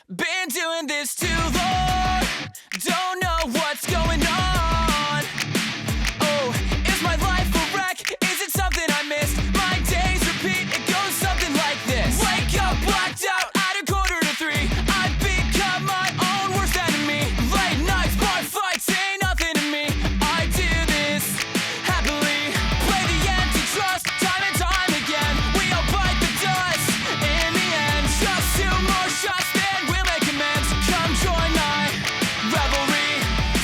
Been doing this too long, don't know what's going on. Oh, is my life a wreck? Is it something I missed? My days repeat, it goes something like this. Wake up, blacked out at 2:45. I've become my own worst enemy. Late nights, bar fights, ain't nothing to me. I do this happily, play the antitrust time and time again. We all bite the dust in the end. Just 2 more shots, then we'll make amends. Come join my revelry.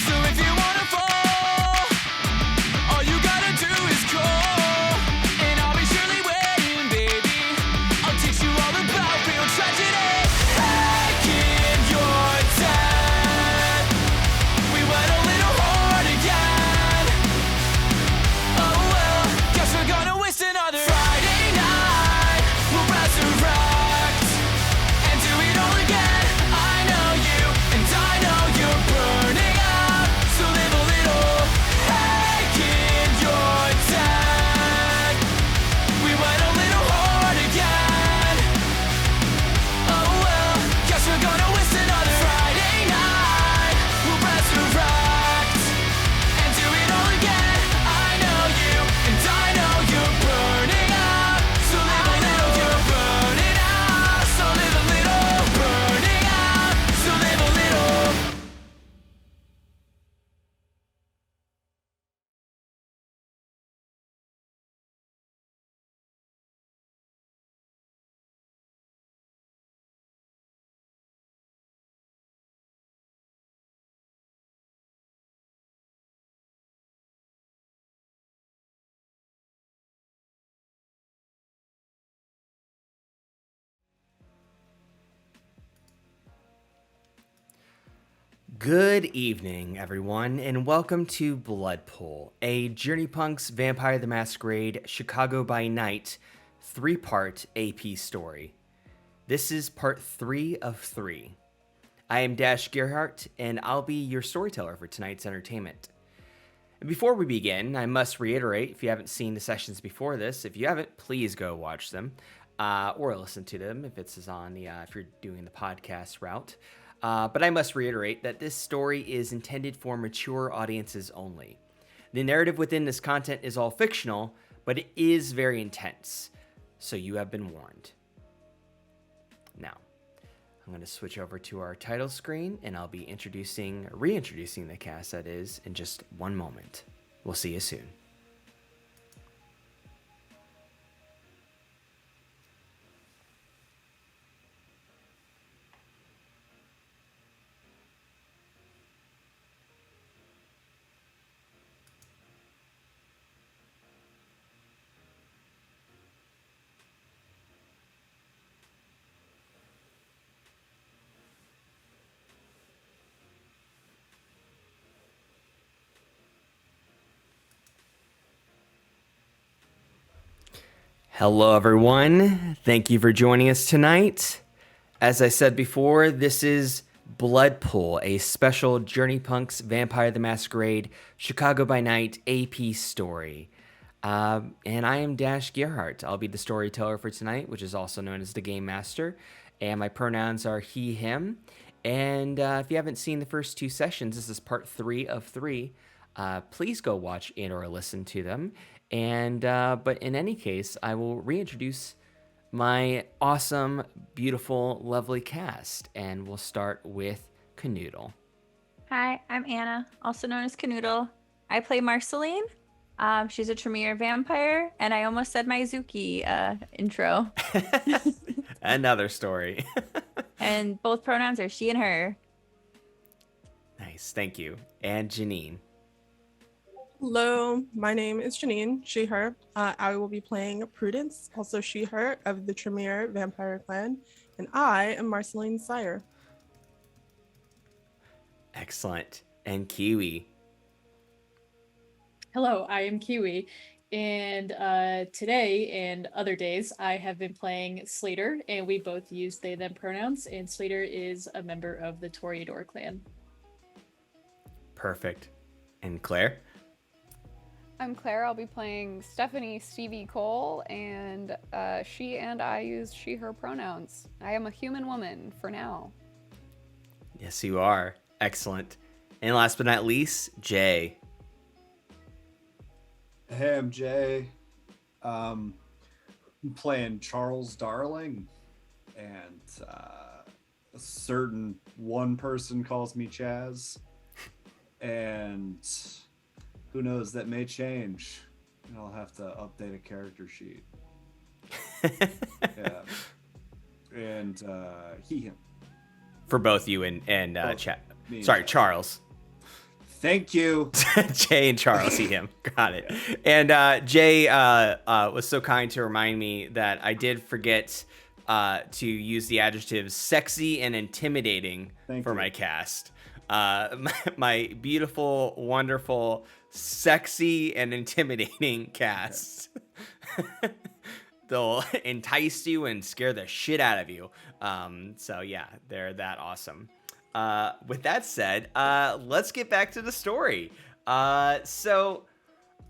So if you wanna fall, all you gotta do is call, and I'll be surely waiting, baby. I'll teach you all about real tragedy. Hey, kid, you're dead. We went a little hard again. Oh well, guess we're gonna waste another Friday night. We'll resurrect and do it all again. I know you, and I know you're burning out. So live a little. Hey, kid, you're dead. We went a little hard again. Oh well, guess we're gonna waste another Friday night. We'll resurrect and do it all again. I know you, and I know you're burning out. So live a little, you're burning out. So live a little, burning out. So live a little. Good evening, everyone, and welcome to BLOODPOOL, a Journey Punks Vampire the Masquerade Chicago by Night 3-part AP story. This is part 3 of 3. I am Dash Gierhart, and I'll be your storyteller for tonight's entertainment. And before we begin, I must reiterate, if you haven't seen the sessions before this, if you haven't, please go watch them, or listen to them if it's on the if you're doing the podcast route. But I must reiterate that this story is intended for mature audiences only. The narrative within this content is all fictional, but it is very intense, so you have been warned. Now, I'm going to switch over to our title screen, and I'll be reintroducing the cast, that is, in just one moment. We'll see you soon. Hello, everyone. Thank you for joining us tonight. As I said before, this is BLOODPOOL, a special Journey Punks Vampire the Masquerade Chicago by Night AP story. And I am Dash Gierhart. I'll be the storyteller for tonight, which is also known as the Game Master. And my pronouns are he, him. And if you haven't seen the first 2 sessions, this is part 3 of 3. Please go watch and or listen to them. And but in any case, I will reintroduce my awesome, beautiful, lovely cast, and we'll start with Canoodle. Hi, I'm Anna, also known as Canoodle. I play Marceline. She's a Tremere vampire, and I almost said my Zuki intro. Another story. And both pronouns are she and her. Nice, thank you. And Janine. Hello, my name is Janine, she, her. I will be playing Prudence, also she, her, of the Tremere Vampire Clan, and I am Marceline's sire. Excellent. And Kiwi. Hello, I am Kiwi, and today and other days I have been playing Slater, and we both use they, them pronouns, and Slater is a member of the Toreador clan. Perfect. And Claire? I'm Claire. I'll be playing Stephanie Stevie Cole, and she and I use she, her pronouns. I am a human woman for now. Yes, you are. Excellent. And last but not least, Jay. Hey, I'm Jay. I'm playing Charles Darling, and a certain one person calls me Chaz, and who knows, that may change. And I'll have to update a character sheet. Yeah. And he, him. For both you and Sorry, Charles. Thank you. Jay and Charles, he, him. Got it. And Jay was so kind to remind me that I did forget to use the adjectives sexy and intimidating for my cast. My beautiful, wonderful, sexy, and intimidating cast. They'll entice you and scare the shit out of you. So yeah, they're that awesome. With that said, let's get back to the story. So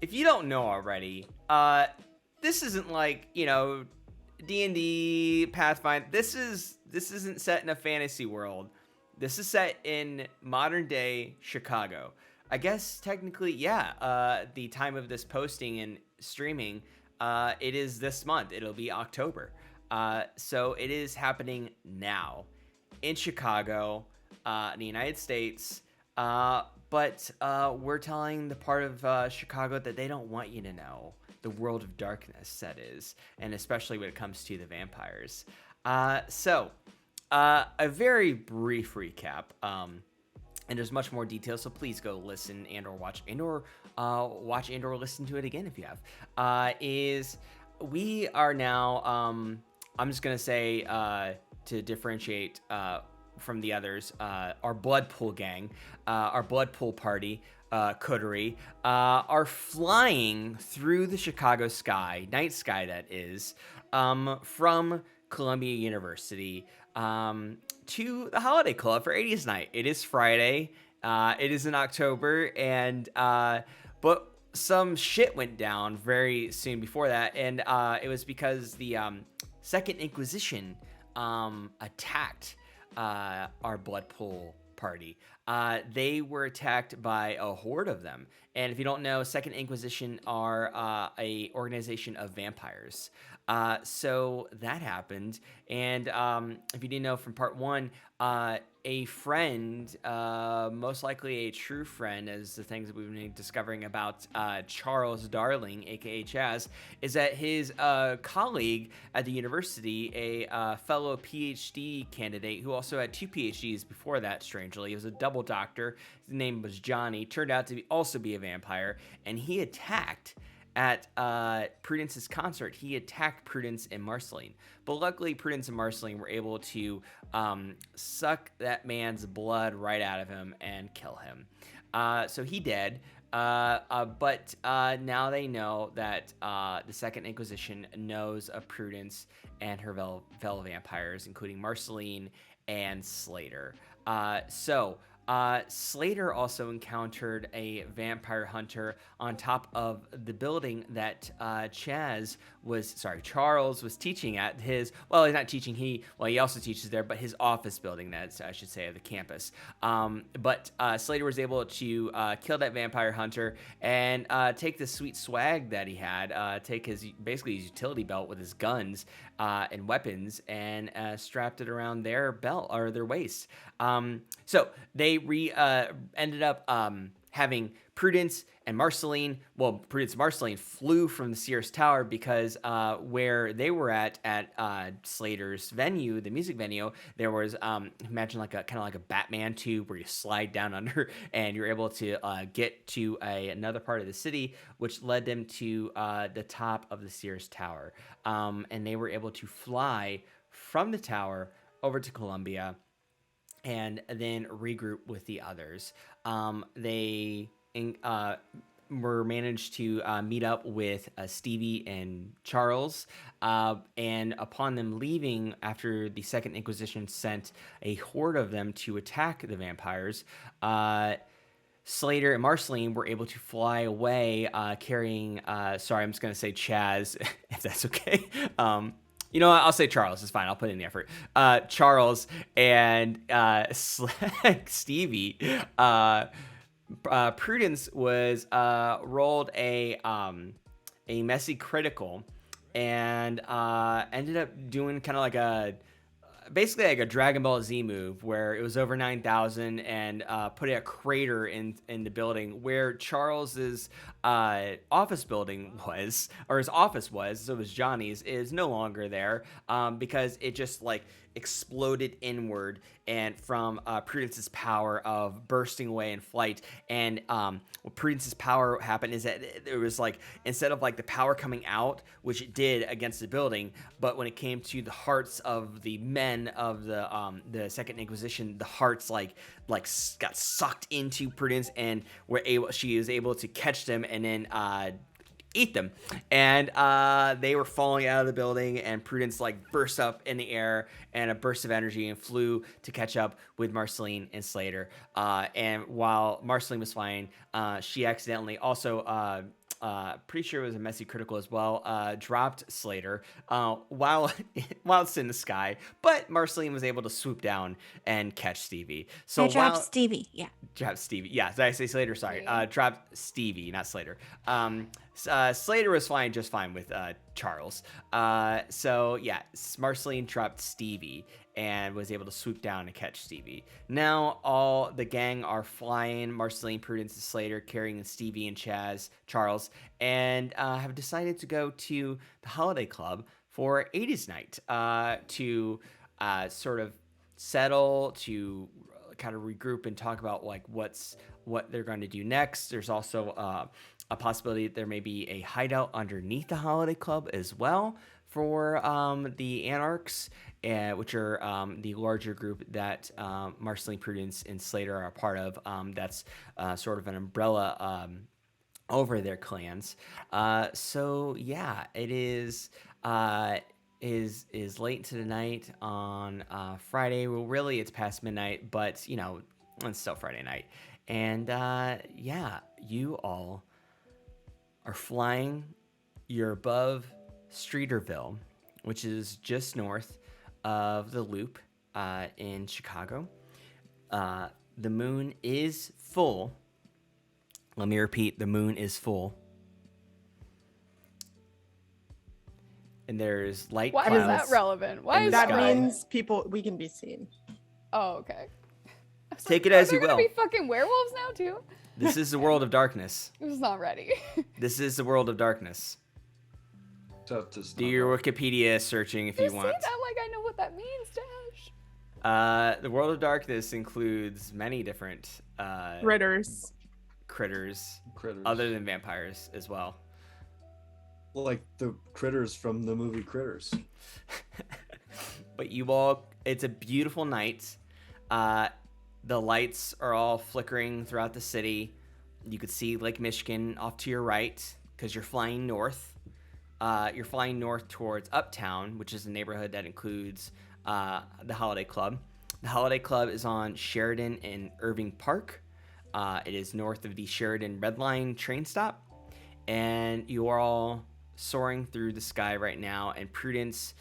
if you don't know already, this isn't like, D&D, Pathfinder. This isn't set in a fantasy world. This is set in modern day Chicago. I guess technically, the time of this posting and streaming, it is this month. It'll be October. So it is happening now in Chicago, in the United States. But we're telling the part of Chicago that they don't want you to know. The world of darkness, that is. And especially when it comes to the vampires. So a very brief recap. And there's much more detail, so please go listen and or watch and or listen to it again if you have. Is we are now, I'm just going to say, to differentiate from the others, our BLOODPOOL gang, our BLOODPOOL party, coterie, are flying through the Chicago sky, night sky that is, from Columbia University, to the Holiday Club for 80s night. It is Friday. It is in October, and but some shit went down very soon before that, and it was because the Second Inquisition attacked our BLOODPOOL party. They were attacked by a horde of them, and if you don't know, Second Inquisition are a organization of vampires. So that happened, and if you didn't know from part one, a friend, most likely a true friend, as the things that we've been discovering about Charles Darling, aka Chaz, is that his colleague at the university, a fellow PhD candidate who also had 2 PhDs before that, strangely, he was a double doctor. His name was Johnny, turned out to also be a vampire, and he attacked at Prudence's concert. He attacked Prudence and Marceline, but luckily Prudence and Marceline were able to suck that man's blood right out of him and kill him. So he dead, but now they know that the Second Inquisition knows of Prudence and her fellow vampires, including Marceline and Slater. Slater also encountered a vampire hunter on top of the building that Charles was teaching at his, well, he's not teaching, he also teaches there, but his office building, that's, I should say, of the campus. But Slater was able to kill that vampire hunter and take the sweet swag that he had, take his utility belt with his guns and weapons, and strapped it around their belt or their waist. So they ended up having Prudence and Marceline. Well, Prudence and Marceline flew from the Sears Tower because where they were at Slater's venue, the music venue, there was imagine like a kind of like a Batman tube where you slide down under and you're able to get to another part of the city, which led them to the top of the Sears Tower, and they were able to fly from the tower over to Columbia and then regroup with the others. They were managed to meet up with Stevie and Charles, and upon them leaving after the Second Inquisition sent a horde of them to attack the vampires, Slater and Marceline were able to fly away carrying, I'm just going to say Chaz, if that's okay, You know what? I'll say Charles. It's fine. I'll put in the effort. Charles and Stevie. Prudence was rolled a messy critical and ended up doing kind of like basically like a Dragon Ball Z move where it was over 9,000 and put a crater in the building where Charles's office building was, or his office was, so it was Johnny's, is no longer there because it just like exploded inward and from Prudence's power of bursting away in flight. And what Prudence's power happened is that it was like, instead of like the power coming out, which it did against the building, but when it came to the hearts of the men of the Second Inquisition, the hearts like got sucked into Prudence and she was able to catch them and then eat them. And they were falling out of the building, and Prudence like burst up in the air and a burst of energy and flew to catch up with Marceline and Slater. And while Marceline was flying, she accidentally also pretty sure it was a messy critical as well, dropped Slater while it's in the sky, but Marceline was able to swoop down and catch Stevie. So I dropped Stevie. Yeah. Dropped Stevie. Yeah, did I say Slater? Sorry. Dropped Stevie, not Slater. Slater was flying just fine with Charles. So yeah, Marceline dropped Stevie and was able to swoop down and catch Stevie. Now all the gang are flying, Marceline, Prudence, and Slater, carrying Stevie and Charles, and have decided to go to the Holiday Club for 80s night to sort of settle, to kind of regroup and talk about like what they're going to do next. There's also a possibility that there may be a hideout underneath the Holiday Club as well for the Anarchs, which are the larger group that Marceline, Prudence, and Slater are a part of. That's sort of an umbrella over their clans. So yeah, it is late into the night on Friday. Well, really, it's past midnight, but you know, it's still Friday night. And yeah, you all are flying. You're above Streeterville, which is just north of the Loop in Chicago. The moon is full. Let me repeat, the moon is full. And there's light Why clouds. is that relevant? Why in is the That sky. means we can be seen. Oh, okay. I was Take like, it as are you there gonna will. be fucking werewolves now too? This is the world of darkness. I was not ready. This is the world of darkness. Do your Wikipedia searching if You you say want. that like I know what that means, Dash. The world of darkness includes many different Ritters. critters, Critters. other than vampires as well. Like the critters from the movie Critters. But you all, it's a beautiful night. The lights are all flickering throughout the city. You could see Lake Michigan off to your right because you're flying north. You're flying north towards Uptown, which is a neighborhood that includes the Holiday Club. The Holiday Club is on Sheridan and Irving Park. It is north of the Sheridan Red Line train stop. And you are all soaring through the sky right now. And Prudence,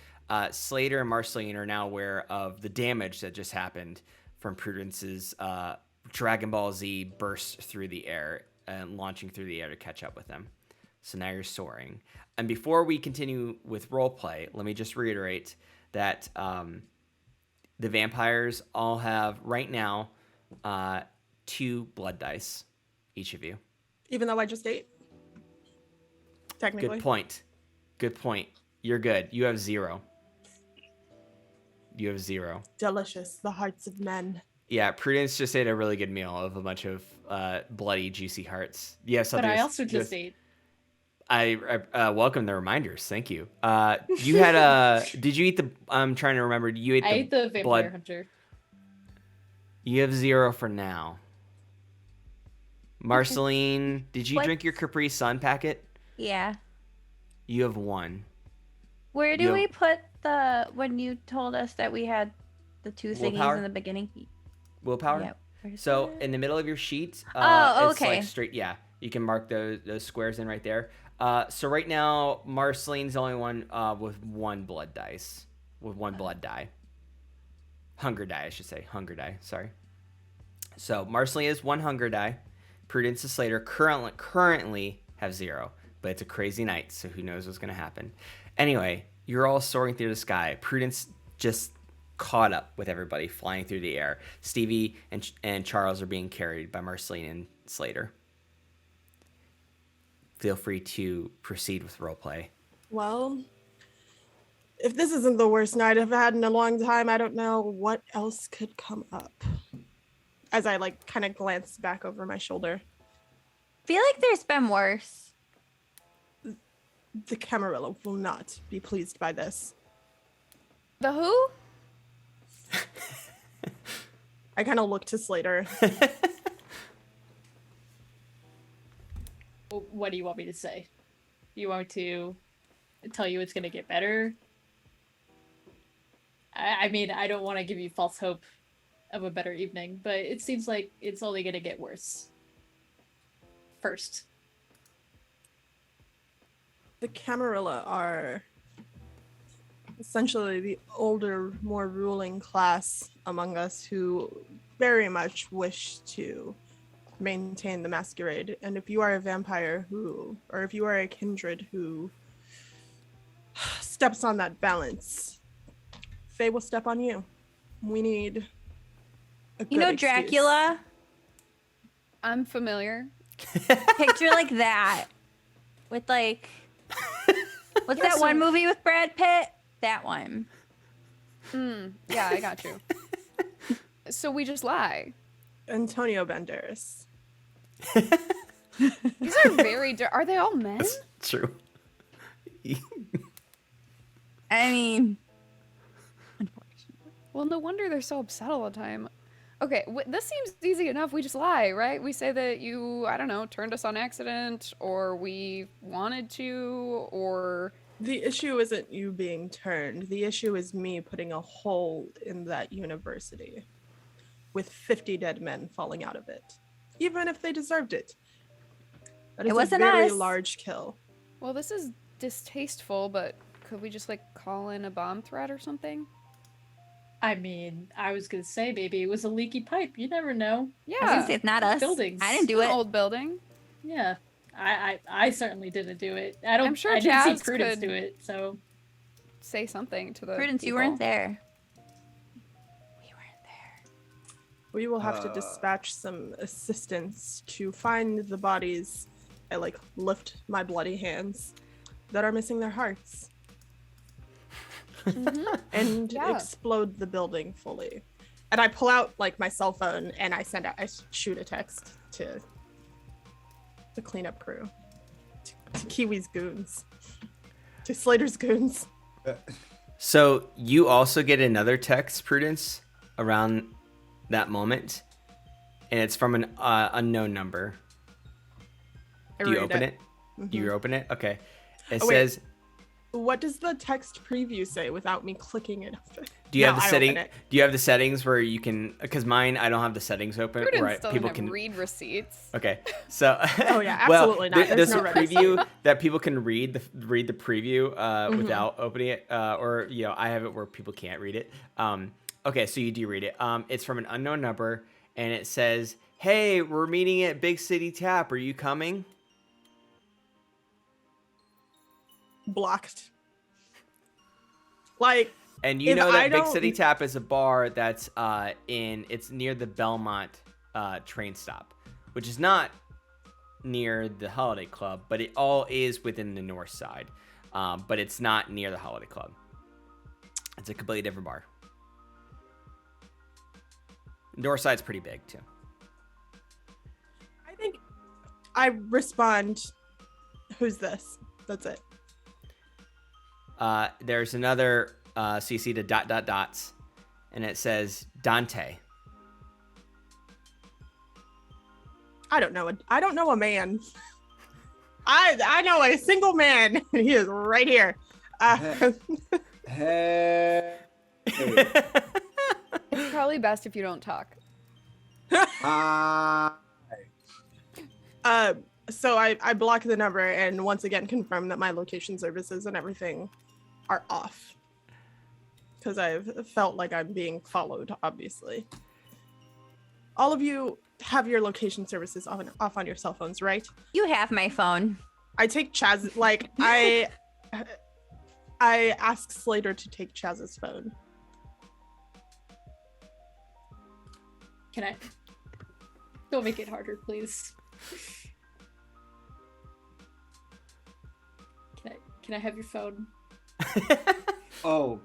Slater, and Marceline are now aware of the damage that just happened from Prudence's Dragon Ball Z burst through the air and launching through the air to catch up with them. So now you're soaring. And before we continue with roleplay, let me just reiterate that the vampires all have right now 2 blood dice, each of you. Even though I just ate. Technically. Good point. You're good. You have 0. You have 0. Delicious. The hearts of men. Yeah, Prudence just ate a really good meal of a bunch of bloody, juicy hearts. Yeah, But I also just ate. I welcome the reminders. Thank you. You had did you eat the? I'm trying to remember. You ate I the ate the vampire blood. hunter. You have 0 for now. Marceline, did you What? drink your Capri Sun packet? Yeah. You have 1. Where do Yo. we put when you told us that we had the 2 thingies Willpower? in the beginning? Willpower. Yeah. where's So that? in the middle of your sheet, Oh, it's okay. like straight. Yeah, you can mark those squares in right there. So right now, Marceline's the only one with one blood dice. With one blood die. Hunger die, I should say. Hunger die, sorry. So Marceline has one hunger die. Prudence and Slater currently have 0. But it's a crazy night, so who knows what's going to happen. Anyway, you're all soaring through the sky. Prudence just caught up with everybody, flying through the air. Stevie and Charles are being carried by Marceline and Slater. Feel free to proceed with roleplay. Well, if this isn't the worst night I've had in a long time, I don't know what else could come up. As I like kind of glance back over my shoulder. Feel like there's been worse. The Camarilla will not be pleased by this. The who? I kind of look to Slater. What do you want me to say? Do you want me to tell you it's going to get better? I mean, I don't want to give you false hope of a better evening, but it seems like it's only going to get worse. First. The Camarilla are essentially the older, more ruling class among us who very much wish to maintain the Masquerade. And if you are a vampire or if you are a kindred who steps on that balance, they will step on you. We need a good excuse. Dracula? I'm familiar. Picture like that. With like... What's that one movie with Brad Pitt? That one. Yeah, I got you. So we just lie. Antonio Banderas. These are very... Are they all men? That's true. I mean... Well, no wonder they're so upset all the time. Okay, this seems easy enough. We just lie, right? We say that you, I don't know, turned us on accident, or we wanted to, or... The issue isn't you being turned. The issue is me putting a hole in that university with 50 dead men falling out of it, even if they deserved it. That is It wasn't a very us. large kill. Well, this is distasteful, but could we just, like, call in a bomb threat or something? I mean, I was going to say, maybe it was a leaky pipe. You never know. Yeah. I was gonna say it's not us. Buildings. I didn't do An it. old building. Yeah. I certainly didn't do it. I'm sure I didn't Chaz see Prudence could- do it, so... Say something to the Prudence, you people. weren't there. We weren't there. We will have to dispatch some assistance to find the bodies. I like lift my bloody hands that are missing their hearts and Yeah. explode the building fully. And I pull out like my cell phone and I shoot a text to the cleanup crew, to Kiwi's goons, to Slater's goons. So you also get another text, Prudence, around that moment, and it's from an unknown number. I Do you read open it? Mhm. You open it? Okay. It Oh, wait. says, What does the text preview say without me clicking it? do you have the I setting? open it. Do you have the settings where you can? Because mine, I don't have the settings open. Prudence Where doesn't people have can read receipts. Okay, so Oh, yeah, well, absolutely not. There's There's no a red preview that people can read the preview without opening it, or I have it where people can't read it. Okay, so you do read it. It's from an unknown number, and it says, "Hey, we're meeting at Big City Tap. Are you coming?" Blocked. Like, And you if know I that Big don't- City Tap is a bar that's it's near the Belmont train stop, which is not near the Holiday Club, but it all is within the north side. But it's not near the Holiday Club. It's a completely different bar. North side's pretty big too. I think I respond, who's this? That's it. There's another CC to dots, and it says Dante. I don't know a man. I know a single man. He is right here. Hey. It's probably best if you don't talk. Hi. So I block the number and once again confirm that my location services and everything are off. Because I've felt like I'm being followed, obviously. All of you have your location services off on your cell phones, right? You have my phone. I take Chaz, like, I ask Slater to take Chaz's phone. Can I? Don't make it harder, please. Can I have your phone? Oh,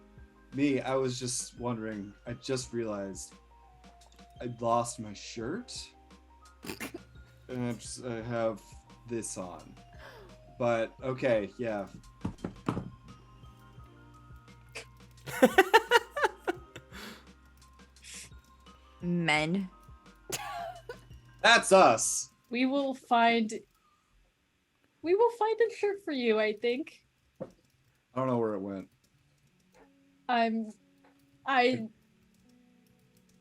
me. I was just wondering. I just realized I lost my shirt. And I have this on. But, okay, yeah. Men. That's us. We will find a shirt for you, I think. I don't know where it went.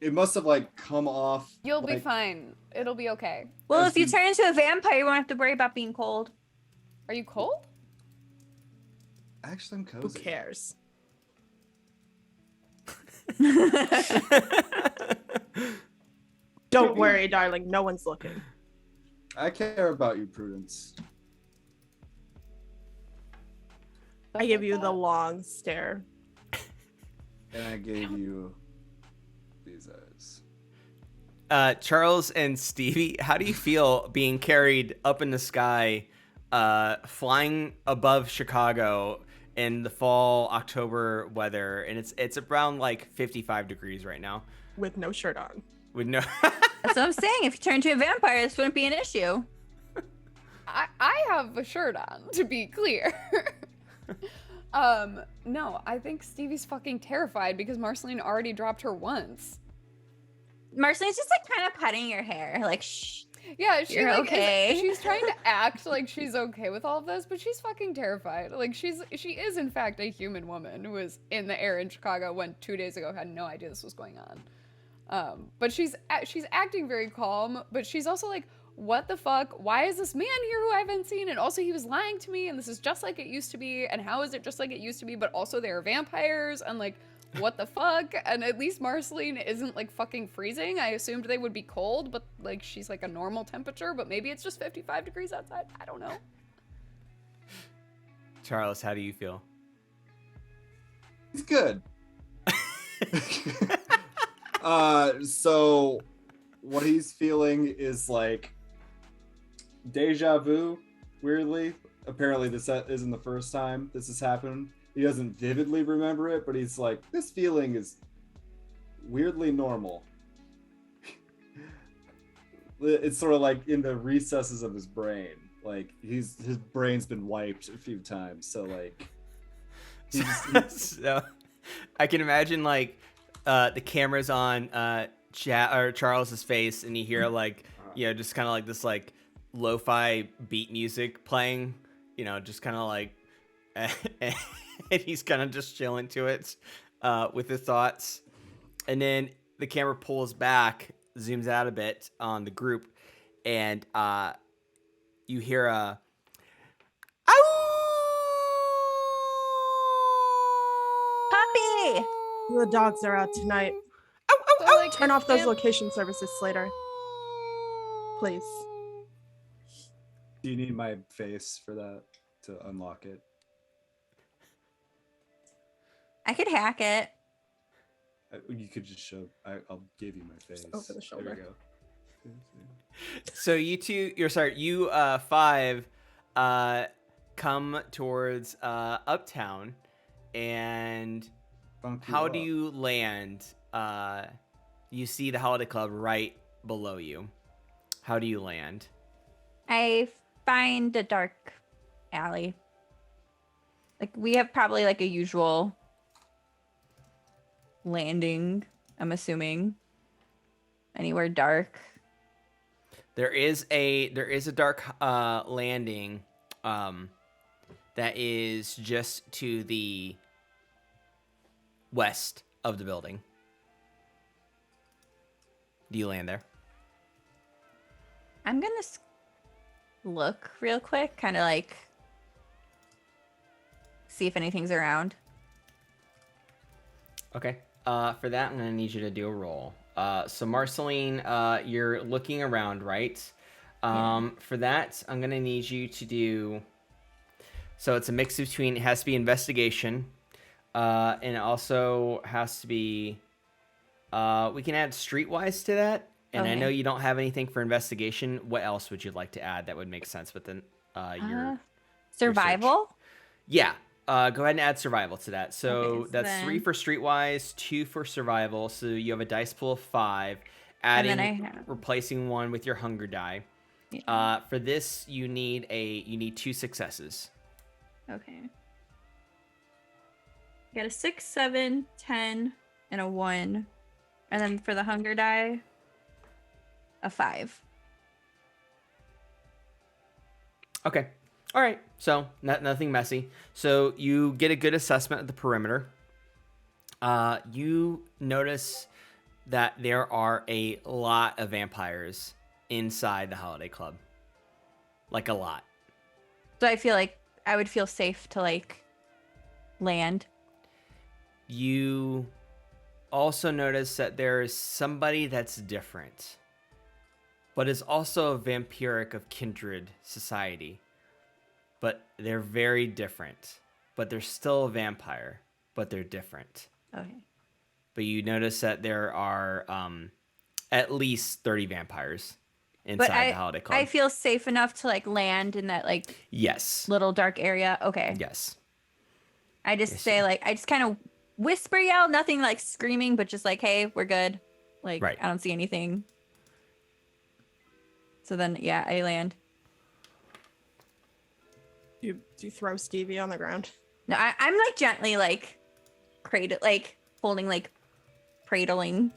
It must have, like, come off. You'll be like, fine. It'll be okay. Well, As if you you- turn into a vampire, you won't have to worry about being cold. Are you cold? Actually, I'm Who cozy. cares? Don't worry, darling. No one's looking. I care about you, Prudence. I give you the long stare. And I gave you these eyes. Charles and Stevie, how do you feel being carried up in the sky, flying above Chicago in the fall October weather, and it's around like 55 degrees right now With no shirt on. with no. That's what I'm saying. If you turn into a vampire, this wouldn't be an issue. I have a shirt on, to be clear. No, I think Stevie's fucking terrified because Marceline already dropped her once. Marceline's just like kind of petting your hair, like shh. Yeah, she You're like, okay. she's trying to act like she's okay with all of this, but she's fucking terrified. Like she is in fact a human woman who was in the air in Chicago when 2 days ago had no idea this was going on. But she's acting very calm, but she's also like, what the fuck? Why is this man here who I haven't seen? And also he was lying to me, and this is just like it used to be. And how is it just like it used to be? But also they are vampires, and like, what the fuck? And at least Marceline isn't like fucking freezing. I assumed they would be cold, but like she's like a normal temperature, but maybe it's just 55 degrees outside. I don't know. Charles, how do you feel? He's good. So what he's feeling is like deja vu, weirdly. Apparently this isn't the first time this has happened. He doesn't vividly remember it, but he's like, this feeling is weirdly normal. It's sort of like in the recesses of his brain. Like his brain's been wiped a few times, so like So, I can imagine like the camera's on Charles's face, and you hear like just kind of like this like lo-fi beat music playing, just kind of like, and he's kind of just chilling to it with his thoughts, and then the camera pulls back, zooms out a bit on the group, and you hear a Puppy! The dogs are out tonight. So, like, Turn off those location services, Slater. Please. do you need my face for that to unlock it? I could hack it. You could just show. I'll give you my face. over the shoulder. There you go. So you five come towards Uptown, and Funk how do up. you land? You see the Holiday Club right below you. How do you land? I find a dark alley. Like we have probably like a usual landing, I'm assuming. Anywhere dark. There is a dark landing that is just to the west of the building. Do you land there? I'm gonna look real quick, kind of like see if anything's around. Okay. For that, I'm gonna need you to do a roll. So Marceline, you're looking around, right? For that, I'm gonna need you to do. So it's a mix between. It has to be investigation, and it also has to be. We can add streetwise to that, and I Okay. know you don't have anything for investigation. What else would you like to add that would make sense within your Survival. Yeah. Go ahead and add survival to that. So Okay, so that's 3 then- for streetwise, 2 for survival. So you have a dice pool of 5. And Adding, then I have- replacing 1 with your hunger die. Yeah. For this, you need 2 successes. Okay. Got a 6, 7, 10, and a 1. And then for the hunger die, a 5. Okay. All right. So nothing messy. So you get a good assessment of the perimeter. You notice that there are a lot of vampires inside the Holiday Club. Like a lot. So I feel like I would feel safe to like land. You also notice that there is somebody that's different, but is also a vampiric of kindred society. But they're very different. But they're still a vampire, but they're different. Okay. But you notice that there are at least 30 vampires inside the Holiday Club. I feel safe enough to like land in that like Yes. little dark area. Okay. Yes. I just say like I just kind of whisper yell, nothing like screaming, but just like, hey, we're good. Like Right. I don't see anything. So then yeah, I land. Do you throw Stevie on the ground? No, I'm like gently like holding like cradling.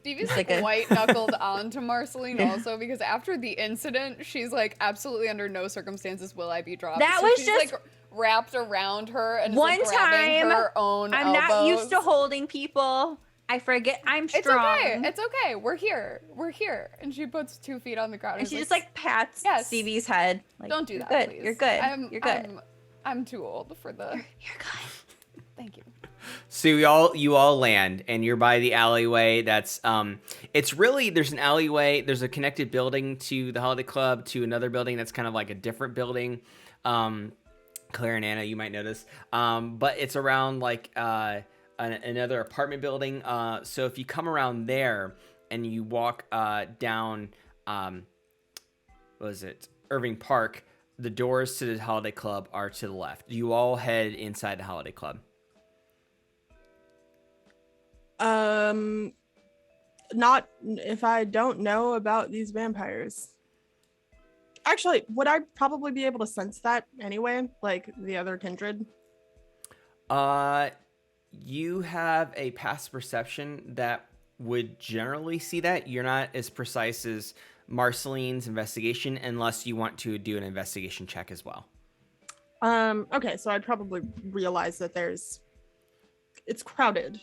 Stevie's Like like a- white knuckled onto Marceline also because after the incident, she's like absolutely under no circumstances will I be dropped. That So was she's just- like wrapped around her and is, One like, grabbing time, her own I'm not used to elbows. holding people. I forget I'm It's strong. okay. It's okay. We're here. We're here. And she puts 2 feet on the ground. And is she just like pats Yes. Stevie's head. Like, don't do "You're that, good. please. You're good. You're good. I'm too old for the. You're good. Thank you. So you all land, and you're by the alleyway. That's it's really there's an alleyway. There's a connected building to the Holiday Club to another building that's kind of like a different building. Claire and Anna, you might notice, but it's around like another apartment building. So if you come around there and you walk down, what was it, Irving Park? The doors to the Holiday Club are to the left. You all head inside the Holiday Club. Not if I don't know about these vampires. Actually, would I probably be able to sense that anyway, like the other kindred? You have a past perception that would generally see that. You're not as precise as Marceline's investigation unless you want to do an investigation check as well. Okay, so I'd probably realize that it's crowded.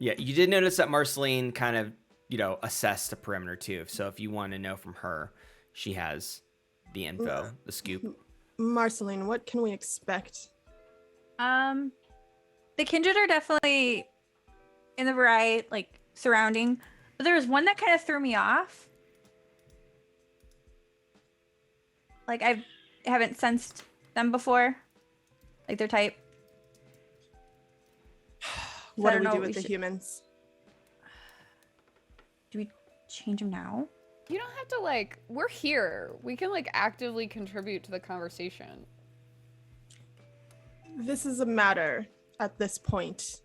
Yeah, you did notice that Marceline kind of, assessed the perimeter too. So if you want to know from her, she has the info, the scoop. Marceline, what can we expect? The kindred are definitely in the variety, like surrounding. But there was one that kind of threw me off. Like I haven't sensed them before. Like their type. What I do don't we know do what with we the should- humans? Do we change them now? You don't have to we're here. We can actively contribute to the conversation. This is a matter at this point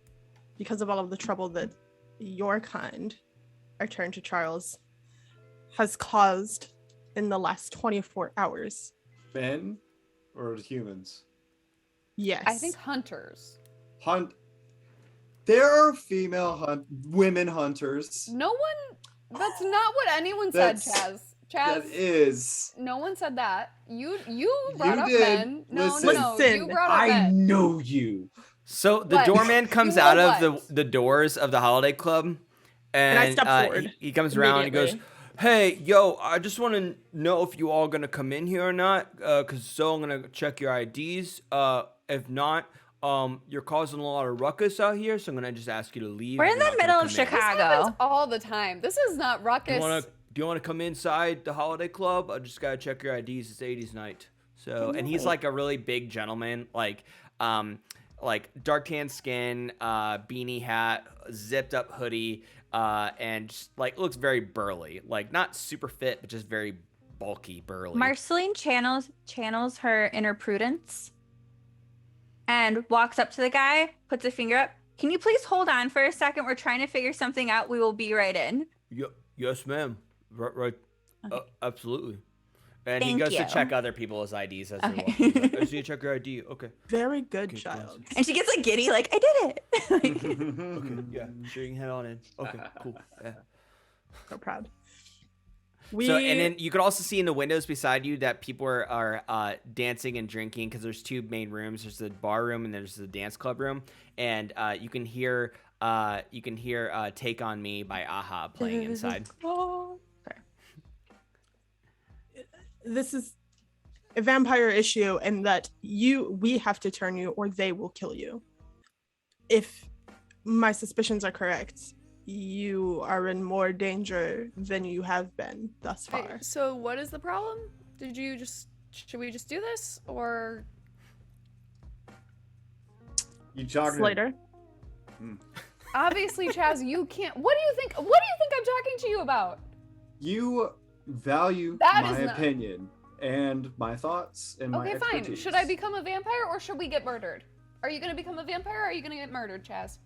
because of all of the trouble that your kind, I turn to Charles, has caused in the last 24 hours. Men or humans? Yes. I think hunters. There are female women hunters. No one. That's not what anyone said, Chaz. That is. No one said that. You brought You up did. men. No, Listen. you brought up I men. know you. So the What? doorman comes You out know of the doors of the Holiday Club, and I step forward he comes around and he goes, immediately. Hey, yo, I just want to know if you all gonna come in here or not, cause so I'm gonna check your IDs. If not, you're causing a lot of ruckus out here, so I'm gonna just ask you to leave. We're if in you're the not gonna middle of come in. Chicago. Happens all the time. This is not ruckus. Do you wanna come inside the holiday club? I just gotta check your IDs. It's 80s night. So, and he's like a really big gentleman, like dark tan skin, beanie hat, zipped up hoodie, and just, like, looks very burly, like not super fit, but just very bulky, burly. Marceline channels her inner Prudence and walks up to the guy, puts a finger up. Can you please hold on for a second? We're trying to figure something out. We will be right in. Yes, ma'am. Right. Okay. Absolutely. And Thank he goes you. to check other people's IDs as they're Okay. walking. He's like, I just need to check your ID. Okay. Very good Okay, child. And she gets like giddy, like, I did it. Like, Okay. Yeah. Sure, you can head on in. Okay. Cool. Yeah. So proud. So, and then you could also see in the windows beside you that people are dancing and drinking, because there's two main rooms. There's the bar room and there's the dance club room, and you can hear "Take on Me" by Aha playing inside. This is a vampire issue, and that we have to turn you or they will kill you. If my suspicions are correct, you are in more danger than you have been thus far. Wait, so what is the problem? Should we just do this, or? You talking? Slater. Obviously, Chaz, you can't. What do you think I'm talking to you about? You value That my is not- opinion and my thoughts and my Okay, expertise. fine. Should I become a vampire, or should we get murdered? Are you gonna become a vampire, or are you gonna get murdered, Chaz?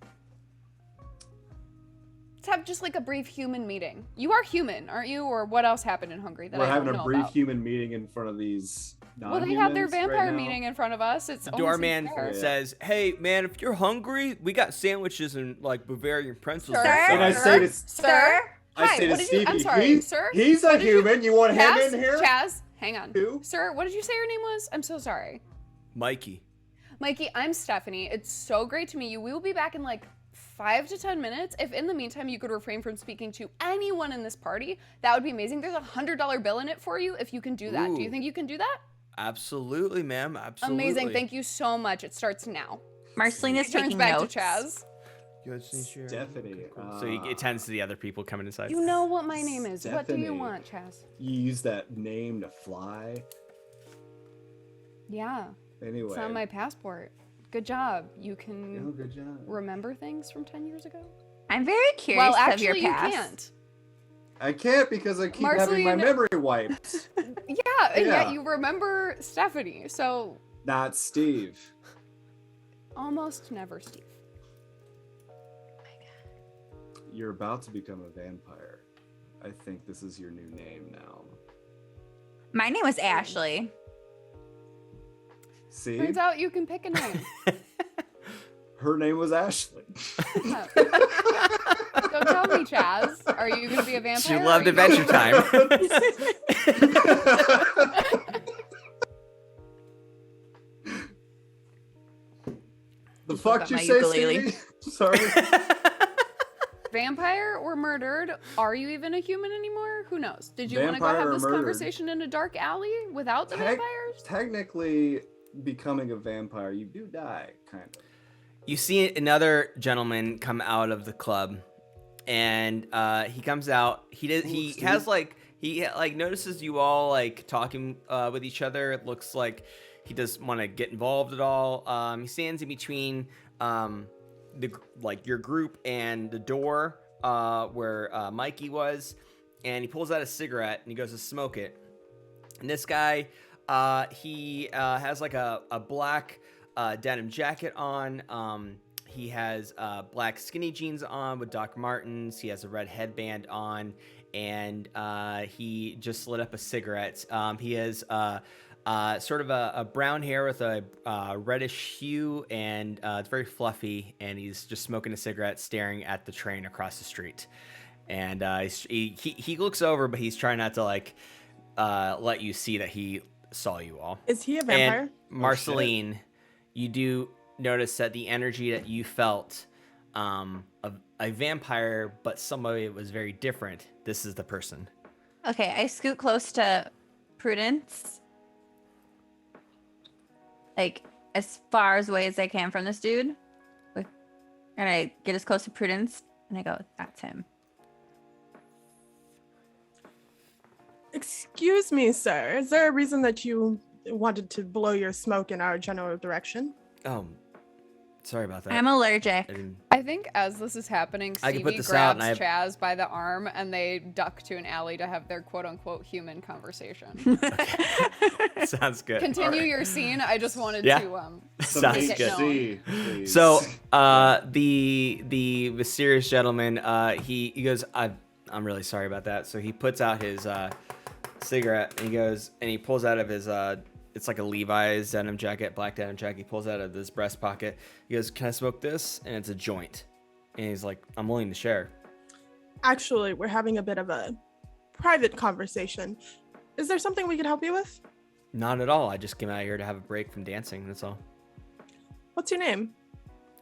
Let's have just like a brief human meeting. You are human, aren't you? Or what else happened in Hungary that We're I having don't a know brief about? human meeting in front of these Well, they have their non-humans vampire right now. meeting in front of us. It's The only doorman seems fair. says, "Hey, man, if you're hungry, we got sandwiches and like Bavarian pretzels." Sir? outside." And I say to Sir? I Hi, say to what did you- Stevie, I'm sorry, sir? He's What a did you- human. You want Chaz? him in here? Chaz, hang on. Who? Sir, what did you say your name was? I'm so sorry. Mikey. Mikey, I'm Stephanie. It's so great to meet you. We will be back in like 5 to 10 minutes. If in the meantime you could refrain from speaking to anyone in this party, that would be amazing. There's a $100 bill in it for you if you can do that. Do you Ooh. think you can do that? Absolutely, ma'am. Absolutely. Amazing. Thank you so much. It starts now. Marceline is Turns taking back notes. to Chaz. Stephanie. So he attends to the other people coming inside. You know what my name is. What do you Stephanie. want, Chaz? You use that name to fly. Yeah, Anyway. it's on my passport. Good job. You Oh, can good job. remember things from 10 years ago? I'm very curious Well, of actually, your you past. can't. I can't because I keep having my Marceline- memory wiped. Yeah, and Yeah. yet you remember Stephanie. So Not Steve. almost never Steve. You're about to become a vampire. I think this is your new name now. My name was Ashley. See? Turns out you can pick a name. Her name was Ashley. Yeah. So tell me, Chaz, are you going to be a vampire? She or loved are you- Adventure Time. The Just fuck look you at my say, ukulele. Stevie? Sorry. Vampire or murdered? Are you even a human anymore? Who knows? Did you want to go Vampire have or this murdered? conversation in a dark alley without the Tec- vampires? Technically, becoming a vampire, you do die, kind of. You see another gentleman come out of the club, and he comes out. He has like he notices you all like talking with each other. It looks like he doesn't want to get involved at all. He stands in between your group and the door where Mikey was, and he pulls out a cigarette and he goes to smoke it. And this guy, he has like a black denim jacket on. He has black skinny jeans on with Doc Martens. He has a red headband on, and he just lit up a cigarette. He has sort of a brown hair with a reddish hue, and it's very fluffy. And he's just smoking a cigarette, staring at the train across the street. And he looks over, but he's trying not to like let you see that he saw you all. Is he a vampire? And Marceline, you do notice that the energy that you felt of a vampire, but some of it was very different. This is the person. Okay, I scoot close to Prudence. Like, as far away as I can from this dude. And I get as close to Prudence, and I go, that's him. Excuse me, sir. Is there a reason that you wanted to blow your smoke in our general direction? Oh, sorry about that. I'm allergic. I think as this is happening, I can put Stevie this out, grabs and Chaz by the arm and they duck to an alley to have their quote-unquote human conversation. Sounds good. Continue All right. your scene. I just wanted Yeah. to Some Sounds make good. it known. HC, please. So, the mysterious gentleman, he goes, I'm really sorry about that. So he puts out his cigarette and he goes, and he pulls out of his it's like a Levi's denim jacket, black denim jacket. He pulls out of his breast pocket. He goes, "Can I smoke this?" And it's a joint. And he's like, "I'm willing to share." Actually, we're having a bit of a private conversation. Is there something we could help you with? Not at all. I just came out here to have a break from dancing. That's all. What's your name?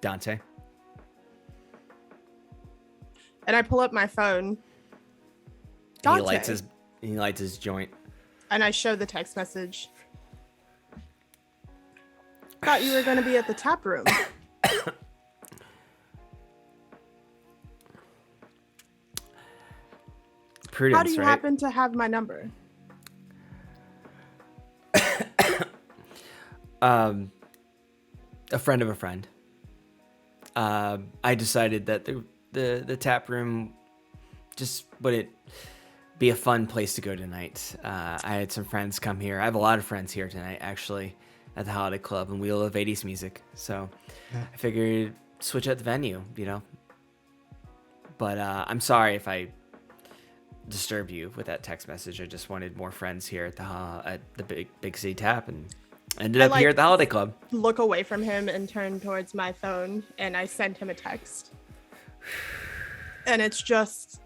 Dante. And I pull up my phone. He Dante. lights his joint. And I show the text message. Thought you were going to be at the tap room. Prudence, How do you right? happen to have my number? A friend of a friend. I decided that the tap room just wouldn't be a fun place to go tonight. I had some friends come here. I have a lot of friends here tonight, actually, at the Holiday Club, and we love 80s music. So I figured switch out the venue, you know. But I'm sorry if I disturbed you with that text message. I just wanted more friends here at the Big City Tap, and ended up here at the Holiday Club. Look away from him and turn towards my phone, and I send him a text. And it's just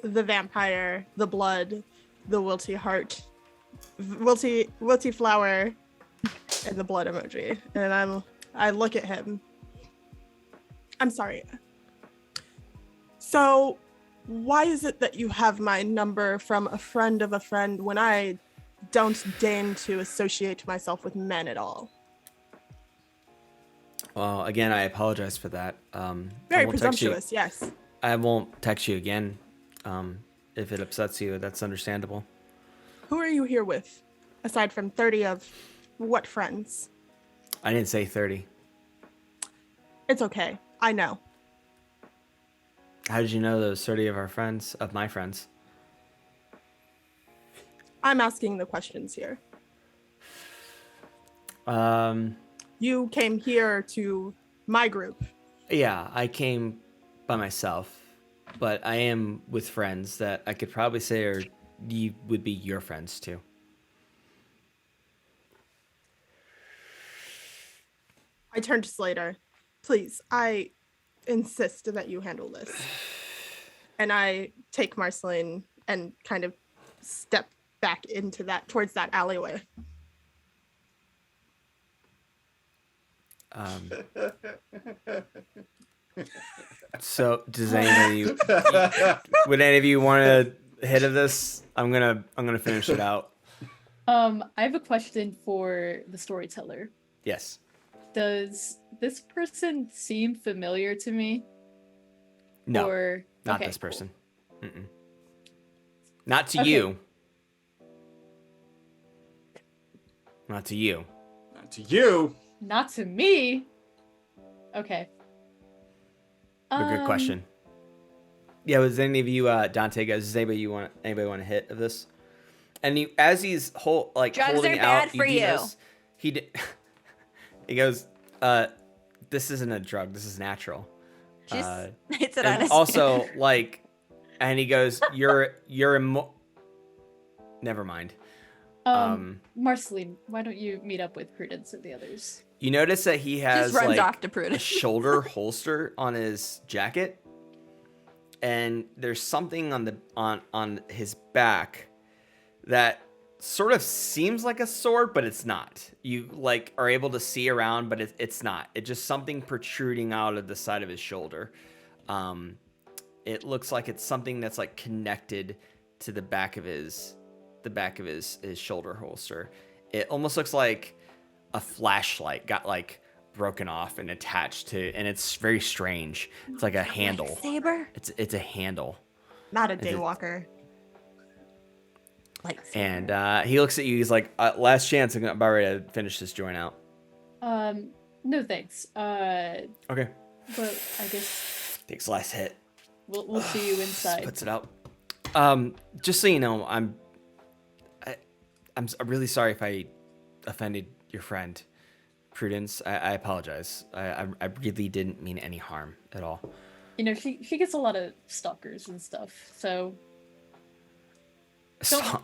the vampire, the blood, the wilty heart, wilty flower, and the blood emoji. And I look at him. I'm sorry. So, why is it that you have my number from a friend of a friend when I don't deign to associate myself with men at all? Well, again, I apologize for that. Very I won't text you. presumptuous, yes. I won't text you again. If it upsets you, that's understandable. Who are you here with, aside from 30 of what friends? I didn't say 30. It's okay. I know. How did you know those 30 of my friends? I'm asking the questions here. You came here to my group. Yeah, I came by myself, but I am with friends that I could probably say would be your friends too. I turn to Slater. Please, I insist that you handle this. And I take Marceline and kind of step back into towards that alleyway. So does anybody would any of you want a hit of this? I'm gonna finish it out. I have a question for the storyteller. Yes. Does this person seem familiar to me? No. Or Not okay, this cool. person. Mm-mm. Not to Okay. you. Not to you. Not to you. Not to me. Okay. But good question. Yeah, was any of you Dante guys? Does anybody want a hit of this? And as he's Drugs holding are out, bad for you. He goes, "This isn't a drug. This is natural." Just hits it on And his also, and he goes, "You're Never mind. Marceline, why don't you meet up with Prudence and the others? You notice that he has Just runs off to a Prudence. shoulder holster on his jacket, and there's something on his back that sort of seems like a sword, but it's not. You are able to see around, but it's not. It's just something protruding out of the side of his shoulder. It looks like it's something that's connected to the back of his shoulder holster. It almost looks like a flashlight got like broken off and attached to, and it's very strange. It's like a handle. Saber. It's a handle. Not a daywalker. And he looks at you. He's like, "Last chance. I'm about ready to finish this joint out." No thanks. Okay. But I guess Takes the last hit. we'll see you inside. Puts it out. Just so you know, I'm really sorry if I offended your friend, Prudence. I apologize. I really didn't mean any harm at all. You know, she gets a lot of stalkers and stuff, so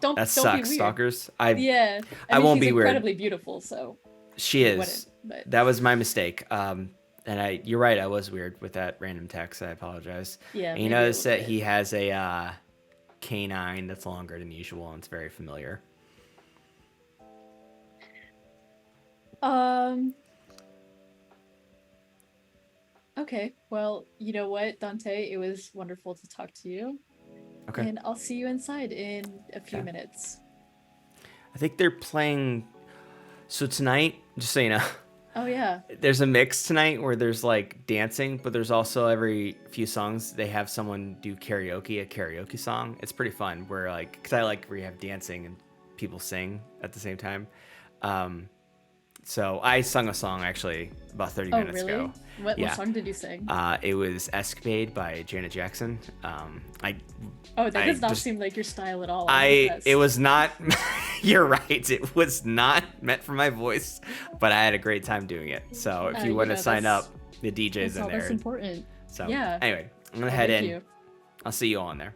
don't that be sucks, weird. Stalkers. I mean, I won't she's be weird. incredibly beautiful, so She is. wouldn't, but That was my mistake. And you're right. I was weird with that random text. I apologize. yeah. And you maybe a notice little that bit. he has a canine that's longer than usual, and it's very familiar. Okay, well, you know what, Dante? It was wonderful to talk to you. Okay. And I'll see you inside in a few Okay. minutes. I think they're playing. So tonight, just so you know, Oh yeah. there's a mix tonight where there's like dancing, but there's also every few songs they have someone do karaoke, a karaoke song. It's pretty fun. Where like, cause I like where you have dancing and people sing at the same time. So I sung a song actually about 30 Oh minutes really? ago. What Yeah. song did you sing? It was Escapade by Janet Jackson. Oh, that I does not just- seem like your style at all. I'm impressed. It was not. You're right. It was not meant for my voice, but I had a great time doing it. So if you want to sign up, the DJ's That's in all there. that's important. So Yeah. anyway, I'm gonna Oh, head thank in. you. I'll see you all in there.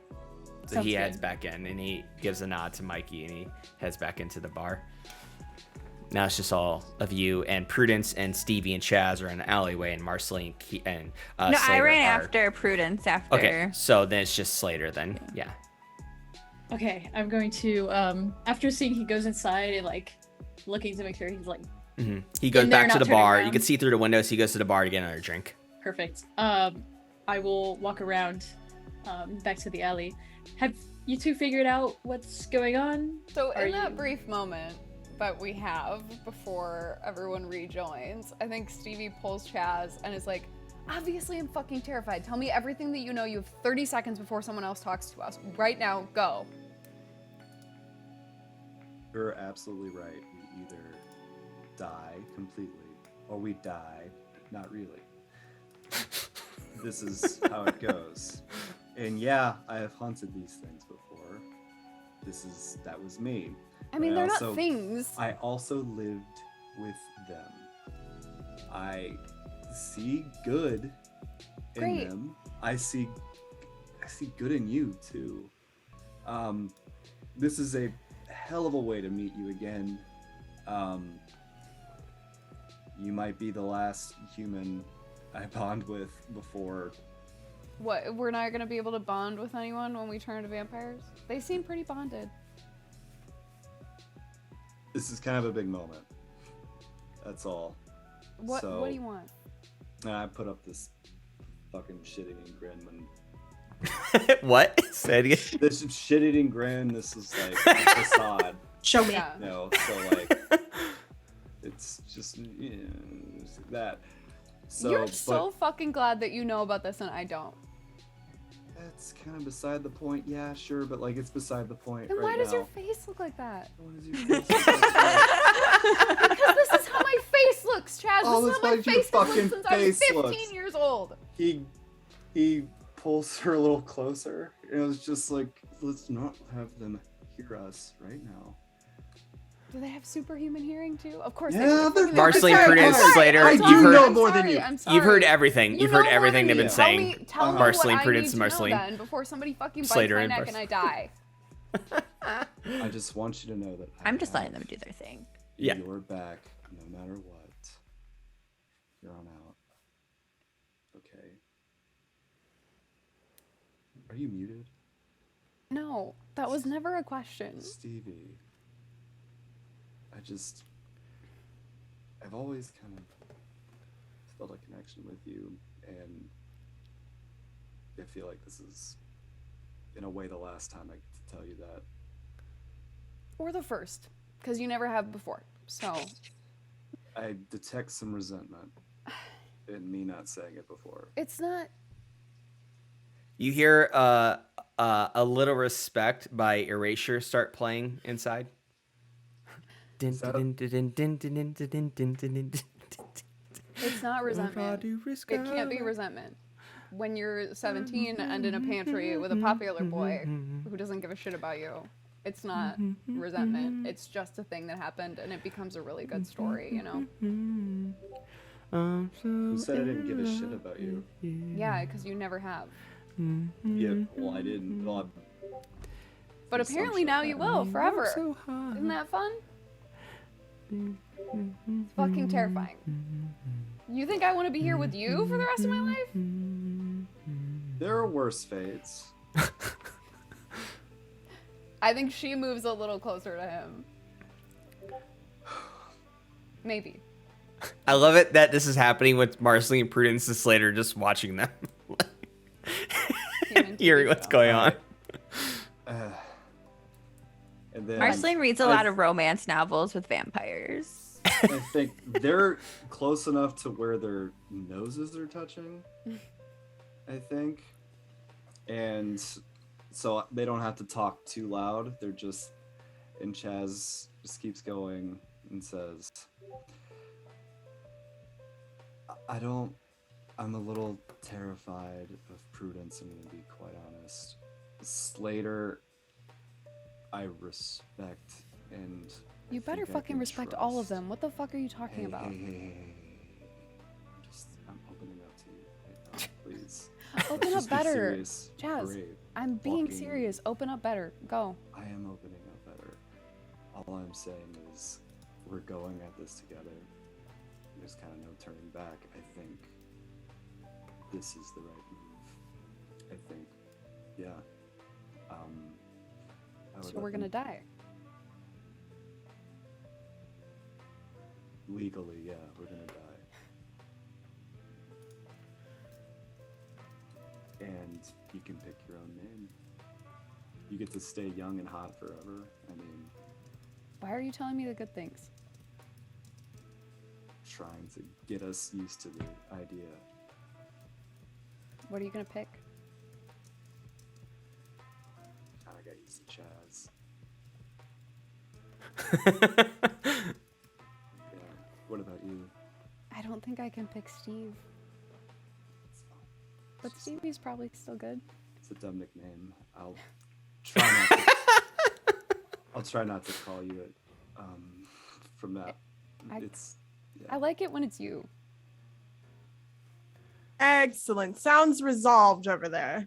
So Sounds he heads good. back in and he gives a nod to Mikey and he heads back into the bar. Now it's just all of you, and Prudence and Stevie and Chaz are in the alleyway, and Marceline and No, I Slater ran are- after Prudence after. Okay, so then it's just Slater then. Yeah. Okay, I'm going to after seeing he goes inside and like looking to make sure he's like hmm He goes In there, back to not the turning bar. around. You can see through the windows. He goes to the bar to get another drink. perfect. I will walk around back to the alley. Have you two figured out what's going on? So Are in that you- brief moment that we have before everyone rejoins, I think Stevie pulls Chaz and is like, obviously I'm fucking terrified. Tell me everything that you know. You have 30 seconds before someone else talks to us. Right now, go. You're absolutely right. We either die completely or we die not really. This is how it goes. And yeah, I have hunted these things before. That was me. I mean, But they're also- not things. I also lived with them. I see good in Great. them. I see good in you too. This is a hell of a way to meet you again. You might be the last human I bond with before. What? We're not gonna be able to bond with anyone when we turn to vampires? They seem pretty bonded. This is kind of a big moment. That's all. What So- do you want? And I put up this fucking shit-eating grin when What? Say it again. this shit-eating grin. This is like a facade. Show me. Yeah. No, so like it's just that. So, You're but so fucking glad that you know about this and I don't. that's kind of beside the point. Yeah, sure, but like it's beside the point Then right why does now. your face look like that? What is your face look like? Because this is how my face looks, Chaz. Oh, This is that's how my like your face has looked fucking since I was face 15 looks. years old. He pulls her a little closer. It was just like, let's not have them hear us right now. Do they have superhuman hearing too? Of course Yeah, they they're do. Marceline, Sorry, Prudence, sorry. Slater, I you've do heard know more than you. You've heard everything. You You've know heard more everything than they've been me. saying. Tell me Marceline, what Prudence, I need Marceline. to know then before somebody fucking bites Slater my and neck Marceline. and I die. I just want you to know that I'm just letting them do their thing. Yeah. You're back no matter what. Here on out. Okay. Are you muted? No, that was never a question. Stevie. I've always kind of felt a connection with you, and I feel like this is in a way the last time I get to tell you that. Or the first, because you never have before. So I detect some resentment in me not saying it before. it's not. You hear a little respect by Erasure start playing inside. It's not resentment. It can't be resentment. When you're 17 and in a pantry with a popular boy who doesn't give a shit about you, it's not resentment. It's just a thing that happened, and it becomes a really good story, you know? Who said I didn't give a shit about you? Yeah, because you never have. Yeah, well, I didn't. Well, But apparently now you will, forever. Isn't that fun? It's fucking terrifying. You think I want to be here with you for the rest of my life? there are worse fates. I think she moves a little closer to him. Maybe. I love it that this is happening with Marceline, Prudence, and Slater just watching them. Hearing what's going on. And then Marceline reads a lot of romance novels with vampires. I think they're close enough to where their noses are touching, I think. And so they don't have to talk too loud. They're just, and Chaz just keeps going and says, I'm a little terrified of Prudence, I'm gonna be quite honest. Slater, I respect and You I better think I fucking can respect all of trust. them. What the fuck are you talking about? Hey. I'm opening up to you right now, please. Open up Just be better. serious. Chaz, Great. I'm being Fucking- serious. Open up better. Go. I am opening up better. All I'm saying is we're going at this together. There's kind of no turning back. I think this is the right move. I think, yeah. I would So let we're gonna them- die. Legally, yeah, we're gonna die. And you can pick your own name. You get to stay young and hot forever. I mean, Why are you telling me the good things? trying to get us used to the idea. What are you gonna pick? Kind of got used to Chaz. Yeah. What about you? I don't think I can pick Steve. It's fine. But Stevie's probably still good. It's a dumb nickname. I'll try not to. I'll try not to call you it. From that, it's. Yeah. I like it when it's you. Excellent. Sounds resolved over there.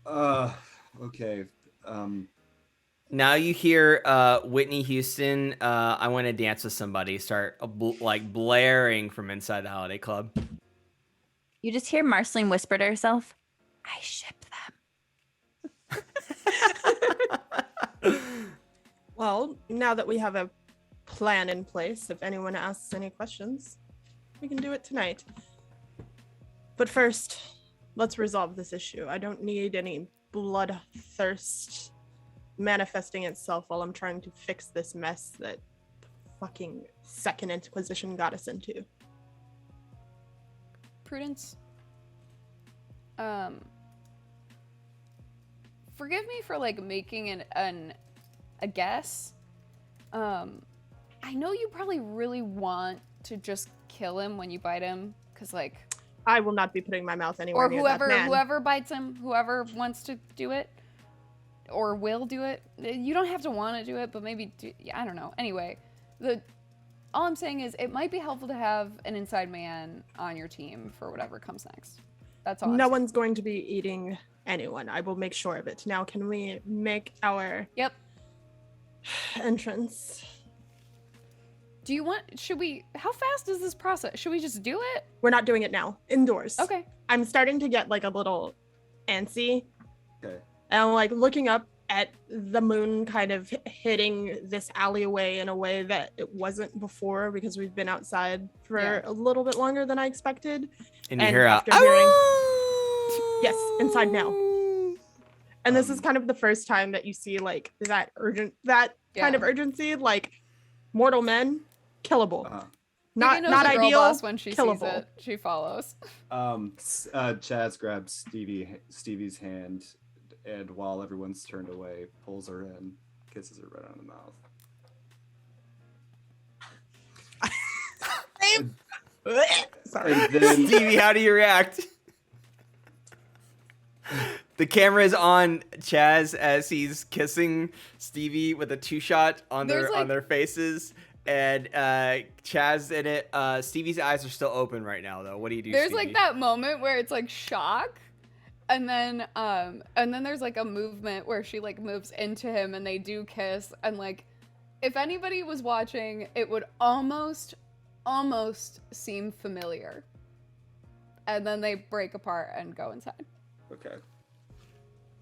Okay. Now you hear Whitney Houston, I Want to Dance with Somebody start blaring from inside the Holiday Club. You just hear Marceline whisper to herself, I ship them. Well, now that we have a plan in place, if anyone asks any questions, we can do it tonight. But first, let's resolve this issue. I don't need any bloodthirst manifesting itself while I'm trying to fix this mess that the fucking Second Inquisition got us into. Prudence. Forgive me for making a guess. I know you probably really want to just kill him when you bite him, because I will not be putting my mouth anywhere or near that man. whoever bites him, whoever wants to do it, or will do it. You don't have to want to do it, but maybe I don't know. Anyway, all I'm saying is it might be helpful to have an inside man on your team for whatever comes next. That's all. No one's going to be eating anyone. I will make sure of it. Now, can we make our entrance? Do you want? How fast is this process? Should we just do it? We're not doing it now. Indoors. Okay. I'm starting to get a little antsy. Okay. And I'm looking up at the moon kind of hitting this alleyway in a way that it wasn't before because we've been outside for a little bit longer than I expected. And you hear after hearing, yes, inside now. And this is kind of the first time that you see like that kind of urgency, like mortal men, killable. Vivi knows Not a girl ideal. boss when she killable. sees it. She follows. Chaz grabs Stevie's hand, and while everyone's turned away, pulls her in, kisses her right on the mouth. Sorry. And then Stevie, how do you react? The camera is on Chaz as he's kissing Stevie with a 2-shot on their faces, and Chaz in it. Stevie's eyes are still open right now, though. What do you do? There's Stevie? like that moment where it's like shock, and then there's like a movement where she like moves into him and they do kiss, and like if anybody was watching, it would almost seem familiar. And then they break apart and go inside. okay.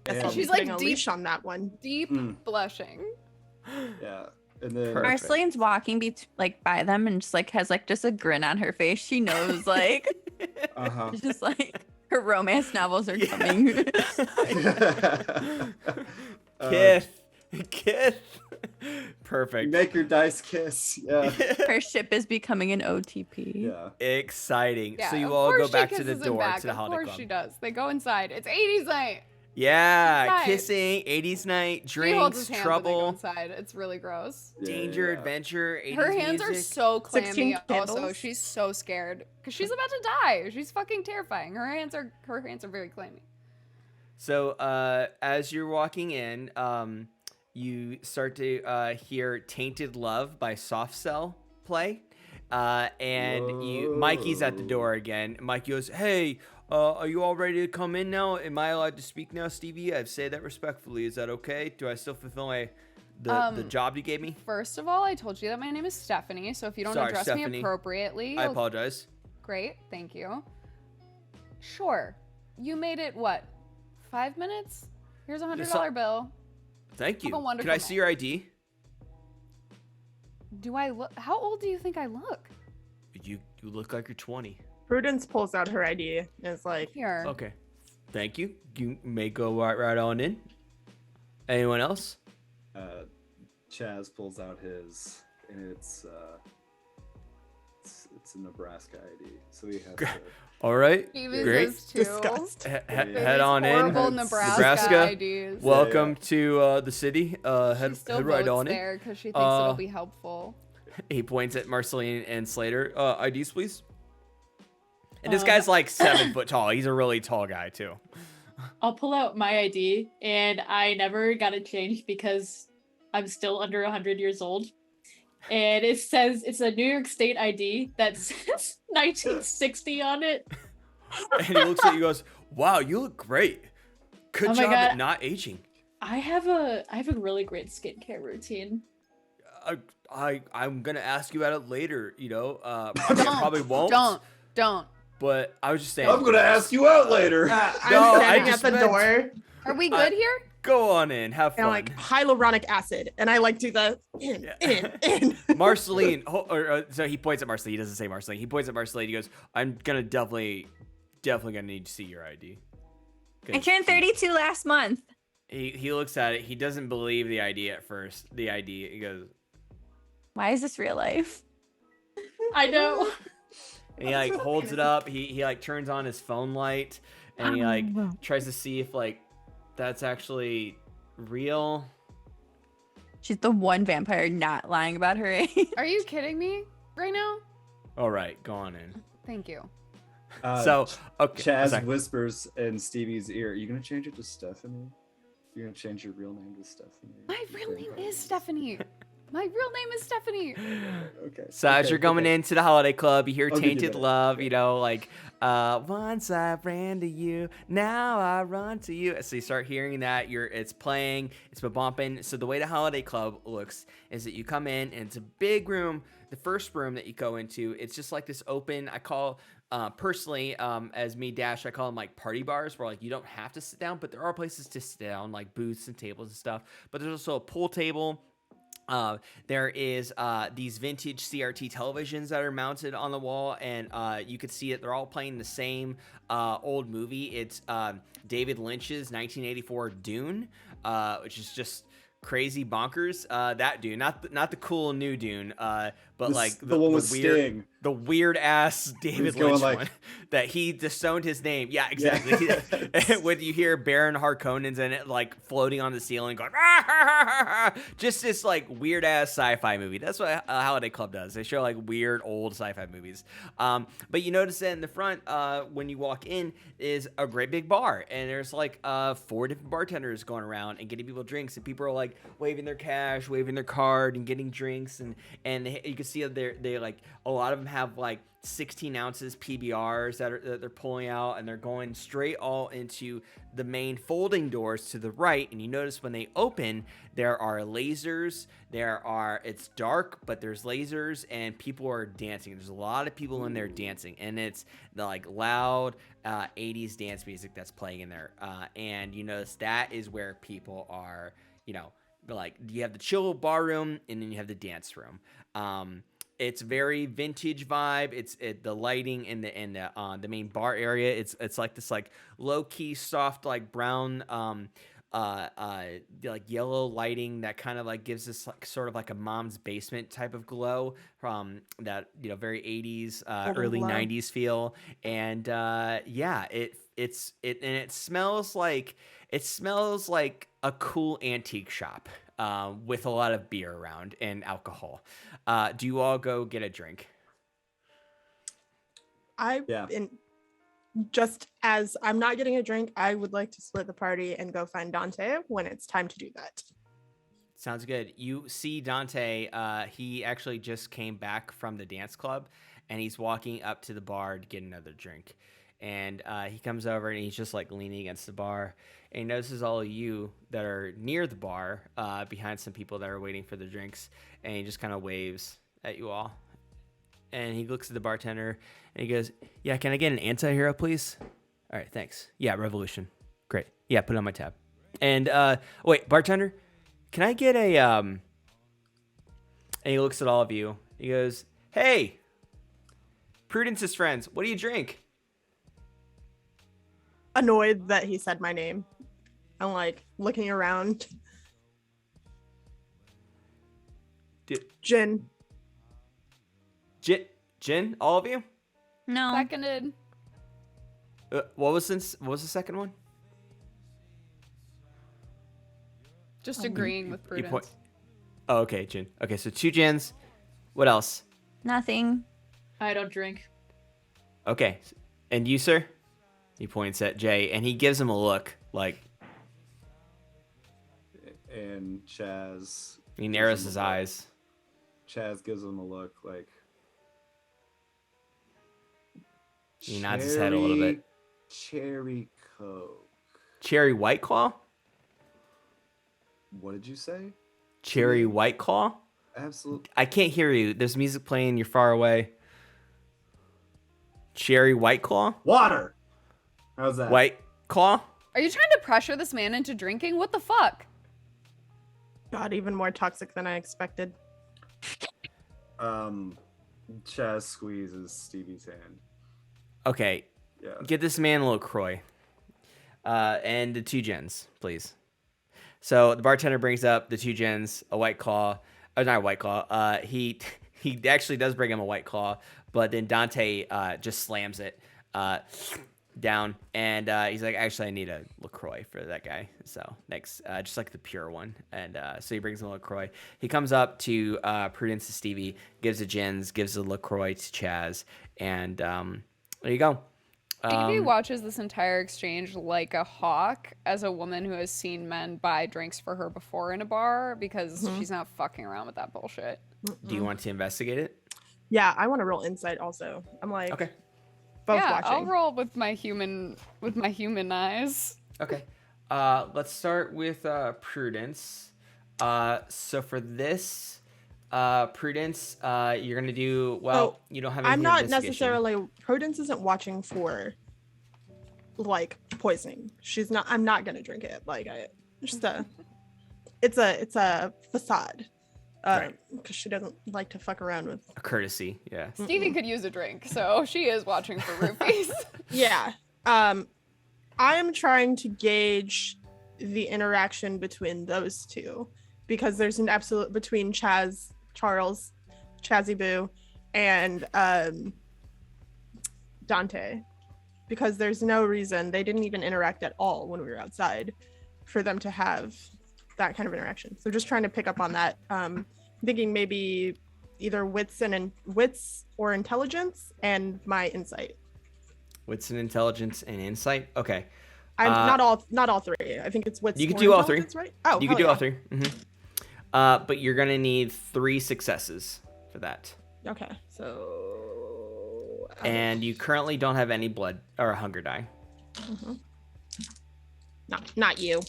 Guess And- I'll be She's, like, putting a deep- leash on that one. Deep blushing. Yeah, and then Perfect. Marceline's walking by them and just like has like just a grin on her face. She knows like it's just like her romance novels are coming. Kiss. Perfect. Make your dice kiss. Yeah. Her ship is becoming an OTP. Yeah. Exciting. Yeah, So you of all course go she back to the kisses him door back. to the Of holiday course club. she does. They go inside. It's 80s night. Yeah, Inside. kissing, 80s night, She holds drinks, his hand when they go trouble, inside. It's really gross. danger, Yeah. adventure, 80s Her hands are music. so 16 clammy. Also, candles. she's so scared because she's about to die. She's fucking terrifying. Her hands are very clammy. So as you're walking in, you start to hear "Tainted Love" by Soft Cell play, and Mikey's at the door again. Mikey goes, "Hey, are you all ready to come in now? Am I allowed to speak now, Stevie? I've said that respectfully. Is that okay? Do I still fulfill the job you gave me?" First of all, I told you that my name is Stephanie, so if you don't Sorry, address Stephanie. me appropriately, I apologize. Great, thank you. Sure. You made it, what, 5 minutes? Here's a $100 bill. Thank you. Have a wonderful Can I see night. your ID? Do I look? How old do you think I look? You look like you're 20. Prudence pulls out her ID and is like, Here. Okay. Thank you. You may go right on in. Anyone else? Chaz pulls out his, and it's a Nebraska ID. So he has. All right. Stevie's Great. is too. disgust. Head on in. Horrible Nebraska IDs. Welcome to the city. She Head still right votes on in. there because she thinks it'll be helpful. He points at Marceline and Slater. IDs, please. And this guy's like 7 foot tall. He's a really tall guy too. I'll pull out my ID, and I never got it changed because I'm still under 100 years old. And it says it's a New York State ID that says 1960 on it. And he looks at you and goes, "Wow, you look great. Good Oh my job God. at not aging." I have a really great skincare routine. I'm gonna ask you about it later. You know, I probably won't. Don't. But I was just saying. I'm gonna ask you out later. I'm No, I standing just at the meant- door Are we good here? Go on in. Have and fun. like hyaluronic acid, and I like do the in. Marceline, so he points at Marceline. He doesn't say Marceline. He points at Marceline. He goes, "I'm gonna definitely gonna need to see your ID." I turned 32 last month. He looks at it. He doesn't believe the ID at first. The ID. He goes, Why is this real life? I know. and he like holds it up. He like turns on his phone light, and he like tries to see if like that's actually real. She's the one vampire not lying about her age. Are you kidding me right now? All right, go on in. Thank you. So okay, Chaz sorry. whispers in Stevie's ear, "Are you gonna change it to Stephanie? You're gonna change your real name to Stephanie?" My real name is Stephanie. My real name is Stephanie. Okay. So as okay, you're coming okay. into the holiday club, you hear I'll give you "Tainted that. Love," you know, like once I ran to you, now I run to you. So you start hearing that. It's playing, it's bumping. So the way the holiday club looks is that you come in and it's a big room. The first room that you go into, it's just like this open. I call personally, as me Dash, I call them like party bars where like you don't have to sit down, but there are places to sit down, like booths and tables and stuff. But there's also a pool table. There is these vintage CRT televisions that are mounted on the wall, and you could see it. They're all playing the same old movie. It's David Lynch's 1984 Dune, which is just crazy bonkers. That Dune, not the cool new Dune, but like the one with weird, Sting. the weird ass David going Lynch like- one that he disowned his name. Yeah, exactly. Yes. When you hear Baron Harkonnen's in it, like floating on the ceiling, going just this like weird ass sci-fi movie. That's what Holiday Club does. They show like weird old sci-fi movies. But you notice that in the front, when you walk in, is a great big bar, and there's like 4 different bartenders going around and getting people drinks, and people are like waving their cash, waving their card, and getting drinks, and you can see that they like a lot of them have like 16 ounces PBRs that they're pulling out, and they're going straight all into the main folding doors to the right. And you notice when they open, there are lasers. It's dark, but there's lasers, and people are dancing. There's a lot of people in there dancing, and it's the like loud 80s dance music that's playing in there. And you notice that is where people are, like you have the chill bar room, and then you have the dance room. It's very vintage vibe. It's the lighting in the main bar area. It's like this like low key soft like brown like yellow lighting that kind of like gives this like sort of like a mom's basement type of glow from that very 80s early glow. 90s feel. And yeah, it smells like a cool antique shop with a lot of beer around and alcohol. Do you all go get a drink? Just as I'm not getting a drink, I would like to split the party and go find Dante when it's time to do that. Sounds good. You see Dante, he actually just came back from the dance club, and he's walking up to the bar to get another drink. And he comes over, and he's just like leaning against the bar, and he notices all of you that are near the bar, behind some people that are waiting for the drinks, and he just kind of waves at you all. And he looks at the bartender, and he goes, "Yeah, can I get an anti-hero, please?" "All right, thanks." "Yeah, Revolution." "Great. Yeah, put it on my tab." And wait, bartender, can I get a And he looks at all of you. He goes, "Hey, Prudence's friends, what do you drink?" Annoyed that he said my name. I'm like looking around. Gin. Gin, all of you? No. Seconded. What was the second one? Just agreeing with You Prudence. Oh, okay, gin. Okay, so 2 gins. What else? Nothing. I don't drink. Okay, and you, sir? He points at Jay, and he gives him a look, like And Chaz. he narrows his eyes. Chaz gives him a look like. He nods his head a little bit. Cherry Coke. Cherry White Claw? What did you say? Cherry White Claw? Absolutely. I can't hear you. There's music playing. You're far away. Cherry White Claw? Water. How's that? White Claw? Are you trying to pressure this man into drinking? What the fuck? God, even more toxic than I expected. Chaz squeezes Stevie's hand. Okay, Yeah. get this man a LaCroix. And the 2 gins, please. So the bartender brings up the 2 gins, a White Claw. Not a White Claw. He actually does bring him a White Claw, but then Dante just slams it down, and he's like, "Actually, I need a LaCroix for that guy." So next, just like the pure one, and so he brings him a LaCroix. He comes up to Prudence and Stevie, gives the gins, gives the LaCroix to Chaz, and there you go. Stevie watches this entire exchange like a hawk, as a woman who has seen men buy drinks for her before in a bar, because she's not fucking around with that bullshit. Do you want to investigate it? Yeah, I want to roll insight also. I'm like, Okay. both Yeah, watching. I'll roll with my human eyes. Okay. Let's start with Prudence. So for this, Prudence, you're gonna do you don't have. I'm anything not investigation. necessarily. Prudence isn't watching for like poisoning. She's not. I'm not gonna drink it. Like it's a facade. Right. because she doesn't like to fuck around with. A courtesy, yeah. Stevie could use a drink, so she is watching for rupees. Yeah. I am trying to gauge the interaction between those two because there's an absolute between Charles, Chazzy Boo, and Dante, because there's no reason they didn't even interact at all when we were outside for them to have that kind of interaction. So just trying to pick up on that. Thinking maybe either wits or intelligence and my insight. Wits and intelligence and insight. Okay. I'm not all three. I think it's wits. You can or do all three. intelligence, right? Oh, You can hell do all yeah. 3. But you're gonna need 3 successes for that. Okay, so. And you currently don't have any blood or hunger die. Not you.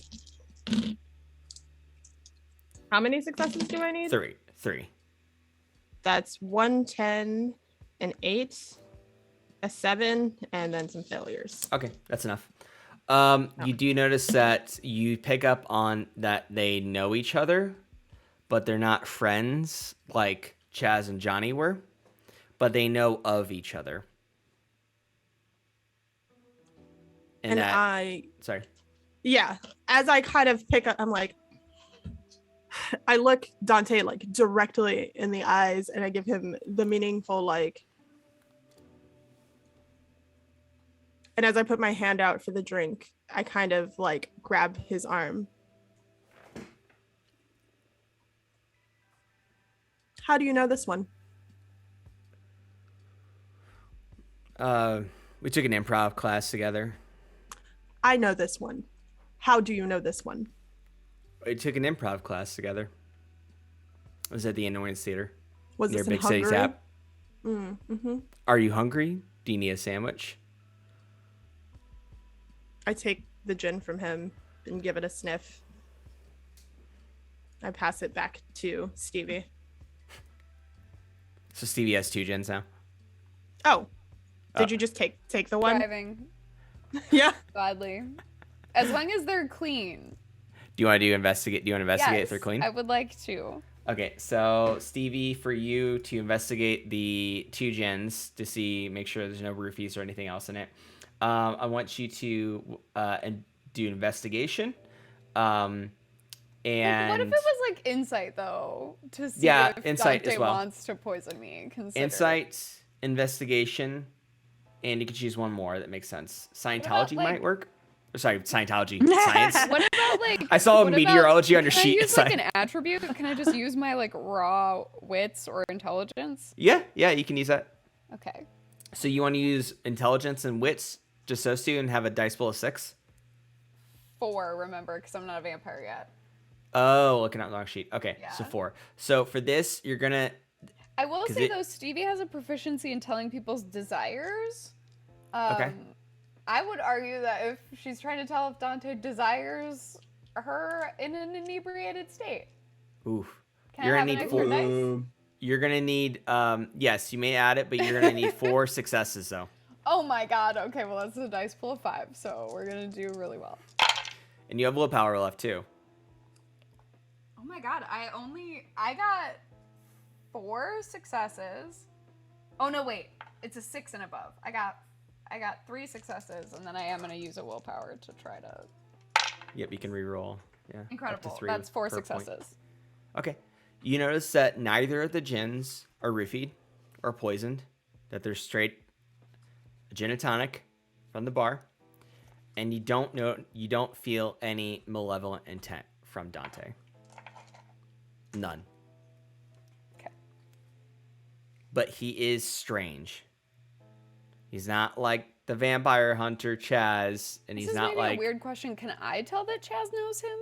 How many successes do I need? 3. That's 1, 10, an 8, a 7, and then some failures. Okay, that's enough. You do notice that you pick up on that they know each other, but they're not friends like Chaz and Johnny were, but they know of each other. And that, sorry. Yeah, as I kind of pick up, I'm like, I look Dante like directly in the eyes and I give him the meaningful like, and as I put my hand out for the drink, I kind of like grab his arm. How do you know this one? We took an improv class together. I know this one. How do you know this one? We took an improv class together. It was at the Annoyance Theater. Was near this in Big City Hungary? Tap. Mm-hmm. Are you hungry? Do you need a sandwich? I take the gin from him and give it a sniff. I pass it back to Stevie. So Stevie has 2 gins now. Oh, did you just take the one? Driving Yeah. gladly. As long as they're clean. Do you want to investigate? Do you want to investigate if they're Yes, clean? I would like to. Okay, so Stevie, for you to investigate the 2 gins to make sure there's no roofies or anything else in it. I want you to do investigation. And What if it was like insight though, to see Yeah, if insight Dante as well. wants to poison me? Consider. insight, investigation, and you can choose one more that makes sense. Scientology like- might work. Or, sorry, Scientology. Science. What about like? I saw what meteorology on your can sheet. I use like Sorry. an attribute? Can I just use my like raw wits or intelligence? Yeah, you can use that. Okay. So you want to use intelligence and wits, just those 2, and have a dice pool of 6? 4, remember, because I'm not a vampire yet. Oh, looking at the wrong sheet. Okay, so Yeah. 4. So for this, you're gonna. I will 'Cause say it- though, Stevie has a proficiency in telling people's desires. Okay. I would argue that if she's trying to tell if Dante desires her in an inebriated state. Oof. Can You're I gonna have an need extra 4. dice? You're gonna need. Yes, you may add it, but you're gonna need 4 successes though. Oh my god, okay, well that's a dice pool of 5, so we're gonna do really well. And you have willpower left too. Oh my god, I got 4 successes. Oh no, wait, it's a 6 and above. I got 3 successes, and then I am gonna use a willpower to try to. Yep, you can re-roll. Yeah. up to Incredible. 3 That's 4 per point. successes. Okay. You notice that neither of the gins are roofied or poisoned. That they're straight gin and tonic from the bar, and you don't feel any malevolent intent from Dante. None. Okay. But he is strange. He's not like the vampire hunter Chaz, and This he's is not maybe like a weird question. Can I tell that Chaz knows him?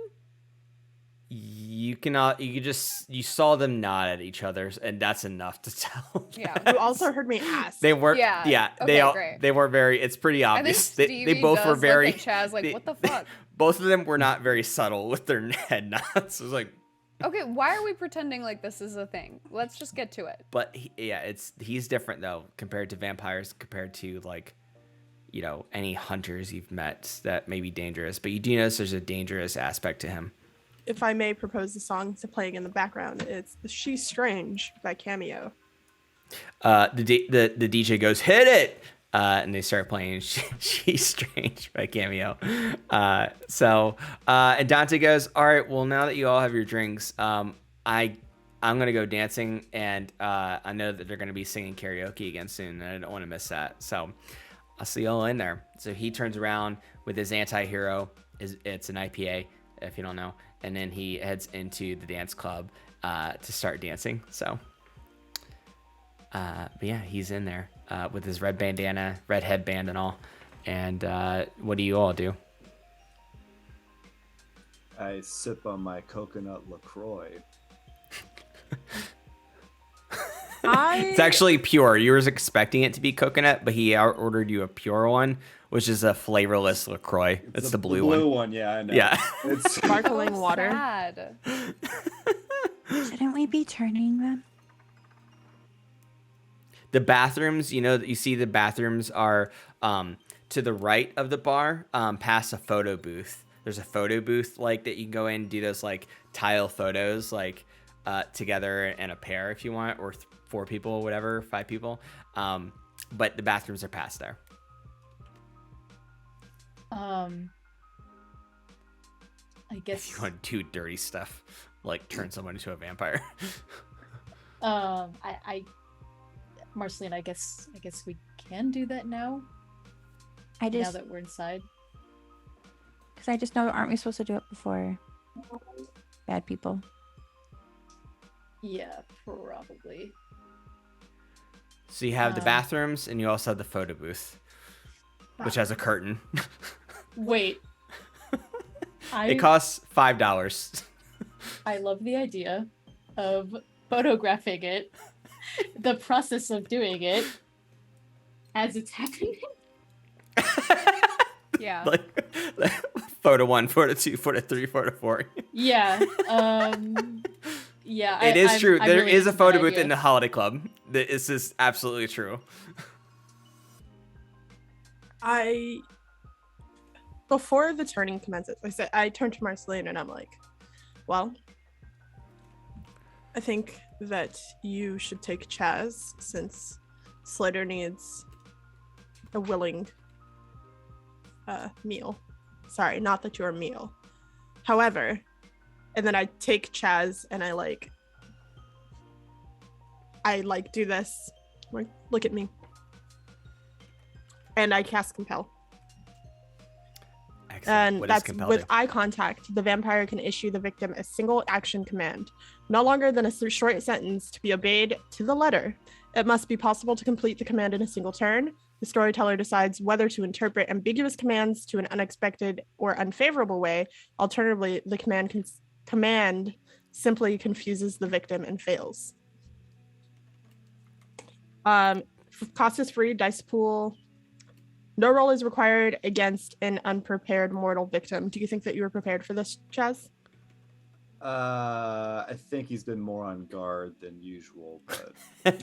you cannot. You saw them nod at each other, and that's enough to tell. Yeah. Chaz. You also heard me ask. They weren't. Yeah, Yeah. okay, great. They were very. It's pretty I think obvious. Stevie They both does were very. look at Chaz like, they- what the fuck? Both of them were not very subtle with their head nods. It was like, Okay, why are we pretending like this is a thing? Let's just get to it. but he's different though compared to vampires, compared to like, any hunters you've met that may be dangerous. But you do notice there's a dangerous aspect to him. if I may propose a song to playing in the background, it's "She's Strange" by Cameo. The DJ goes, hit it, and they start playing She's Strange by Cameo. And Dante goes, all right, well, now that you all have your drinks, I'm gonna go dancing, and I know that they're gonna be singing karaoke again soon, and I don't want to miss that, so I'll see y'all in there. So he turns around with his anti-hero. It's an IPA, if you don't know, and then he heads into the dance club to start dancing. So but yeah, he's in there with his red bandana, red headband and all. And what do you all do? I sip on my coconut LaCroix. It's actually pure. You were expecting it to be coconut, but he ordered you a pure one, which is a flavorless LaCroix. It's the blue one. The blue one, yeah, I know. Yeah. It's Sparkling water. Sad. Shouldn't we be turning them? The bathrooms, you see the bathrooms are to the right of the bar, past a photo booth. There's a photo booth like that you can go in and do those like tile photos like together in a pair if you want, or 4 people, whatever, 5 people. But the bathrooms are past there. I guess If you want to do dirty stuff, like turn someone into a vampire. Marceline, I guess we can do that now. I Now just, that we're inside. because I just know, aren't we supposed to do it before bad people? Yeah, probably. So you have the bathrooms, and you also have the photo booth, which has a curtain. Wait. It costs $5. I love the idea of photographing it, the process of doing it as it's happening. Yeah. Like photo 1, photo 2, photo 3, photo 4. Yeah. Yeah. It is true. I'm There really is a into photo that booth idea. in the Holiday Club. This is absolutely true. Before the turning commences, I turn to Marceline and I'm like, well, I think that you should take Chaz, since Slater needs a willing meal. Sorry, not that you're a meal. However, and then I take Chaz and I do this. Like, look at me. And I cast Compel. Excellent. And What does that's compel with do? eye contact. The vampire can issue the victim a single action command, no longer than a short sentence, to be obeyed to the letter. It must be possible to complete the command in a single turn. The storyteller decides whether to interpret ambiguous commands to an unexpected or unfavorable way. Alternatively, the command simply confuses the victim and fails. Cost is free, dice pool. No roll is required against an unprepared mortal victim. Do you think that you were prepared for this, Chaz? I think he's been more on guard than usual, but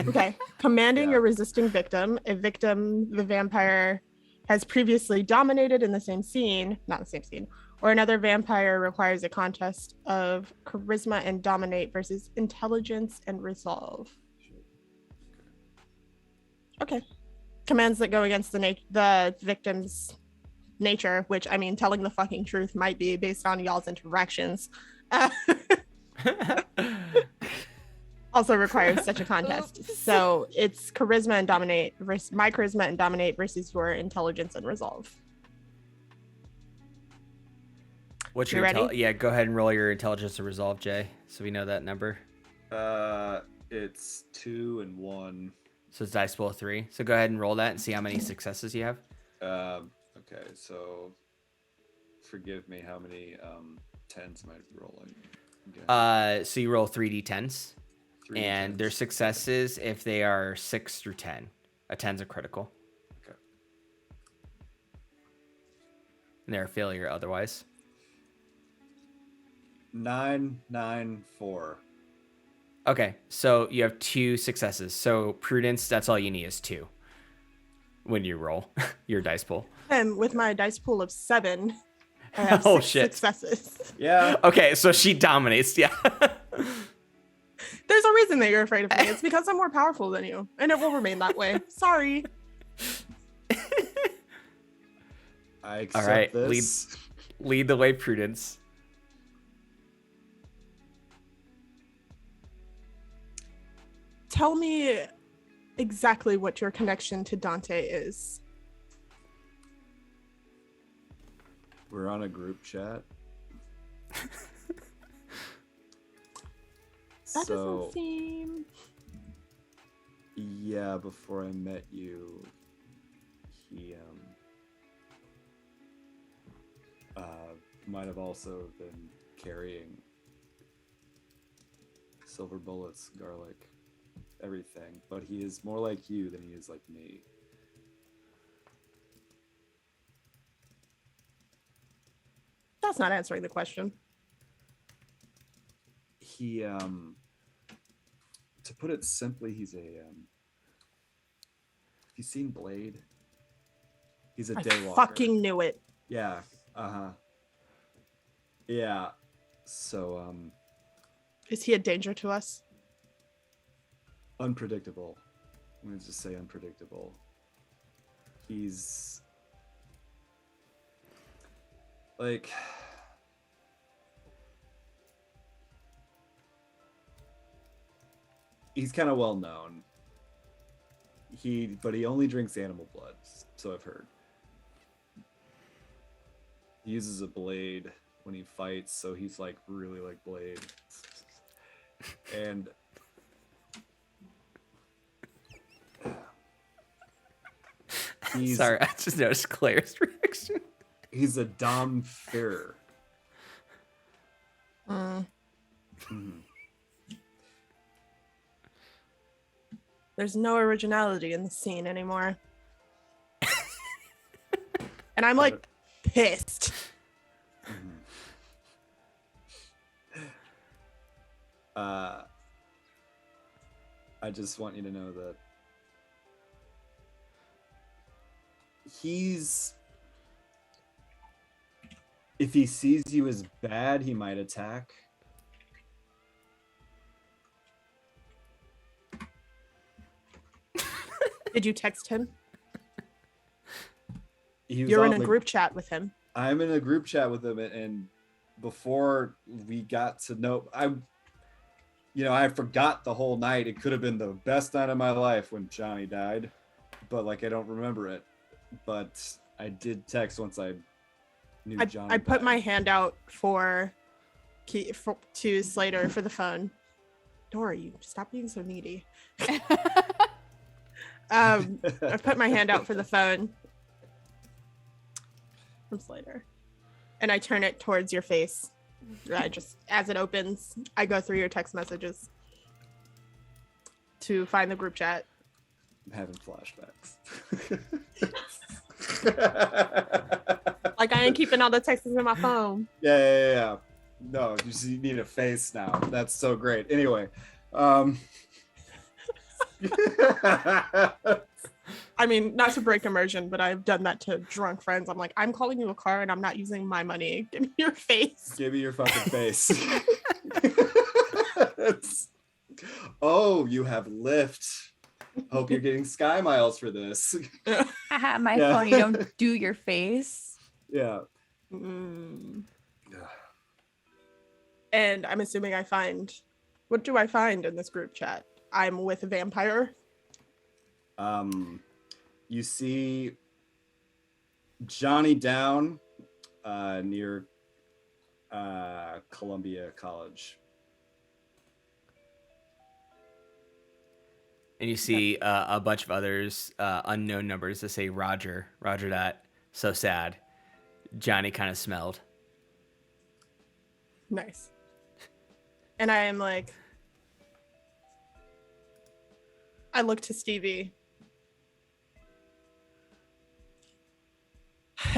Okay. Commanding Yeah. a resisting victim. A victim the vampire has previously dominated in the same scene, not the same scene, or another vampire requires a contest of charisma and dominate versus intelligence and resolve. Okay. Commands that go against the victim's nature, which, I mean, telling the fucking truth might be based on y'all's interactions. Also requires such a contest. So it's charisma and dominate versus my charisma and dominate versus your intelligence and resolve. What's You your ready? yeah, go ahead and roll your intelligence and resolve, Jay, so we know that number. it's 2 and 1. So it's dice pool 3. So go ahead and roll that and see how many successes you have. Okay, so forgive me, how many 10s am I rolling? Again? So you roll 3d10s, 3 and 10s. their successes if they are 6 through 10. A 10's a critical. Okay. And they're a failure otherwise. 9, 9, 4. Okay, so you have 2 successes. So Prudence, that's all you need is 2 when you roll your dice pool. And with my dice pool of 7, I have Oh, 6 shit. successes. Yeah. Okay, so she dominates. Yeah. There's a reason that you're afraid of me. It's because I'm more powerful than you, and it will remain that way. Sorry. I accept All right, this. lead the way, Prudence. Tell me exactly what your connection to Dante is. We're on a group chat. That So, doesn't seem... yeah, before I met you, he might have also been carrying silver bullets, garlic, everything, but he is more like you than he is like me. That's not answering the question. He to put it simply, he's a have you seen Blade? He's a I daywalker. fucking knew it. Yeah. Yeah. So Is he a danger to us? unpredictable. I'm gonna just say unpredictable. He's like he's kind of well known. But he only drinks animal blood, so I've heard. He uses a blade when he fights, so he's like really like Blade. And Sorry, I just noticed Claire's reaction. he's a Dom Fair. There's no originality in the scene anymore. And I'm like pissed. I just want you to know that if he sees you as bad, he might attack. Did you text him? He was You're on in a the- group chat with him. I'm in a group chat with him, and before we got to know, I forgot the whole night. It could have been the best night of my life when Johnny died, but like I don't remember it. But I did text once I knew Johnny. I put died. my hand out to Slater for the phone. Dora, you stop being so needy. I put my hand out for the phone from Slater, and I turn it towards your face. As it opens, I go through your text messages to find the group chat. I'm having flashbacks. Like I ain't keeping all the texts in my phone. Yeah. No, you need a face now. That's so great. Anyway, I mean, not to break immersion, but I've done that to drunk friends. I'm like, I'm calling you a car and I'm not using my money. Give me your face. give me your fucking face. Oh, you have Lyft. Hope you're getting Sky Miles for this. I have my Yeah. phone. You don't do your face. Yeah. Mm. And I'm assuming what do I find in this group chat? I'm with a vampire. You see Johnny down near Columbia College. And you see a bunch of others, unknown numbers that say Roger that. So sad. Johnny kind of smelled. Nice. And I am like, I look to Stevie.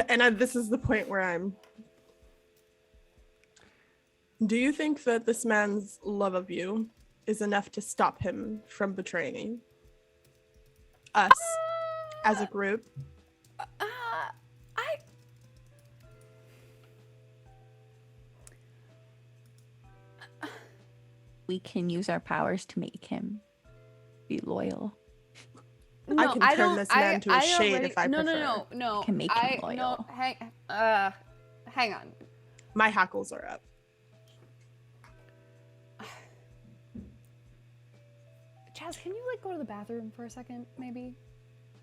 And this is the point where do you think that this man's love of you is enough to stop him from betraying us as a group? we can use our powers to make him be loyal. I can turn this man to a shade already, if I prefer. No. Can make him loyal. No, hang on. My hackles are up. Chaz, can you like go to the bathroom for a second, maybe?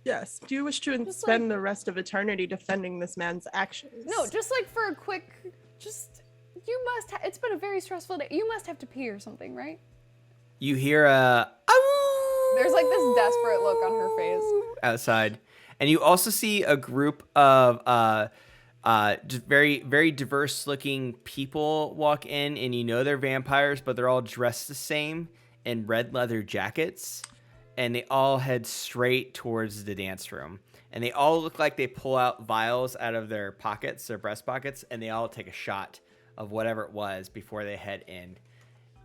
Yes. Do you wish to Just, spend the rest of eternity defending this man's actions? No, just like for a quick, you must. It's been a very stressful day. You must have to pee or something, right? You hear a There's like this desperate look on her face outside, and you also see a group of just very, very diverse looking people walk in, and you know they're vampires, but they're all dressed the same in red leather jackets, and they all head straight towards the dance room. And they all look like they pull out vials out of their pockets, their breast pockets, and they all take a shot of whatever it was before they head in.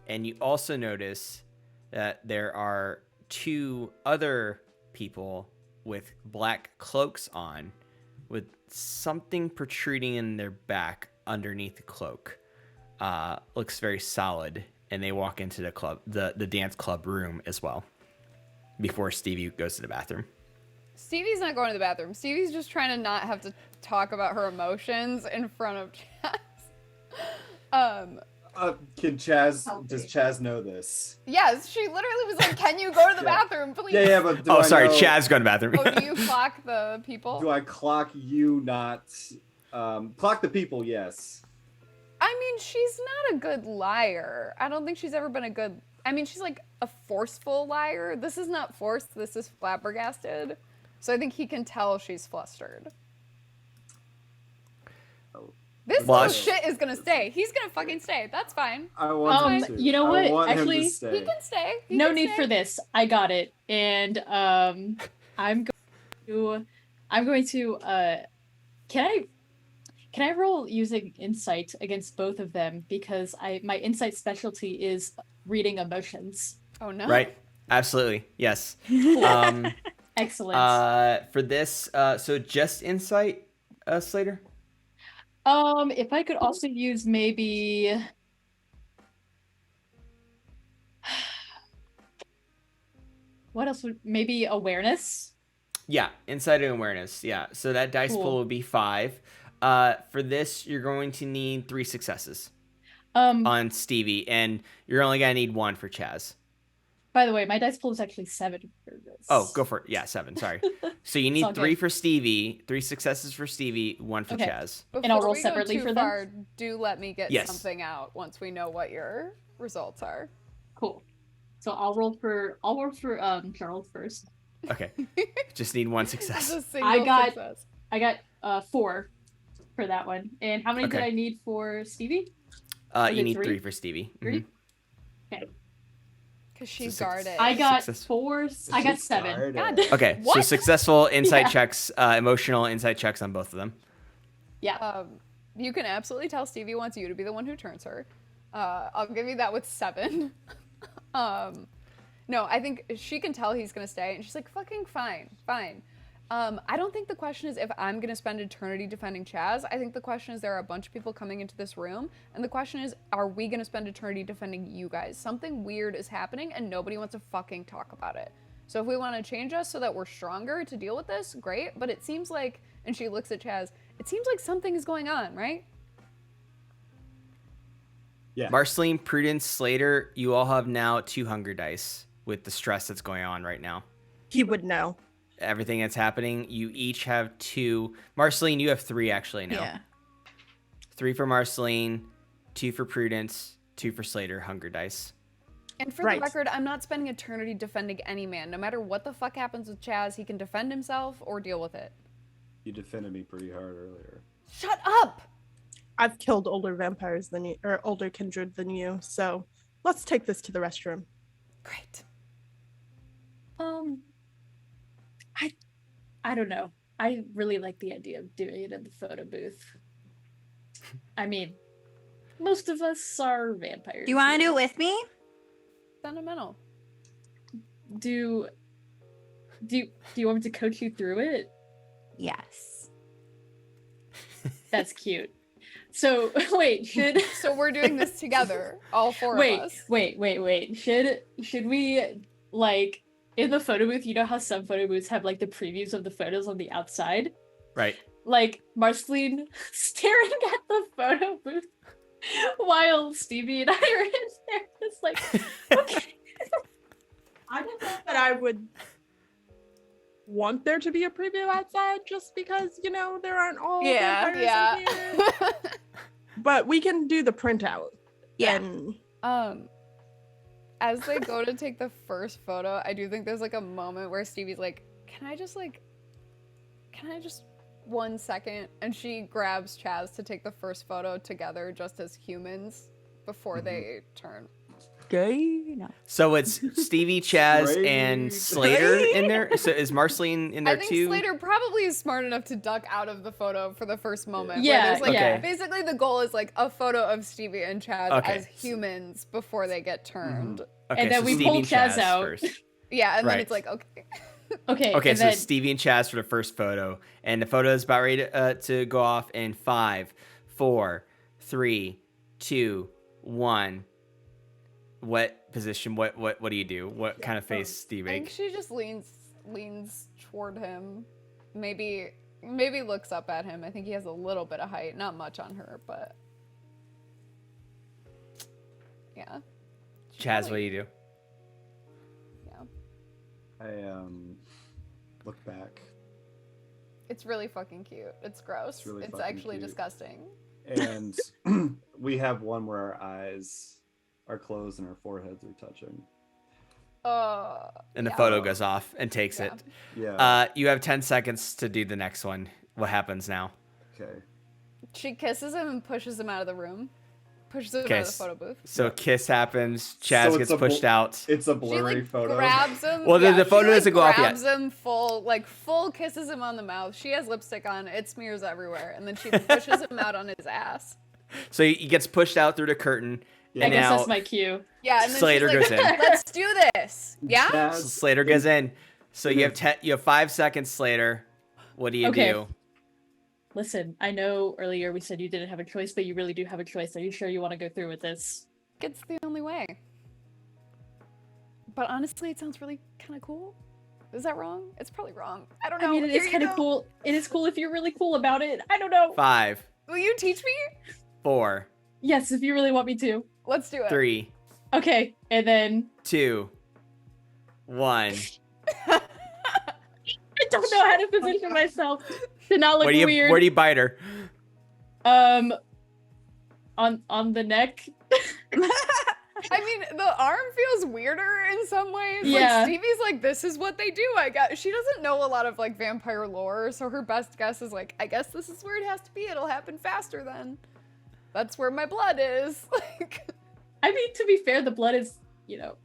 And you also notice that there are 2 other people with black cloaks on, with something protruding in their back underneath the cloak. Looks very solid, and they walk into the club, the dance club room as well, before Stevie goes to the bathroom. Stevie's not going to the bathroom. Stevie's just trying to not have to talk about her emotions in front of Chaz. Does Chaz know this? Yes, she literally was like, "Can you go to the bathroom, please?" Yeah, but Chaz going to the bathroom. Oh, do you clock the people? Do I clock you, not... clock the people, yes. I mean, she's not a good liar. I don't think she's ever been a good... I mean, she's like a forceful liar. This is not forced. This is flabbergasted. So I think he can tell she's flustered. This little shit is gonna stay. He's gonna fucking stay. That's fine. I want him to. You know what? I want Actually, him to stay. He can stay. No need for this. I got it. And I'm going to can I roll using insight against both of them, because my insight specialty is reading emotions. Oh no. Right. Absolutely. Yes. Excellent. For this, so just insight, Slater? If I could also use maybe what else would maybe awareness? Yeah, insight and awareness. Yeah. So that dice pool would be 5. For this, you're going to need 3 successes on Stevie, and you're only gonna need 1 for Chaz. By the way, my dice pool is actually 7 for this. Oh, go for it. Yeah, 7. Sorry. So you need 3 for Stevie, 3 successes for Stevie, 1 for Chaz. Before and I'll roll we separately go too for far, them. do let me get Yes. something out once we know what your results are. Cool. So I'll roll for Charles first. Okay. Just need 1 It's success. a single success. I got 4 for that one. And how many did Okay. I need for Stevie? You need 3? 3 for Stevie. 3? Mhm. Okay. Because she's So guarded. I got Success. 4. I got 7. God. Okay, so What? successful insight Yeah. checks, emotional insight checks on both of them. Yeah. You can absolutely tell Stevie wants you to be the one who turns her. I'll give you that with 7. No, I think she can tell he's gonna stay, and she's like, fucking fine. I don't think the question is if I'm gonna spend eternity defending Chaz. I think the question is there are a bunch of people coming into this room, and the question is, are we gonna spend eternity defending you guys? Something weird is happening, and nobody wants to fucking talk about it. So if we want to change us so that we're stronger to deal with this, great. But it seems like, and she looks at Chaz, it seems like something is going on, right? Yeah. Marceline, Prudence, Slater, you all have now 2 hunger dice with the stress that's going on right now. He would know. Everything that's happening, you each have 2. Marceline, you have 3 actually now. Yeah. 3 for Marceline, 2 for Prudence, 2 for Slater, hunger dice. And for Right. the record, I'm not spending eternity defending any man. No matter what the fuck happens with Chaz, he can defend himself or deal with it. You defended me pretty hard earlier. Shut up! I've killed older vampires than you, or older kindred than you, so let's take this to the restroom. Great. I don't know. I really like the idea of doing it in the photo booth. I mean, most of us are vampires. Do you want to do it with me? Sentimental. Do you want me to coach you through it? Yes. That's cute. So wait, should So we're doing this together, all four of us. wait. Should we like in the photo booth? You know how some photo booths have like the previews of the photos on the outside, Right. like Marceline staring at the photo booth while Stevie and I are in there, just like okay. I don't know that I would want there to be a preview outside just because, you know, there aren't all vampires in here. But we can do the printout. Yeah. And As they go to take the first photo, I do think there's like a moment where Stevie's like, can I just 1 second? And she grabs Chaz to take the first photo together just as humans before they turn. Gay? No. So it's Stevie, Chaz, Great. and Slater in there. So is Marceline in there I think too? Slater probably is smart enough to duck out of the photo for the first moment. Yeah, where there's like okay. basically the goal is like a photo of Stevie and Chaz Okay. as humans before they get turned. Okay, And then so we Stevie pull and Chaz Chaz out. first. Yeah, and Right. then it's like, okay. Okay. Okay, and so then, Stevie and Chaz for the first photo, and the photo is about ready to go off in 5, 4, 3, 2, 1. What position? What do you do? What kind of face do you I think make? she just leans toward him. Maybe looks up at him. I think he has a little bit of height, not much on her, but yeah. Chaz, what do you do? Yeah. I look back, It's really fucking cute. It's gross. It's really It's fucking actually cute. disgusting. and we have one where our eyes are closed and our foreheads are touching. And the Yeah. photo goes off and takes Yeah. it. Yeah. You have 10 seconds to do the next one. What happens now? Okay. She kisses him and pushes him out of the room. Pushes him Okay, out of the photo booth. So kiss happens. Chaz So gets it's a pushed out. It's a She blurry like photo. grabs him. Well, the photo she, doesn't go off yet. grabs him full kisses him on the mouth. She has lipstick on. It smears everywhere. And then she pushes him out on his ass. So he gets pushed out through the curtain. Yeah. I And guess now that's my cue. Yeah, and then Slater she's like, goes in. let's do this. Yeah? Chaz, Slater goes in. So you have 5 seconds, Slater. What do you Okay. do? Listen, I know earlier we said you didn't have a choice, but you really do have a choice. Are you sure you want to go through with this? It's the only way. But honestly, it sounds really kind of cool. Is that wrong? It's probably wrong. I don't know. I mean, it Here is you kind of go. cool. It is cool if you're really cool about it. I don't know. 5, Will you teach me? 4, Yes, if you really want me to. Let's do it. 3, Okay, and then 2, 1. I don't know how to position myself to not look Where do weird. you bite her? On the neck. I mean, the arm feels weirder in some ways. Yeah. Like, Stevie's like, this is what they do, I guess. She doesn't know a lot of, like, vampire lore, so her best guess is, like, I guess this is where it has to be. It'll happen faster then. That's where my blood is. Like, I mean, to be fair, the blood is,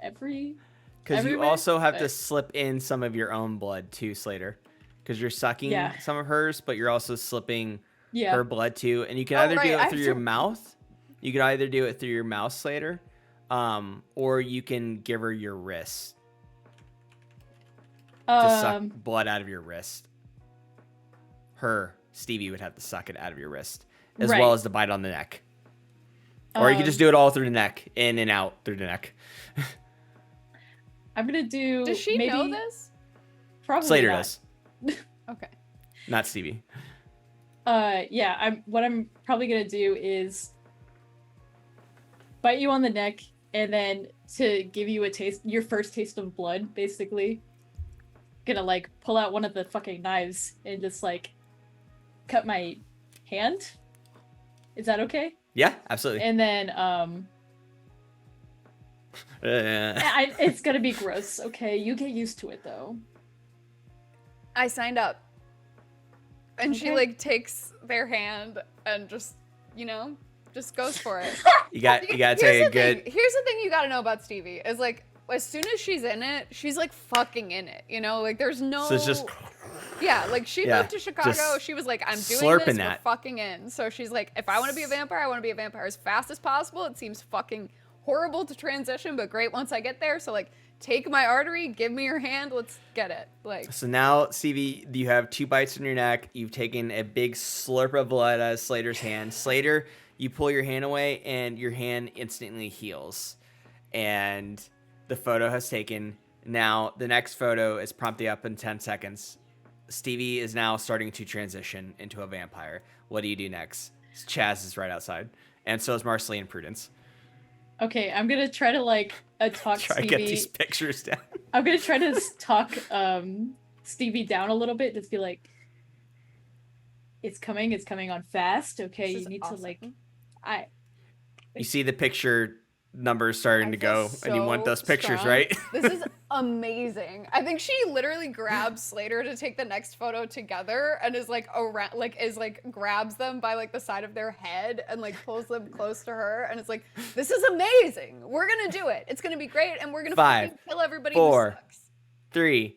every. Because you everywhere, also have to but- slip in some of your own blood too, Slater. Because you're sucking Yeah. some of hers, but you're also slipping Yeah. her blood too. And you can Oh, either right, do I it have through your to- mouth. You can either do it through your mouth, Slater, or you can give her your wrist to suck blood out of your wrist. Stevie would have to suck it out of your wrist, as Right. well as the bite on the neck. Or you can just do it all through the neck, in and out through the neck. I'm gonna do. does she maybe, know this? Probably Slater not. does, Okay. not Stevie. Yeah. What I'm probably gonna do is bite you on the neck, and then to give you your first taste of blood, basically. Gonna like pull out one of the fucking knives and just like cut my hand. Is that okay? Yeah, absolutely. And then it's gonna be gross. Okay, you get used to it though. I signed up. And she, Okay. like, takes their hand and just, just goes for it. You got to Here's take a the good. thing. Here's the thing you gotta know about Stevie is like as soon as she's in it, she's like fucking in it. Like there's no. So it's just Yeah, like she Yeah, moved to Chicago. just She was like, I'm doing slurping this. that. We're fucking in. So she's like, if I want to be a vampire, I want to be a vampire as fast as possible. It seems fucking horrible to transition, but great once I get there. So like, take my artery, give me your hand, let's get it. Like. So now, Stevie, you have 2 bites in your neck. You've taken a big slurp of blood out of Slater's hand. Slater, you pull your hand away, and your hand instantly heals. And the photo has taken. Now, the next photo is promptly up in 10 seconds. Stevie is now starting to transition into a vampire. What do you do next? Chaz is right outside. And so is Marceline and Prudence. Okay, I'm gonna try to like talk Try to Stevie. get these pictures down. I'm gonna try to talk Stevie down a little bit. Just be like, it's coming on fast. Okay, This you is need awesome. to like, You see the picture numbers starting I to feel go, and you want so those pictures, strong. right? This is amazing. I think she literally grabs Slater to take the next photo together and is like around, grabs them by like the side of their head and like pulls them close to her and it's like, this is amazing. We're gonna do it. It's gonna be great and we're gonna 5, fucking kill everybody 4, who sucks. 3,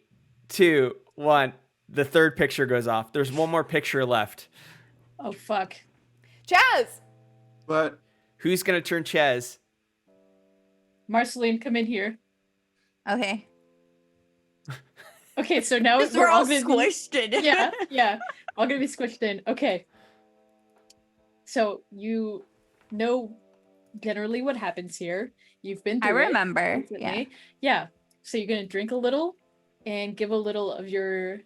2, 1. The third picture goes off. There's one more picture left. oh fuck. Chaz! But Who's gonna turn Chaz? Marceline, come in here. Okay. Okay, so now We're all gonna be- squished in. yeah, all gonna be squished in. Okay. So you know generally what happens here. You've been I through it remember. Yeah. recently. Yeah. So you're gonna drink a little and give a little of your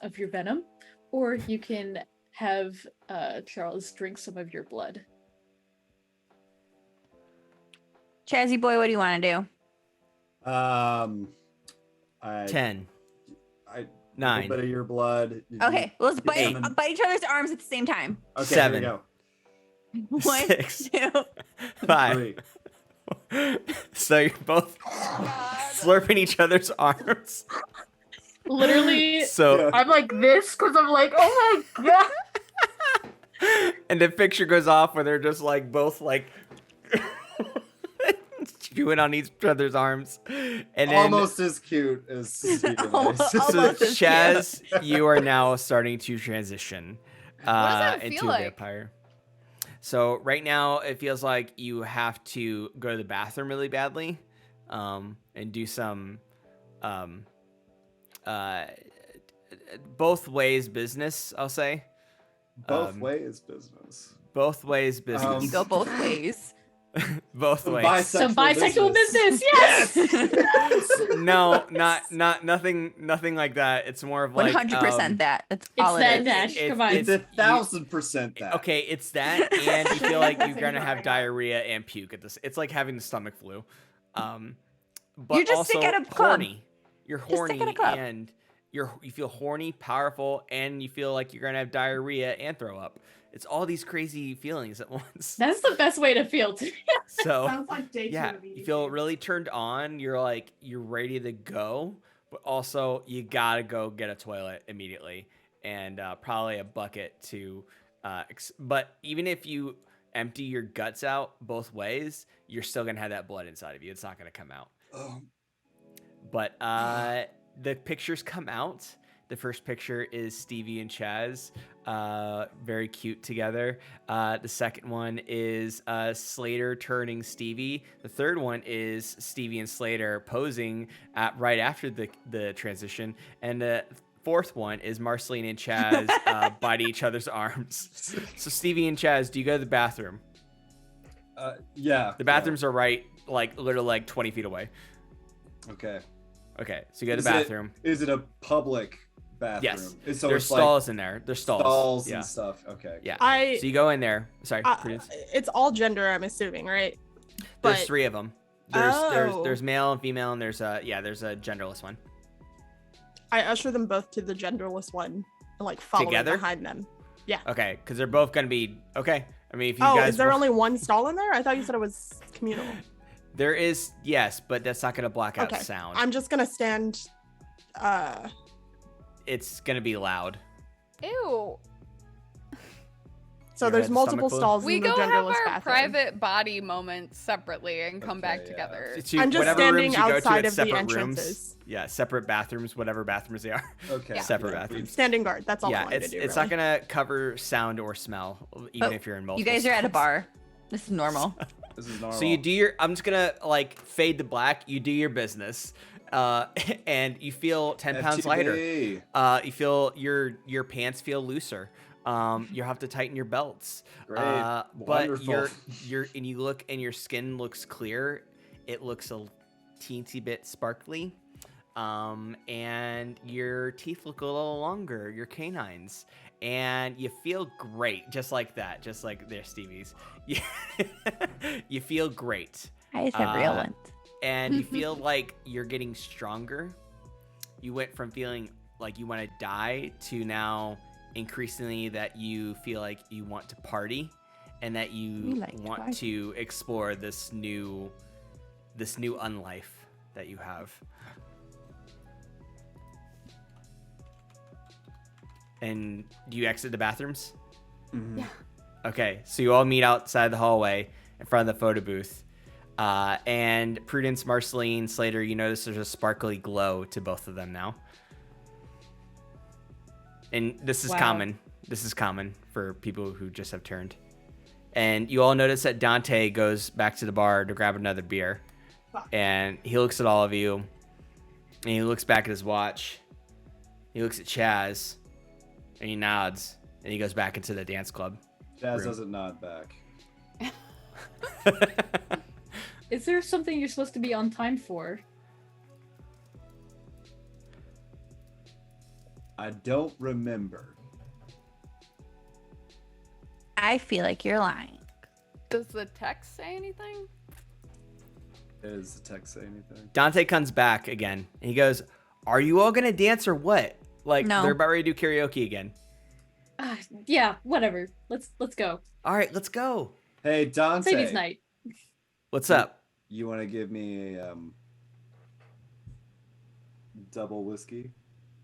venom, or you can have Charles drink some of your blood. Chazzy boy, what do you want to do? I 10, I 9, a little bit of your blood. Okay, let's Eight. bite each other's arms at the same time. Okay, 7. Here we go. 1, 6. 2. 5. 3. So you're both slurping each other's arms. Literally, So, I'm like this because I'm like, oh my god. and the picture goes off where they're just like both like chewing on each other's arms, and then Almost as cute as Stevie Almost- is. so almost as Chaz, you are now starting to transition that feel into a like? vampire. So right now it feels like you have to go to the bathroom really badly, and do some both ways business. I'll say Both ways business. both ways business. You go both ways. Both ways. Bisexual Some bisexual business, yes. No, not nothing like that. It's more of like 100% that. That's It's all it that is. Dash. It- Come on. It's 1,000% that. Okay, it's that, and you feel like you're gonna have diarrhea and puke at this. It's like having the stomach flu. But You're just also sick at a club. horny. You're Just sick horny at a club. and you feel horny, powerful, and you feel like you're gonna have diarrhea and throw up. It's all these crazy feelings at once. That's the best way to feel. So Sounds like day 2 yeah, of you feel really turned on. You're like you're ready to go, but also you gotta go get a toilet immediately and probably a bucket to. But even if you empty your guts out both ways, you're still gonna have that blood inside of you. It's not gonna come out. Oh, But the pictures come out. The first picture is Stevie and Chaz, very cute together. The second one is Slater turning Stevie. The third one is Stevie and Slater posing right after the transition. And the fourth one is Marceline and Chaz biting each other's arms. So Stevie and Chaz, do you go to the bathroom? yeah. The bathrooms are right, like literally like 20 feet away. Okay. Okay, so you go to Is the it- bathroom. Is it a public bathroom? Yes. So There's it's like stalls in there. There's stalls. stalls Yeah. and stuff. Okay. Yeah. I So you go in there. Sorry, Prudence. it's all gender, I'm assuming, right? There's but- 3 of them. Oh. There's male and female, and there's a genderless one. I usher them both to the genderless one and like follow Together? behind them. Okay, because they're both gonna be okay. I mean, if you Oh, guys is there want- only one stall in there? I thought you said it was communal. There is, yes, but that's not gonna block out Okay. sound. I'm just gonna stand. It's gonna be loud. Ew. So You there's had the multiple stomach flu? stalls We in the go have genderless our bathroom. private body moments separately and come back Okay, yeah. together. To I'm just whatever standing rooms you go to, outside it's of the separate entrances. rooms. Yeah, separate bathrooms, whatever bathrooms they are. Okay. Yeah. Separate Yeah, bathrooms. Standing guard. That's all I Yeah, wanted it's to do. it's really. not gonna cover sound or smell, even Oh, if you're in multiple. You guys are at a stalls. bar. This is normal. This is normal. So you do your. I'm just gonna like fade to black. You do your business, and you feel 10 pounds lighter. You feel your pants feel looser. You have to tighten your belts. Great. But Wonderful. and you look and your skin looks clear. It looks a teensy bit sparkly. And your teeth look a little longer, your canines, and you feel great, just like that, just like their Stevie's. You feel great. I have real ones. And you feel like you're getting stronger. You went from feeling like you want to die to now increasingly that you feel like you want to party and that you want to explore this new unlife that you have. And do you exit the bathrooms? Mm-hmm. Yeah. Okay, so you all meet outside the hallway in front of the photo booth. And Prudence, Marceline, Slater, you notice there's a sparkly glow to both of them now. And this is common. This is common for people who just have turned. And you all notice that Dante goes back to the bar to grab another beer. And he looks at all of you. And he looks back at his watch. He looks at Chaz. And he nods. And he goes back into the dance club. Chaz doesn't nod back. Is there something you're supposed to be on time for? I don't remember. I feel like you're lying. Does the text say anything? Does the text say anything? Dante comes back again. And he goes, are you all going to dance or what? Like, No. they're about ready to do karaoke again. Yeah, whatever. Let's go. All right, let's go. Hey, Dante. Sadie's night. What's up? You want to give me a double whiskey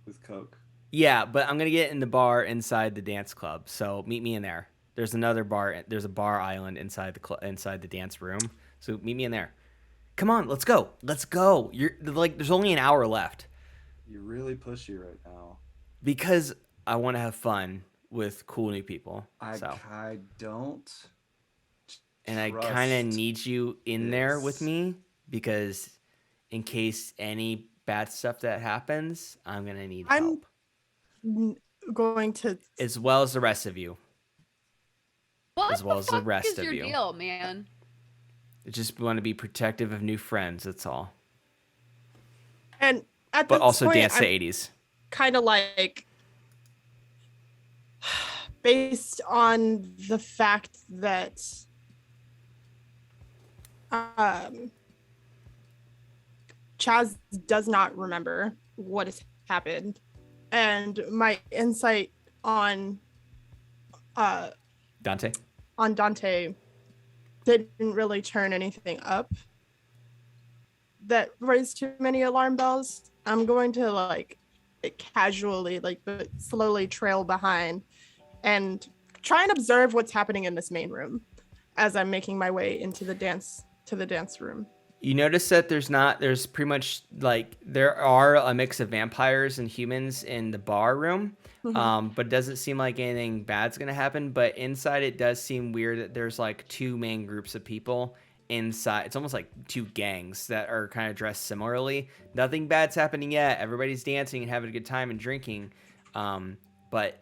with Coke? Yeah, but I'm going to get in the bar inside the dance club. So meet me in there. There's another bar. There's a bar island inside inside the dance room. So meet me in there. Come on, let's go. Let's go. You're like, there's only an hour left. You're really pushy right now. Because I want to have fun with cool new people. I don't. And I kind of need you in there with me because in case any bad stuff that happens, I'm going to need help. Going to... As well as the rest of you. What as well the as the fuck rest is of your you. deal, man? I just want to be protective of new friends, that's all. And at But this also point, dance to I'm 80s. kind of like... Based on the fact that... Chaz does not remember what has happened, and my insight on Dante? Dante didn't really turn anything up that raised too many alarm bells. I'm going to like casually, but slowly trail behind and try and observe what's happening in this main room as I'm making my way into the dance room. You notice that there's pretty much like there are a mix of vampires and humans in the bar room, but it doesn't seem like anything bad's gonna happen. But inside, it does seem weird that there's like two main groups of people inside. It's almost like two gangs that are kind of dressed similarly. Nothing bad's happening yet. Everybody's dancing and having a good time and drinking, but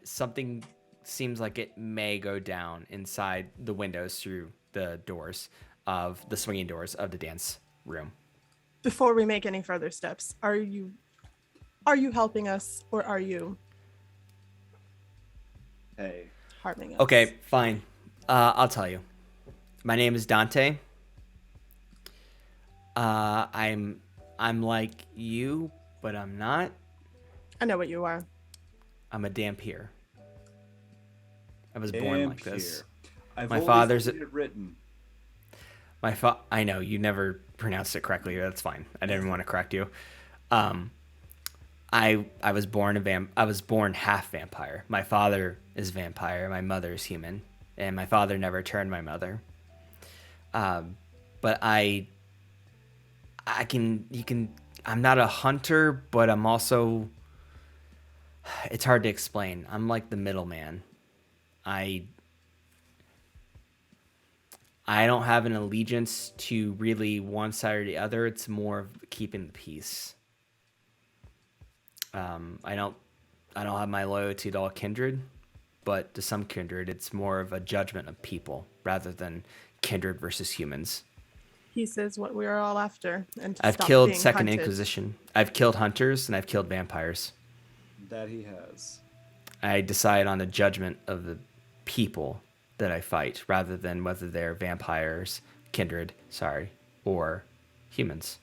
something seems like it may go down inside the windows through the doors of the swinging doors of the dance room. Before we make any further steps, are you helping us, or are you harming us? Okay, fine. I'll tell you. My name is Dante. I'm like you, but I'm not. I know what you are. I'm a Dampier. I was born like this. I've My always father's seen it written. I know you never pronounced it correctly. That's fine. I didn't want to correct you. I was born half vampire. My father is vampire. My mother is human, and my father never turned my mother. But I'm not a hunter, but I'm also. It's hard to explain. I'm like the middleman. I don't have an allegiance to really one side or the other. It's more of keeping the peace. I don't have my loyalty to all kindred, but to some kindred, it's more of a judgment of people rather than kindred versus humans. Peace is what we're all after. And to I've stop killed being Second hunted. Inquisition. I've killed hunters and I've killed vampires. That he has. I decide on the judgment of the people that I fight rather than whether they're vampires, kindred, or humans.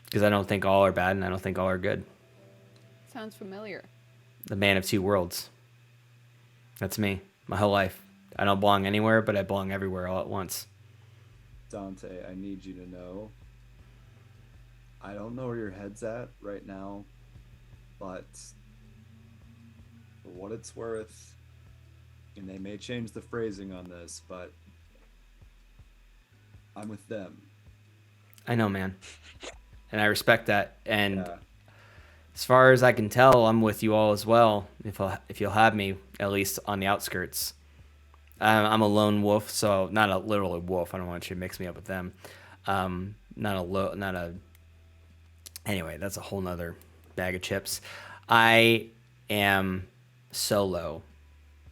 Because I don't think all are bad and I don't think all are good. Sounds familiar. The man of two worlds. That's me. My whole life. I don't belong anywhere, but I belong everywhere all at once. Dante, I need you to know. I don't know where your head's at right now, but for what it's worth, and they may change the phrasing on this, but I'm with them. I know, man. And I respect that. And Yeah. as far as I can tell, I'm with you all as well. If you'll have me, at least on the outskirts. I'm a lone wolf, so not a literal wolf. I don't want you to mix me up with them. Anyway, that's a whole nother bag of chips. I am solo,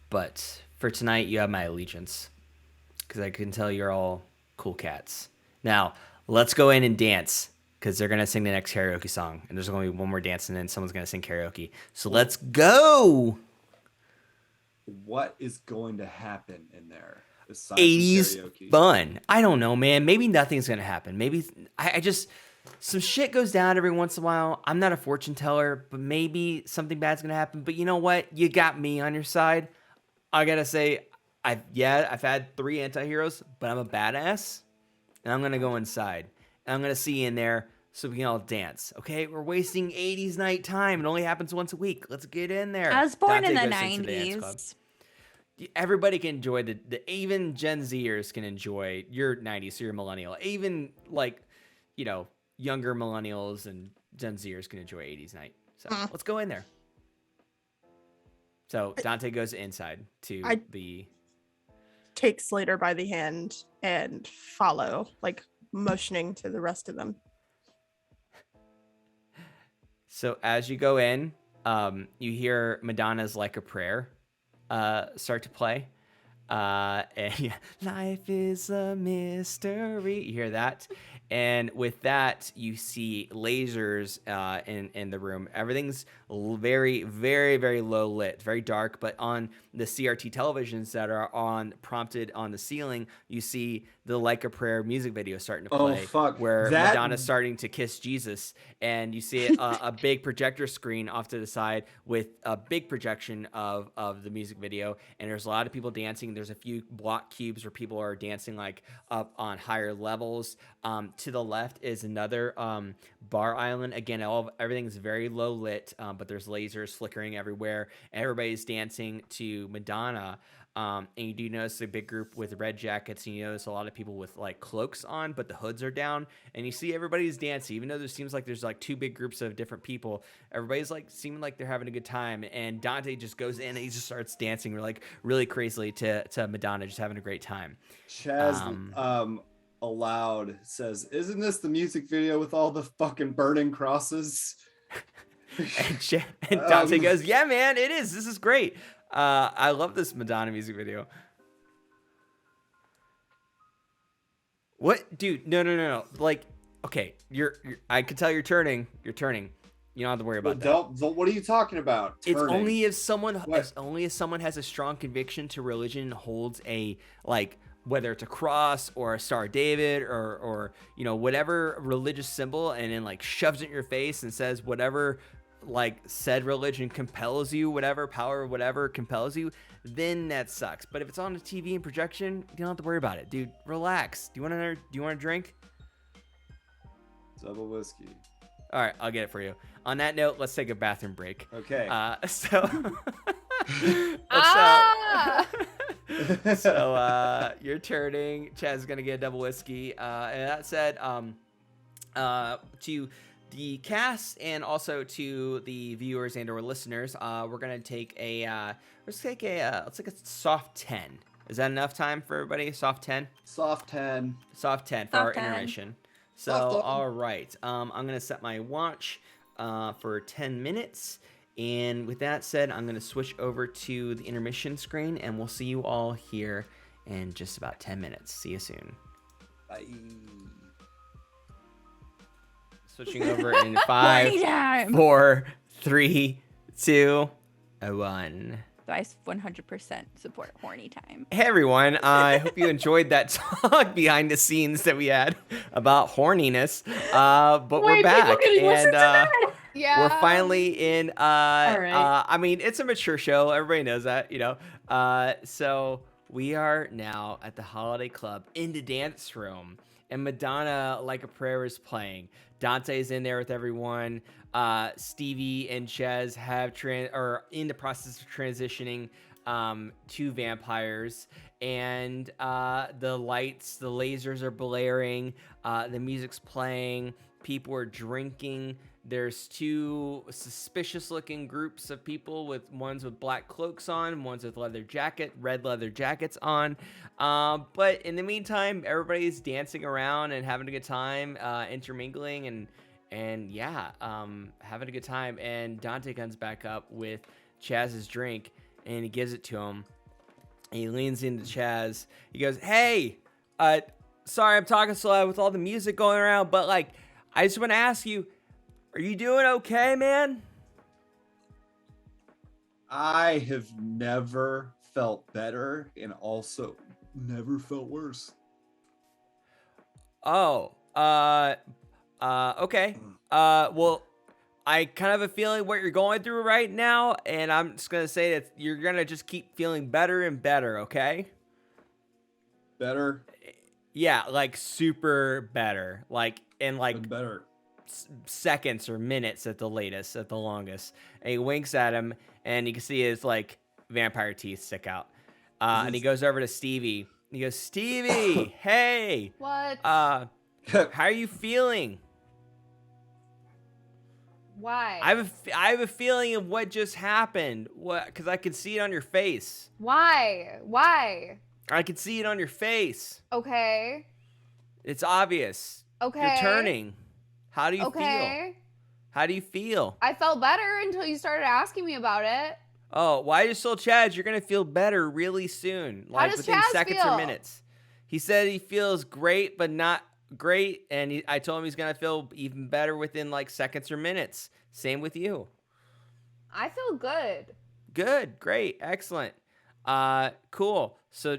but for tonight, you have my allegiance because I can tell you're all cool cats. Now, let's go in and dance because they're going to sing the next karaoke song, and there's going to be one more dance, and then someone's going to sing karaoke. So let's go! What is going to happen in there besides 80s karaoke? fun. I don't know, man. Maybe nothing's going to happen. Maybe I just... Some shit goes down every once in a while. I'm not a fortune teller, but maybe something bad's going to happen. But you know what? You got me on your side. I got to say, I've had 3 anti-heroes, but I'm a badass. And I'm going to go inside. And I'm going to see you in there so we can all dance. Okay? We're wasting 80s night time. It only happens once a week. Let's get in there. I was born in the Dante goes into the dance club. 90s. Everybody can enjoy even Gen Zers can enjoy your 90s, so you're millennial. Even younger millennials and Gen Zers can enjoy 80s night. So let's go in there. So Dante goes inside to the... Take Slater by the hand and follow, motioning to the rest of them. So as you go in, you hear Madonna's Like a Prayer start to play. And life is a mystery. You hear that? And with that, you see lasers in the room. Everything's very, very, very low lit, very dark. But on the CRT televisions that are prompted on the ceiling, you see the Like a Prayer music video starting to play. Oh, fuck. Where Madonna's starting to kiss Jesus. And you see a big projector screen off to the side with a big projection of the music video. And there's a lot of people dancing. There's a few block cubes where people are dancing up on higher levels. To the left is another bar island. Again, everything's very low lit, but there's lasers flickering everywhere. Everybody's dancing to Madonna. And you do notice a big group with red jackets, and you notice a lot of people with cloaks on, but the hoods are down. And you see everybody's dancing, even though there seems like there's 2 big groups of different people. Everybody's seeming like they're having a good time. And Dante just goes in and he just starts dancing really crazily to Madonna, just having a great time. Chaz aloud says, "Isn't this the music video with all the fucking burning crosses?" And Dante goes, "Yeah, man, it is. This is great. I love this Madonna music video." What, dude? No. Okay, I can tell you're turning. You don't have to worry about that. What are you talking about? It's Turning? only if someone has a strong conviction to religion, holds a whether it's a cross or a Star of David or whatever religious symbol, and then shoves it in your face and says whatever said religion compels you, whatever power, whatever compels you, then that sucks. But if it's on the TV and projection, you don't have to worry about it, dude. Relax. Do you want a drink? Double whiskey. All right, I'll get it for you. On that note, let's take a bathroom break. Okay. So you're turning. Chaz is gonna get a double whiskey. And that said, to the cast and also to the viewers and/or listeners, we're gonna take a let's take a soft 10. Is that enough time for everybody? Soft 10? Soft 10. Soft 10 for Soft our 10. intermission. So, Soft 10. all right. I'm going to set my watch for 10 minutes. And with that said, I'm going to switch over to the intermission screen, and we'll see you all here in just about 10 minutes. See you soon. Bye. Switching over in 5, time. 4, 3, 2, 1. So I 100% support horny time. Hey everyone, I hope you enjoyed that talk behind the scenes that we had about horniness. But we're Wait, back, people can listen and to that? Yeah. we're finally in. right. I mean, it's a mature show. Everybody knows that, you know. So we are now at the Holiday Club in the dance room, and Madonna, Like a Prayer, is playing. Dante's in there with everyone. Stevie and Chaz are in the process of transitioning to vampires, and the lights, the lasers are blaring, the music's playing, people are drinking. There's two suspicious looking groups of people, with ones with black cloaks on, ones with red leather jackets on. But in the meantime, everybody's dancing around and having a good time, intermingling and yeah, having a good time. And Dante comes back up with Chaz's drink, and he gives it to him. And he leans into Chaz. He goes, "Hey, sorry I'm talking so loud with all the music going around, but like, I just want to ask you, are you doing okay, man?" I have never felt better and also never felt worse. Oh, okay. Well, I kind of have a feeling what you're going through right now, and I'm just gonna say that you're gonna just keep feeling better and better, okay? Better Yeah, like super better, like in like and better. seconds or minutes at the latest, at the longest. And he winks at him, and you can see his like vampire teeth stick out. And he goes over to Stevie. He goes, "Stevie, hey, What? how are you feeling?" Why? I have a feeling of what just happened. What? Because I could see it on your face. Why? Why? I could see it on your face. Okay. It's obvious. Okay. You're turning. How do you feel? Okay. How do you feel? I felt better until you started asking me about it. Oh, why are you still Chaz? You're gonna feel better really soon. Like does within Chaz seconds feel? or minutes. He said he feels great, but not great. And I told him he's gonna feel even better within like seconds or minutes. Same with you. I feel good. Good, great, excellent. Cool. So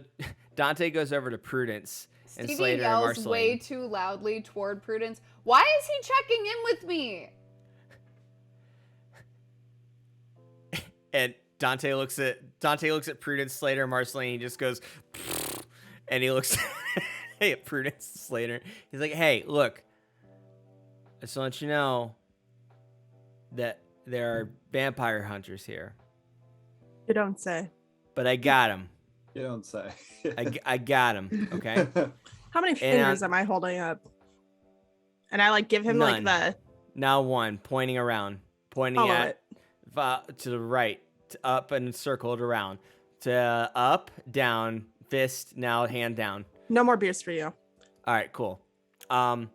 Dante goes over to Prudence and Stevie Slater and yells Marceline. way too loudly toward Prudence. Why is he checking in with me? And Dante looks at Prudence, Slater, and Marceline. He just goes, and he looks at Prudence, Slater. He's like, "Hey, look, I just want you to know that there are vampire hunters here, You don't say. but I got him. You don't say. I got him. Okay." How many fingers am I holding up? And I like give him None. like the Now one, pointing around, pointing follow at it. to the right, to up and circled around, to up, down, fist, now hand down. No more beers for you. All right, cool. And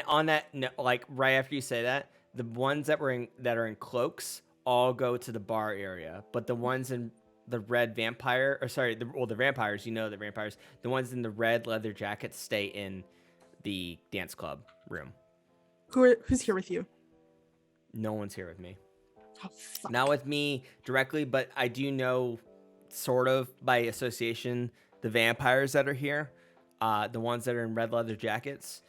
on that, like right after you say that, the ones that are in cloaks all go to the bar area, but the ones in the red vampire, or sorry, the vampires, you know, the vampires, the ones in the red leather jackets stay in the dance club room. Who's here with you? No one's here with me. Oh, fuck. Not with me directly, but I do know, sort of by association, the vampires that are here, the ones that are in red leather jackets.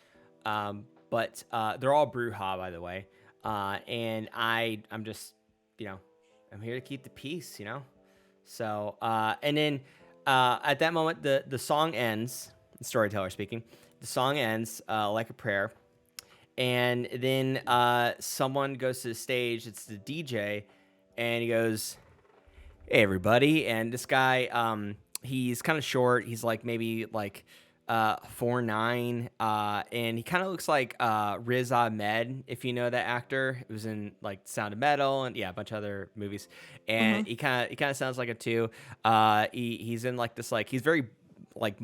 But they're all Bruja, by the way. And I'm just, I'm here to keep the peace, So, and then at that moment, the song ends. The storyteller speaking. The song ends like a prayer. And then someone goes to the stage. It's the DJ, and he goes, "Hey, everybody!" And this guy, he's kind of short. He's like maybe like 4'9", and he kind of looks like Riz Ahmed, if you know that actor. It was in like Sound of Metal and a bunch of other movies. And he kind of sounds like it too. He's in like this, like he's very like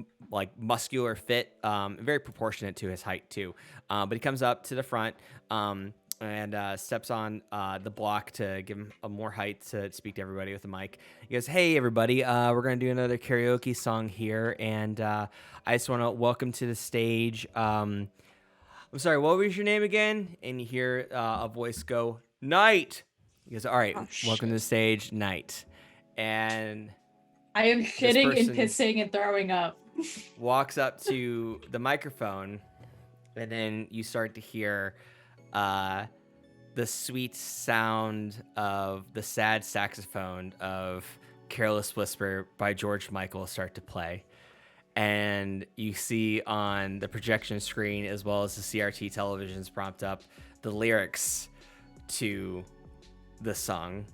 muscular, fit, very proportionate to his height too. But he comes up to the front. And steps on the block to give him a more height to speak to everybody with the mic. He goes, "Hey, everybody, we're going to do another karaoke song here, and I just want to welcome to the stage." I'm sorry, what was your name again? And you hear a voice go, "Knight." He goes, "All right, welcome to the stage, Knight." And I am shitting and pissing and throwing up. Walks up to the microphone, and then you start to hear the sweet sound of the sad saxophone of Careless Whisper by George Michael start to play. And you see on the projection screen, as well as the CRT televisions prompt up, the lyrics to the song.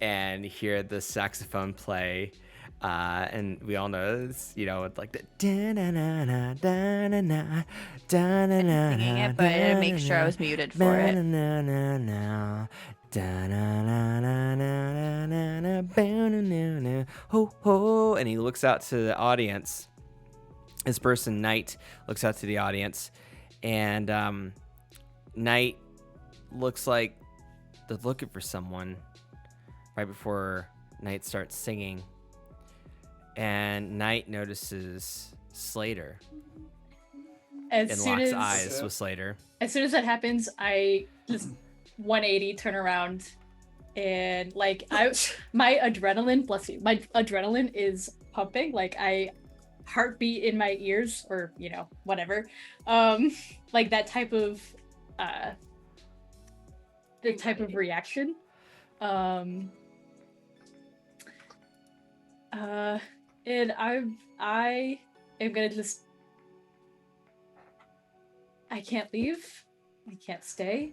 And you hear the saxophone play. And we all know it's, like the da-na-na-na, da-na-na, da-na-na-na, Singing it, but I make sure I was muted for it. Da-na-na-na, da-na-na-na-na-na-na, ba-na-na-na, ho ho. And he looks out to the audience. This person, Knight, looks out to the audience, and Knight looks like they're looking for someone right before Knight starts singing. And Knight notices Slater and locks eyes with Slater. As soon as that happens, I just 180 turn around, and like my adrenaline is pumping. Like heartbeat in my ears, or whatever. Like that type of reaction. And I am gonna just. I can't leave. I can't stay.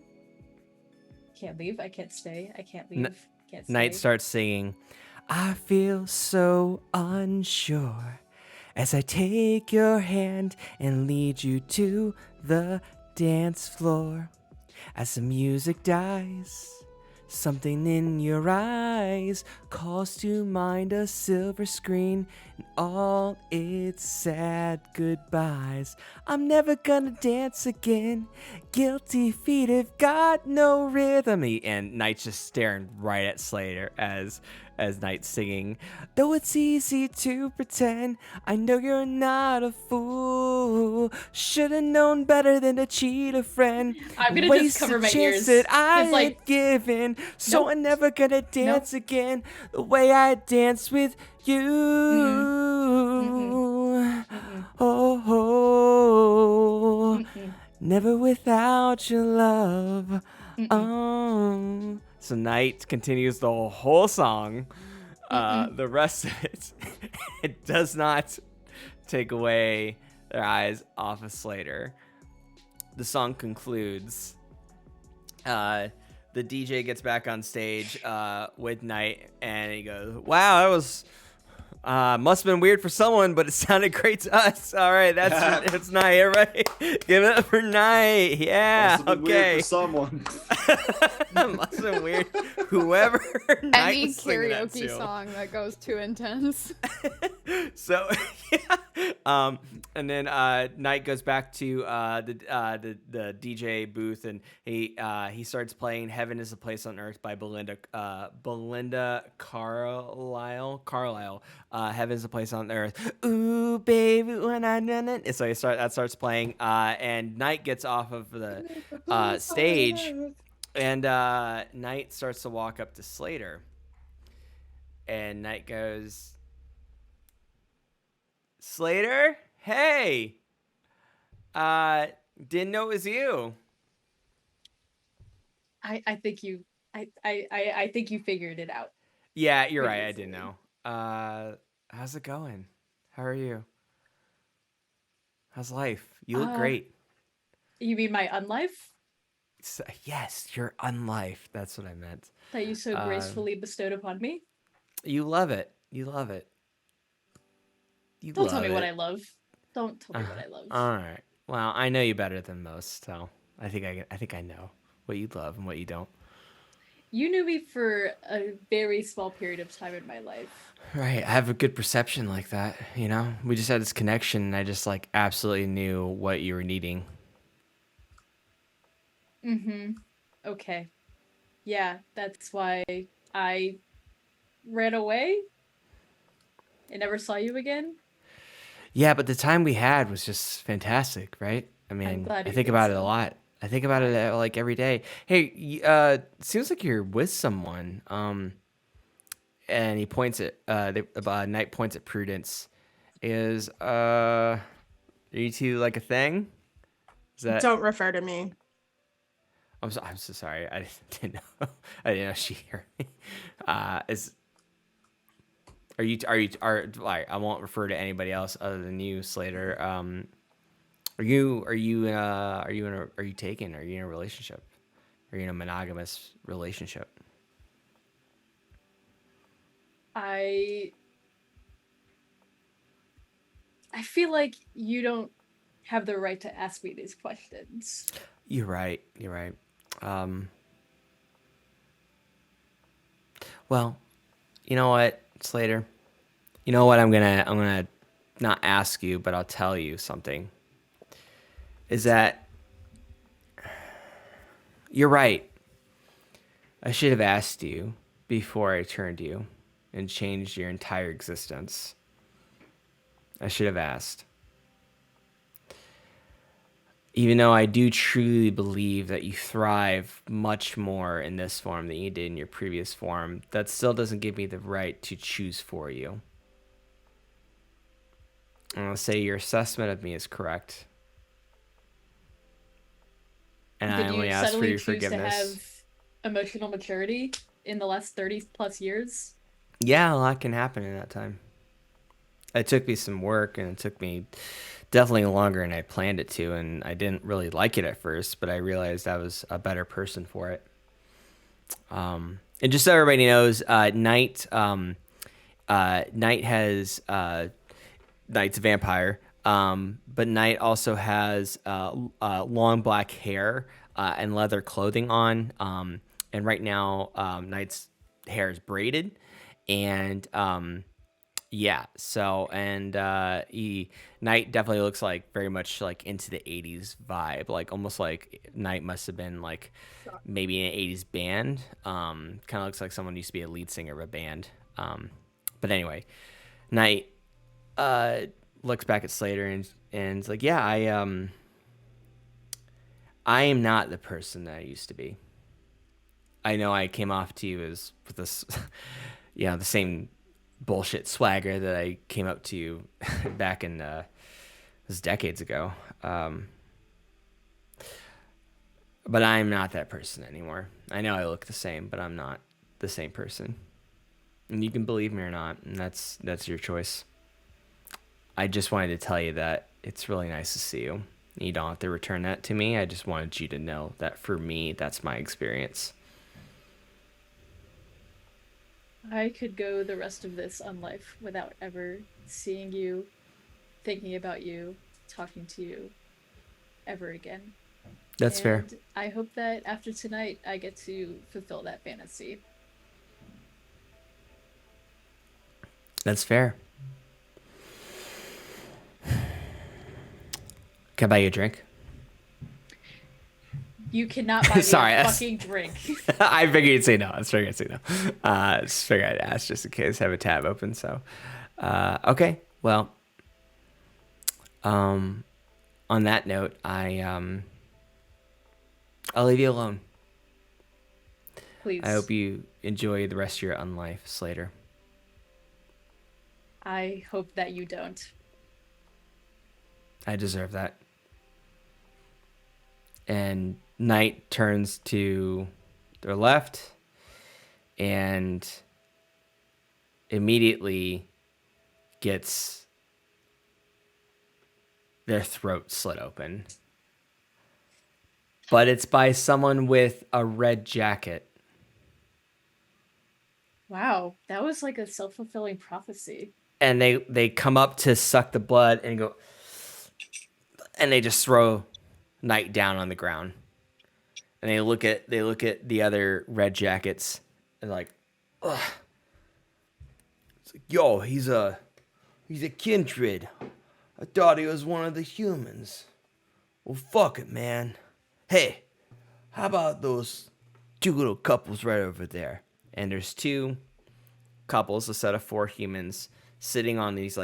Can't leave. I can't stay. I can't leave. Can't stay. Knight starts singing. I feel so unsure as I take your hand and lead you to the dance floor. As the music dies, something in your eyes calls to mind a silver screen and all its sad goodbyes. I'm never gonna dance again. Guilty feet have got no rhythm. And Knight's just staring right at Slater as Knight's singing. Though it's easy to pretend, I know you're not a fool. Should've known better than to cheat a friend. I'm gonna just cover my ears. That I had given, so Nope. I'm never gonna dance again the way I danced with you. Oh, never without your love. Oh. So Knight continues the whole song. The rest of it does not take away their eyes off of Slater. The song concludes. The DJ gets back on stage with Knight, and he goes, "Wow, that was must have been weird for someone, but it sounded great to us." All right, that's Knight. Everybody, give it up for Knight. Yeah, Must have been okay. weird for someone. Must have been weird. Whoever Knight Any was singing that karaoke to. song that goes too intense. So yeah, and then Knight goes back to the DJ booth, and he starts playing "Heaven Is a Place on Earth" by Belinda Carlisle. "Heaven's a Place on Earth." Ooh, baby, when I done it. So that starts playing, and Knight gets off of the stage, and Knight starts to walk up to Slater, and Knight goes, "Slater, hey, didn't know it was you." I think you figured it out. Yeah, you're right. I didn't know. How's it going? How are you? How's life? You look great. You mean my unlife? Yes, your unlife. That's what I meant. That you so gracefully bestowed upon me? You love it. You love it. Don't tell me what I love. Don't tell me what I love. All right. Well, I know you better than most, so I think I know what you love and what you don't. You knew me for a very small period of time in my life. Right. I have a good perception like that, you know? We just had this connection and I just like absolutely knew what you were needing. Mm-hmm. Okay. Yeah, that's why I ran away and never saw you again. Yeah, but the time we had was just fantastic, right? I I'm mean, glad I you think think about it a so. lot. I think about it like every day. Hey, seems like you're with someone. And he points at Knight points at Prudence. Is are you two like a thing? Is that? Don't refer to me. I'm so sorry. I didn't know. I didn't know she heard me. Is are like I won't refer to anybody else other than you, Slater. Are you taken? Are you in a relationship? Are you in a monogamous relationship? I feel like you don't have the right to ask me these questions. You're right. Well, you know what, Slater? You know what? I'm gonna not ask you, but I'll tell you something. Is that you're right. I should have asked you before I turned you and changed your entire existence. I should have asked. Even though I do truly believe that you thrive much more in this form than you did in your previous form, that still doesn't give me the right to choose for you. And I'll say your assessment of me is correct. And I Did only you ask for suddenly your choose to forgiveness. have emotional maturity in the last 30 plus years? Yeah, a lot can happen in that time. It took me some work, and it took me definitely longer than I planned it to, and I didn't really like it at first, but I realized I was a better person for it. And just so everybody knows, Knight has Knight's a vampire, but Knight also has long black hair and leather clothing on, and right now Knight's hair is braided, and yeah, so and Knight definitely looks like very much like into the 80s vibe, like almost like Knight must have been like maybe an 80s band. Kind of looks like someone used to be a lead singer of a band. But anyway, Knight looks back at Slater and is like, yeah, I am not the person that I used to be. I know I came off to you as with this the same bullshit swagger that I came up to you back in this was decades ago. But I'm not that person anymore. I know I look the same, but I'm not the same person. And you can believe me or not, and that's your choice. I just wanted to tell you that it's really nice to see you. You don't have to return that to me. I just wanted you to know that for me, that's my experience. I could go the rest of this on life without ever seeing you, thinking about you, talking to you ever again. That's fair. And I hope that after tonight, I get to fulfill that fantasy. That's fair. Can I buy you a drink? You cannot buy me Sorry, a that's- fucking drink. I figured you'd say no. I was figuring you'd say no. Just figured I'd ask just in case. I have a tab open. So, okay. Well, on that note, I'll leave you alone. Please. I hope you enjoy the rest of your unlife, Slater. I hope that you don't. I deserve that. And Knight turns to their left and immediately gets their throat slit open. But it's by someone with a red jacket. Wow, that was like a self-fulfilling prophecy. And they come up to suck the blood and go, and they just throw Knight down on the ground. And they look at the other red jackets and like, ugh. It's like, yo, he's a kindred. I thought he was one of the humans. Well, fuck it, man. Hey, how about those two little couples right over there? And there's two couples, a set of 4 humans, sitting on this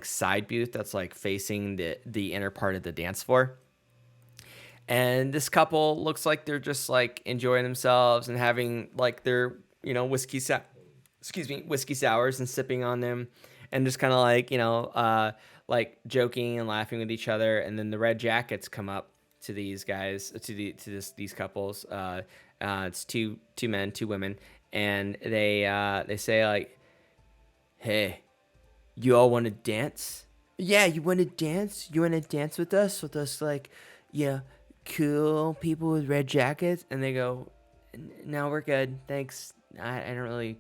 side booth that's like facing the inner part of the dance floor. And this couple looks like they're just like enjoying themselves and having like their, whiskey sours and sipping on them and just kind of like, like joking and laughing with each other. And then the red jackets come up to these guys, these couples. It's two men, 2 women. And they say like, hey, you all want to dance? Yeah, you want to dance? You want to dance with us like, cool people with red jackets? And they go, no, we're good, thanks. I don't really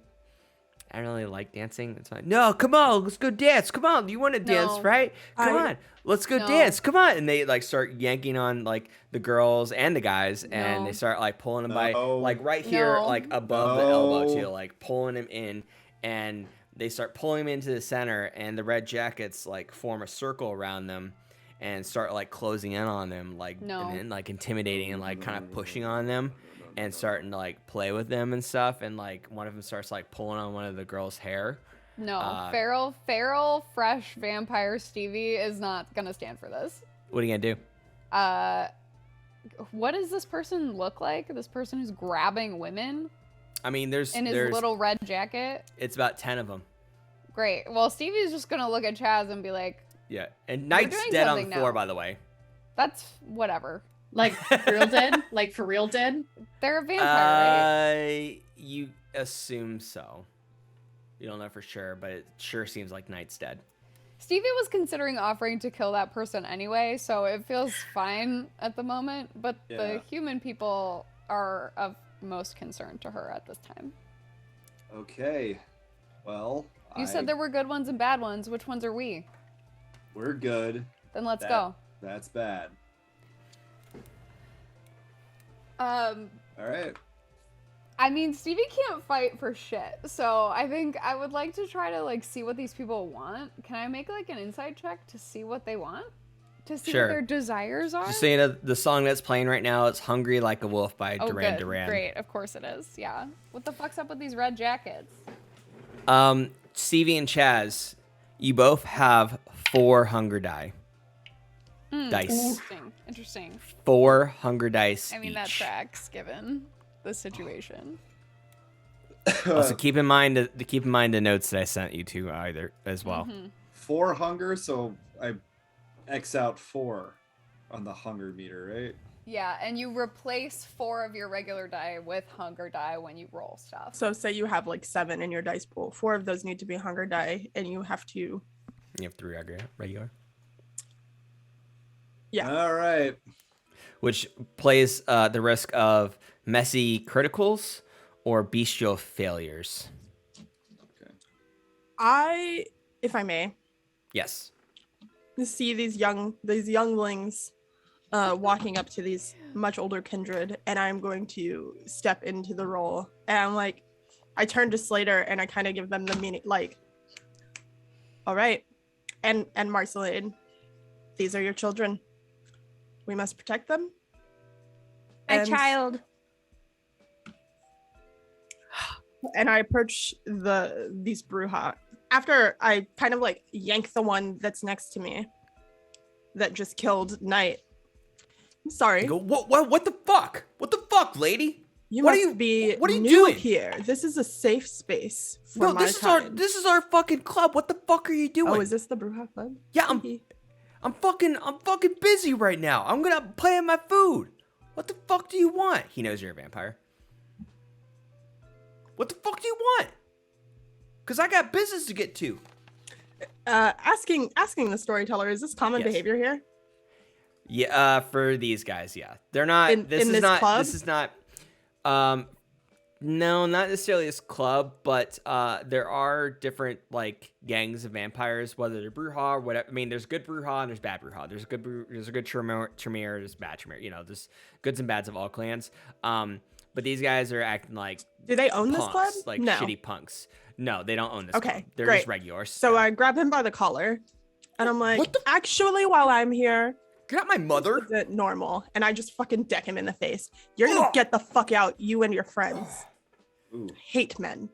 like dancing. It's fine. No, come on, let's go dance. Come on, you want to dance, right? Come on, let's go dance. Come on. And they like start yanking on like the girls and the guys, and they start like pulling them by like right here, like above the elbow too, like pulling him in, and they start pulling him into the center, and the red jackets like form a circle around them and start like closing in on them, like and then, like intimidating and like kind of pushing on them and starting to like play with them and stuff. And like one of them starts like pulling on one of the girls' hair. No, feral, fresh vampire Stevie is not gonna stand for this. What are you gonna do? What does this person look like? This person who's grabbing women? I mean, there's little red jacket. It's about 10 of them. Great. Well, Stevie's just gonna look at Chaz and be like, yeah. And Knight's dead on the floor, by the way. That's whatever. Like for real dead? Like for real dead? They're a vampire, right? You assume so. You don't know for sure, but it sure seems like Knight's dead. Stevie was considering offering to kill that person anyway, so it feels fine at the moment. But the human people are of most concern to her at this time. Okay. Well, you said there were good ones and bad ones. Which ones are we? We're good. Then let's go. That's bad. All right. I mean, Stevie can't fight for shit, so I think I would like to try to like see what these people want. Can I make like an insight check to see what they want? To see what their desires are? Just so you know, the song that's playing right now is Hungry Like a Wolf by Duran Duran. Great, of course it is. Yeah. What the fuck's up with these red jackets? Stevie and Chaz, you both have 4 hunger dice. Interesting. 4 hunger dice. I mean, that tracks given the situation. Also, keep in mind the notes that I sent you to either as well. Mm-hmm. 4 hunger, so I X out 4 on the hunger meter, right? Yeah, and you replace 4 of your regular die with hunger die when you roll stuff. So say you have like 7 in your dice pool. 4 of those need to be hunger die, and you have to. You have 3 regular. Yeah. All right. Which plays the risk of messy criticals or bestial failures. Okay. If I may. Yes. See these younglings walking up to these much older kindred, and I'm going to step into the role. And I'm like, I turn to Slater and I kind of give them the meaning, like, all right, and Marceline, these are your children. We must protect them. My child. And I approach these Bruja. After I kind of like yank the one that's next to me that just killed Knight. I'm sorry. You go, what the fuck? What the fuck, lady? What are you doing here? This is a safe space for my kind. This is our fucking club. What the fuck are you doing? Oh, is this the Bruja Club? Yeah, I'm fucking busy right now. I'm gonna play in my food. What the fuck do you want? He knows you're a vampire. What the fuck do you want? Cause I got business to get to. Asking the storyteller, is this common behavior here? Yeah, for these guys, yeah. They're not in this club? This is not No, not necessarily this club, but there are different like gangs of vampires, whether they're Bruja or whatever. I mean, there's good Bruja and there's bad Bruja. There's a good Tremere, there's bad Tremere. You know, there's goods and bads of all clans. But these guys are acting like Do they own punks, this club? like No. shitty punks. No, they don't own this Okay, club. They're great. just regulars. So I grab him by the collar, and I'm like, What the- actually, while I'm here, You're not my mother. is it normal? And I just fucking deck him in the face. You're gonna get the fuck out, you and your friends. Ooh. Hate men.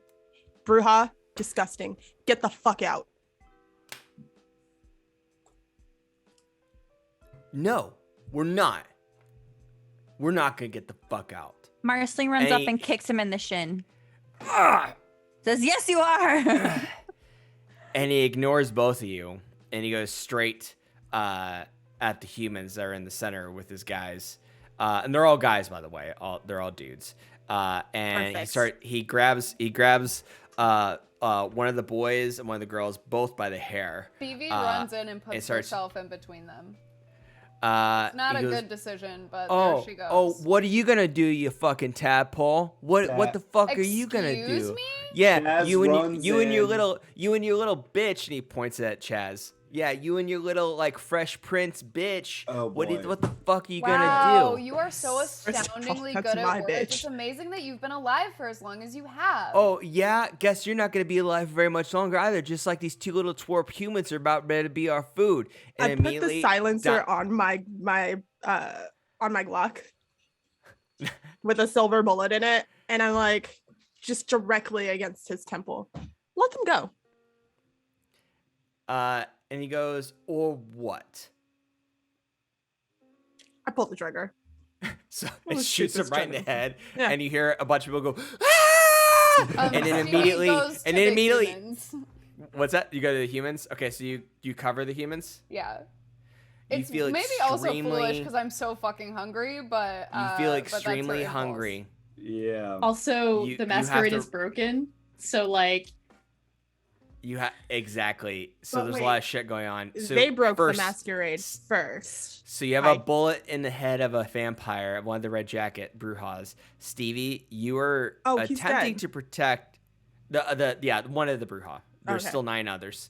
Bruja, disgusting. Get the fuck out. No, we're not. We're not gonna get the fuck out. Marceline runs up Any- and kicks him in the shin. Ah! Says, yes, you are. And he ignores both of you, and he goes straight at the humans that are in the center with his guys. And they're all guys, by the way. They're all dudes. And Perfect. he grabs one of the boys and one of the girls both by the hair. Stevie runs in and it puts starts- herself in between them. Not Not a good decision, but Oh, there she goes. oh, what are you gonna do, you fucking tadpole? What the fuck are you gonna Excuse do? me? Yeah, Chaz you and runs you and your in. little bitch, and he points at Chaz. Yeah, you and your little like Fresh Prince bitch. Oh, What boy. the fuck are you Wow, gonna do? you are so First of all, astoundingly that's good at my words. bitch. It's amazing that you've been alive for as long as you have. Oh yeah, guess you're not gonna be alive for very much longer either. Just like these two little twerp humans are about ready to be our food. And I put the immediately silencer Di- on my Glock with a silver bullet in it, and I'm like, just directly against his temple. Let them go. and he goes, or what? I pulled the trigger. So Well, it shoot shoots him this right in the gentleman. head, Yeah. and you hear a bunch of people go, ah! And then Stevie immediately, goes to and then the immediately, humans. what's that? You go to the humans? Okay, so you cover the humans? Yeah. You It's feel maybe also extremely- foolish because I'm so fucking hungry, but You feel but that's her extremely impulse. hungry. Yeah. Also, You the have masquerade to- is broken. So like You have exactly. So But there's a wait, lot of shit going on. So they broke first, the masquerade first. So you have I- a bullet in the head of a vampire, one of the red jacket Brujas. Stevie, you are Oh, he's attempting dead. to protect the one of the Bruja. There's Okay. still 9 others.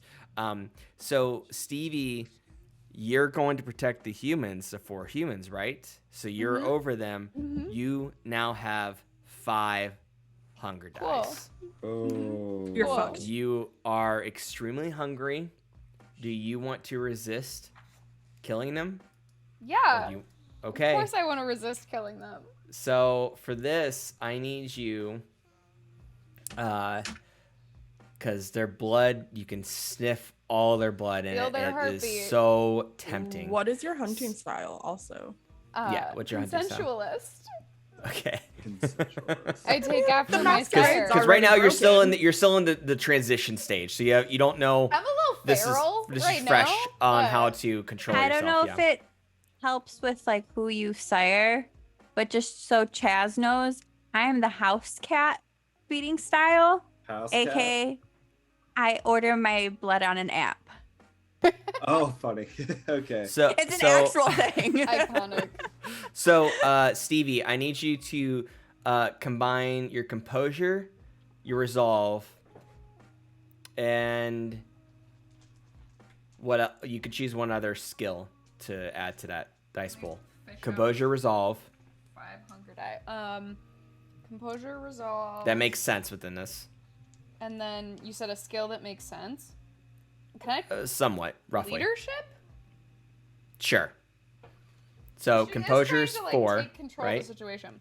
So Stevie, you're going to protect the humans, the 4 humans, right? So you're Mhm. over them. Mhm. You now have 5 hunger Cool. dice. Oh. You're Whoa. fucked. You are extremely hungry. Do you want to resist killing them? Or Yeah. do you- Of Okay. course I want to resist killing them. So for this, I need you, because their blood, you can sniff all their blood in Feel it. their And it is heartbeat. so tempting. What is your hunting style also? Yeah, what's your hunting style? consensualist. Okay. Consensualist. I take after The my masquerade's sire. Because right now already you're still in the transition stage, so you don't know. I'm a little This feral is right fresh now, on but- how to control I yourself. don't know yeah. if it helps with like who you sire, but just so Chaz knows, I am the house cat feeding style, House cat? aka I order my blood on an app. Oh, funny. Okay. So It's an so, actual thing. Iconic. So, Stevie, I need you to combine your composure, your resolve, and you could choose one other skill to add to that dice pool. Composure, resolve. 5 hunger die. Composure, resolve. That makes sense within this, And then you said a skill that makes sense. Can I somewhat, roughly. leadership? Sure. So She is composure's trying to, 4, take control right? of the situation.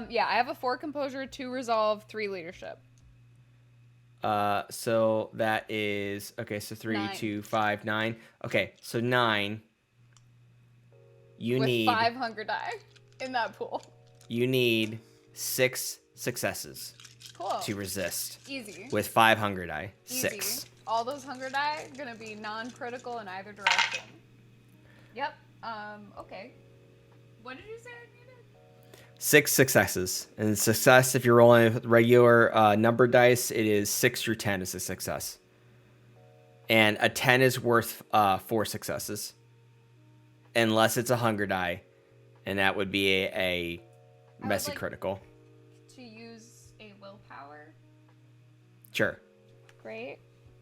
Yeah, I have a 4 composure, 2 resolve, 3 leadership. So that is okay. So 3, 9. 2, 5, 9. Okay, so 9. You with need 5 hunger die in that pool. you need 6 successes Cool. to resist Easy. with 5 hunger die. Easy. 6. All those hunger die gonna be non-critical in either direction. Yep. Okay. What did you say I needed? 6 successes. And success, if you're rolling with regular number dice, it is 6 through 10 is a success. And a 10 is worth 4 successes. Unless it's a hunger die. And that would be a I would messy like- critical. To use Sure. Great.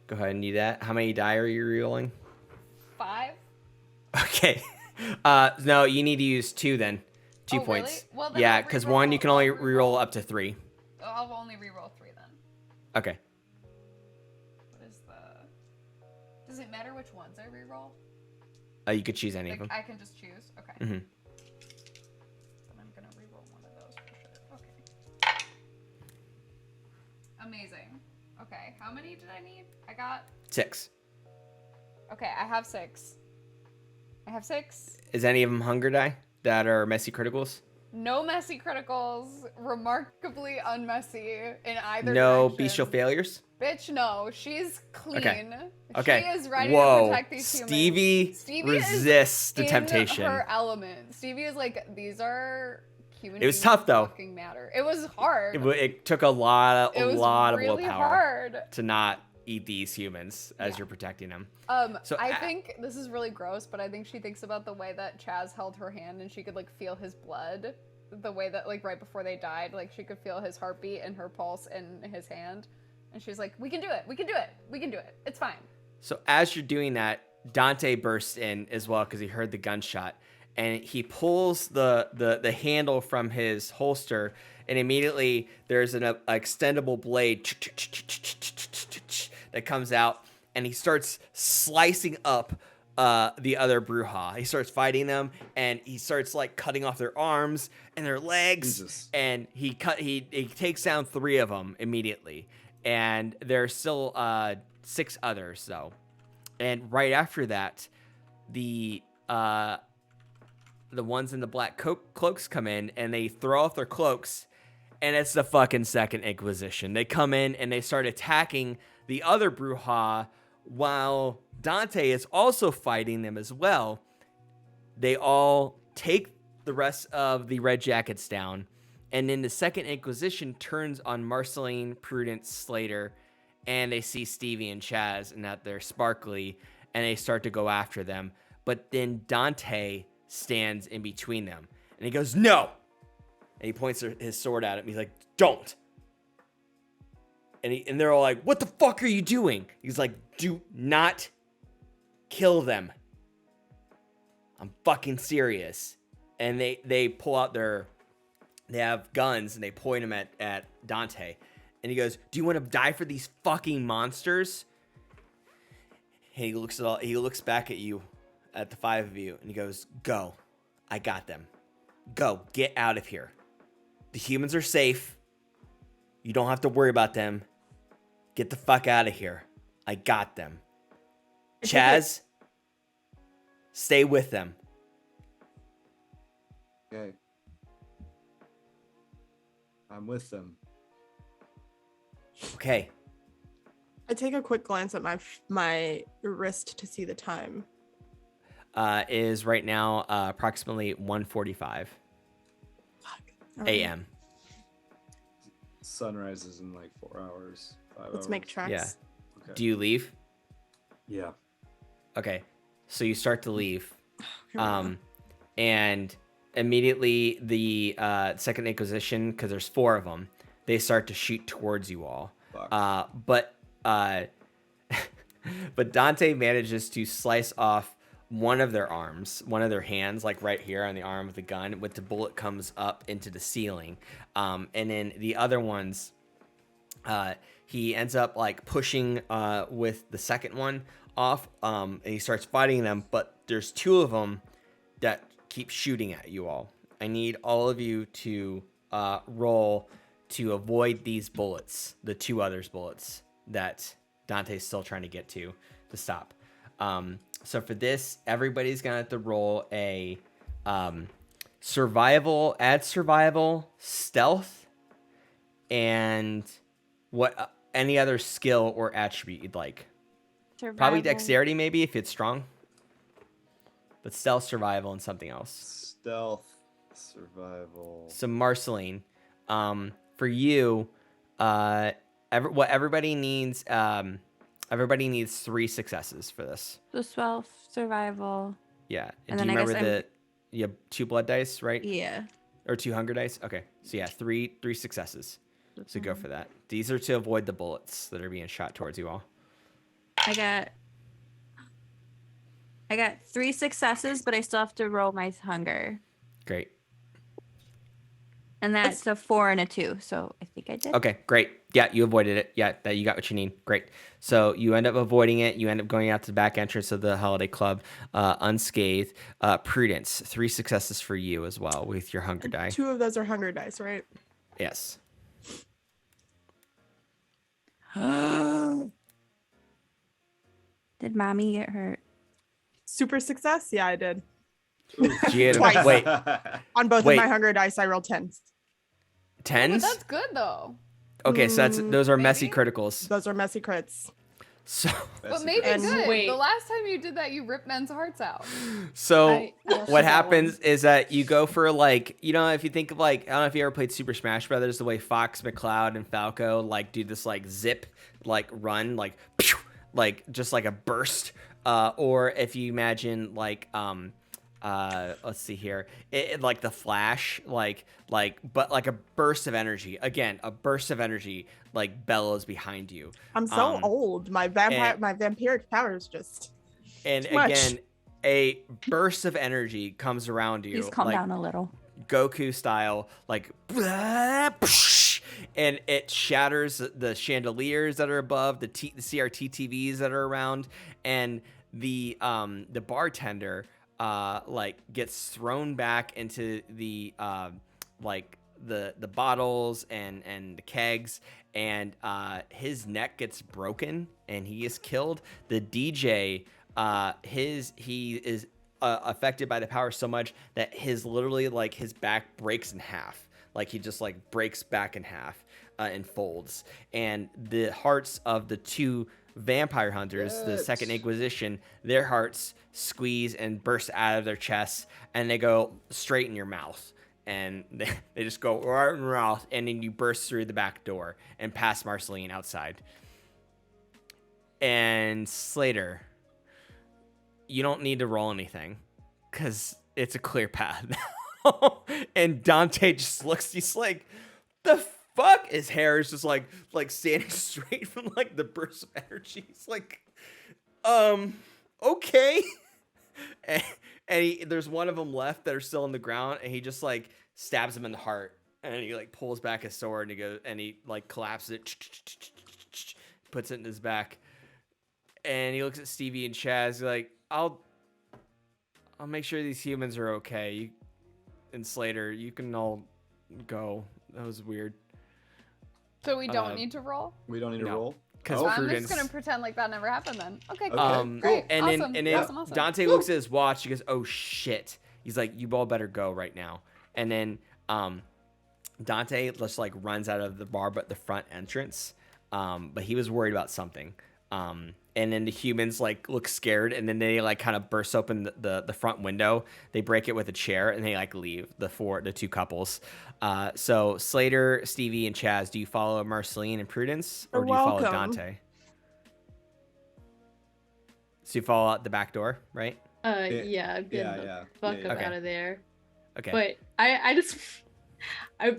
Go ahead and do that. How many die are you rolling? 5. Okay. No, you need to use 2 then. 2 Oh, points. really? Well, then Yeah, I'll because re-roll- 1 you can only I'll reroll re-roll. up to 3. I'll only reroll 3 then. Okay. What is the? Does it matter which ones I reroll? You could choose any of Like them. I can just choose. Okay. Mm-hmm. Then I'm gonna reroll one of those for sure. Okay. Amazing. Okay, how many did I need? I got. 6. Okay, I have 6. I have 6. Is any of them hunger die that are messy criticals? No messy criticals. Remarkably unmessy in either No direction. bestial failures? Bitch, no. She's clean. Okay. She is ready Whoa. to protect these humans. Stevie resists the in temptation. her element. Stevie is like, these are human It was beings tough, though. Fucking matter. It was hard. It took a lot It was of really willpower hard. to not eat these humans as Yeah. you're protecting them. So I think this is really gross, but I think she thinks about the way that Chaz held her hand and she could like feel his blood. The way that like right before they died, like she could feel his heartbeat and her pulse in his hand. And she's like, we can do it. We can do it. We can do it. It's fine. So as you're doing that, Dante bursts in as well because he heard the gunshot, and he pulls the handle from his holster, and immediately there's an extendable blade that comes out, and he starts slicing up the other Bruja. He starts fighting them, and he starts like cutting off their arms and their legs, Jesus. and he takes down 3 of them immediately, and there's still 6 others though. And right after that, the ones in the black cloaks come in, and they throw off their cloaks, and it's the fucking Second Inquisition. They come in and they start attacking the other Bruja while Dante is also fighting them as well. They all take the rest of the red jackets down, and then the Second Inquisition turns on Marceline, Prudence, Slater, and they see Stevie and Chaz and that they're sparkly, and they start to go after them. But then Dante stands in between them, and he goes, "No!" And he points his sword at him. He's like, "Don't!" And they're all like, "What the fuck are you doing?" He's like, "Do not kill them. I'm fucking serious." And they pull out they have guns, and they point them at Dante. And he goes, "Do you want to die for these fucking monsters?" And he looks back at you, at the 5 of you, and he goes, "Go. I got them. Go. Get out of here. The humans are safe. You don't have to worry about them. Get the fuck out of here. I got them. Chaz, stay with them." Okay. I'm with them. Okay. I take a quick glance at my wrist to see the time. Is right now approximately 1:45 a.m. Sunrise is in like 4 hours. 5 hours. Let's make tracks. Yeah. Okay. Do you leave? Yeah. Okay. So you start to leave. Here we go. And immediately the Second Inquisition, because there's 4 of them, they start to shoot towards you all. Fuck. But Dante manages to slice off one of their arms, one of their hands, like right here on the arm of the gun, with the bullet comes up into the ceiling. And then the other ones, he ends up like pushing with the second one off, and he starts fighting them, but there's 2 of them that keep shooting at you all. I need all of you to roll to avoid these bullets, the 2 others bullets that Dante's still trying to get to stop. So for this, everybody's gonna have to roll a survival, stealth, and what any other skill or attribute you'd like. Probably Survival. dexterity, maybe, if it's strong. But stealth, survival, and something else. Stealth, survival. So Marceline, for you, everybody needs 3 successes for this. So 12 survival. Yeah. And do then you I guess remember you have 2 blood dice, right? Yeah. Or 2 hunger dice? Okay. So yeah, three successes. So go for that. These are to avoid the bullets that are being shot towards you all. I got 3 successes, but I still have to roll my hunger. Great. And that's a 4 and a 2, so I think I did. Okay, great. Yeah, you avoided it. Yeah, that you got what you need. Great. So you end up avoiding it. You end up going out to the back entrance of the Holiday Club unscathed. Prudence, 3 successes for you as well with your hunger die. 2 of those are hunger dice, right? Yes. Did mommy get hurt? Super success? Yeah, I did. Twice. Wait, On both of my hunger dice, I rolled 10s. But 10s? that's good though. Okay, so those are messy maybe? criticals. Those are messy crits. So But maybe And good. wait. The last time you did that, you ripped men's hearts out. I also what got happens one. is that you go for like, you know, if you think of like, I don't know if you ever played Super Smash Brothers, the way Fox, McCloud, and Falco like do this like zip, like run, like pew, like just like a burst. Or if you imagine like let's see here, like the Flash, but like a burst of energy. Again, a burst of energy like bellows behind you. I'm so old. My vampiric powers just And too much. again, a burst of energy comes around you. Please calm like down a little. Goku style, like, and it shatters the chandeliers that are above, the CRT TVs that are around, and the bartender like gets thrown back into the like the bottles and the kegs, and his neck gets broken and he is killed. The DJ he is affected by the power so much that his literally like his back breaks in half, like he just like breaks back in half and folds, and the hearts of the 2 vampire hunters, the Second Inquisition, their hearts squeeze and burst out of their chests, and they go straight in your mouth, and they just go right in your mouth, and then you burst through the back door and past Marceline outside. And Slater, you don't need to roll anything because it's a clear path now. And Dante just looks, he's like, the fuck? His hair is just like standing straight from like the burst of energy. He's like, okay. And there's one of them left that are still on the ground, and he just like stabs him in the heart, and he like pulls back his sword, and he like collapses it, puts it in his back, and he looks at Stevie and Chaz like, I'll make sure these humans are okay. And Slater, you can all go. That was weird. So we don't need to roll? We don't need to roll? Because So I'm Prudence. just gonna pretend like that never happened then. Okay, cool. Okay. Great. And awesome. then awesome. Dante looks at his watch. He goes, "Oh shit!" He's like, "You all better go right now." And then Dante just like runs out of the bar, but the front entrance. But he was worried about something. And then the humans like look scared, and then they like kind of burst open the front window. They break it with a chair, and they like leave the 2 couples. So Slater, Stevie, and Chaz, do you follow Marceline and Prudence, or do you follow Welcome. Dante? So you follow out the back door, right? Yeah, I'm getting the yeah. fuck Yeah, up yeah. out of there. Okay. But I just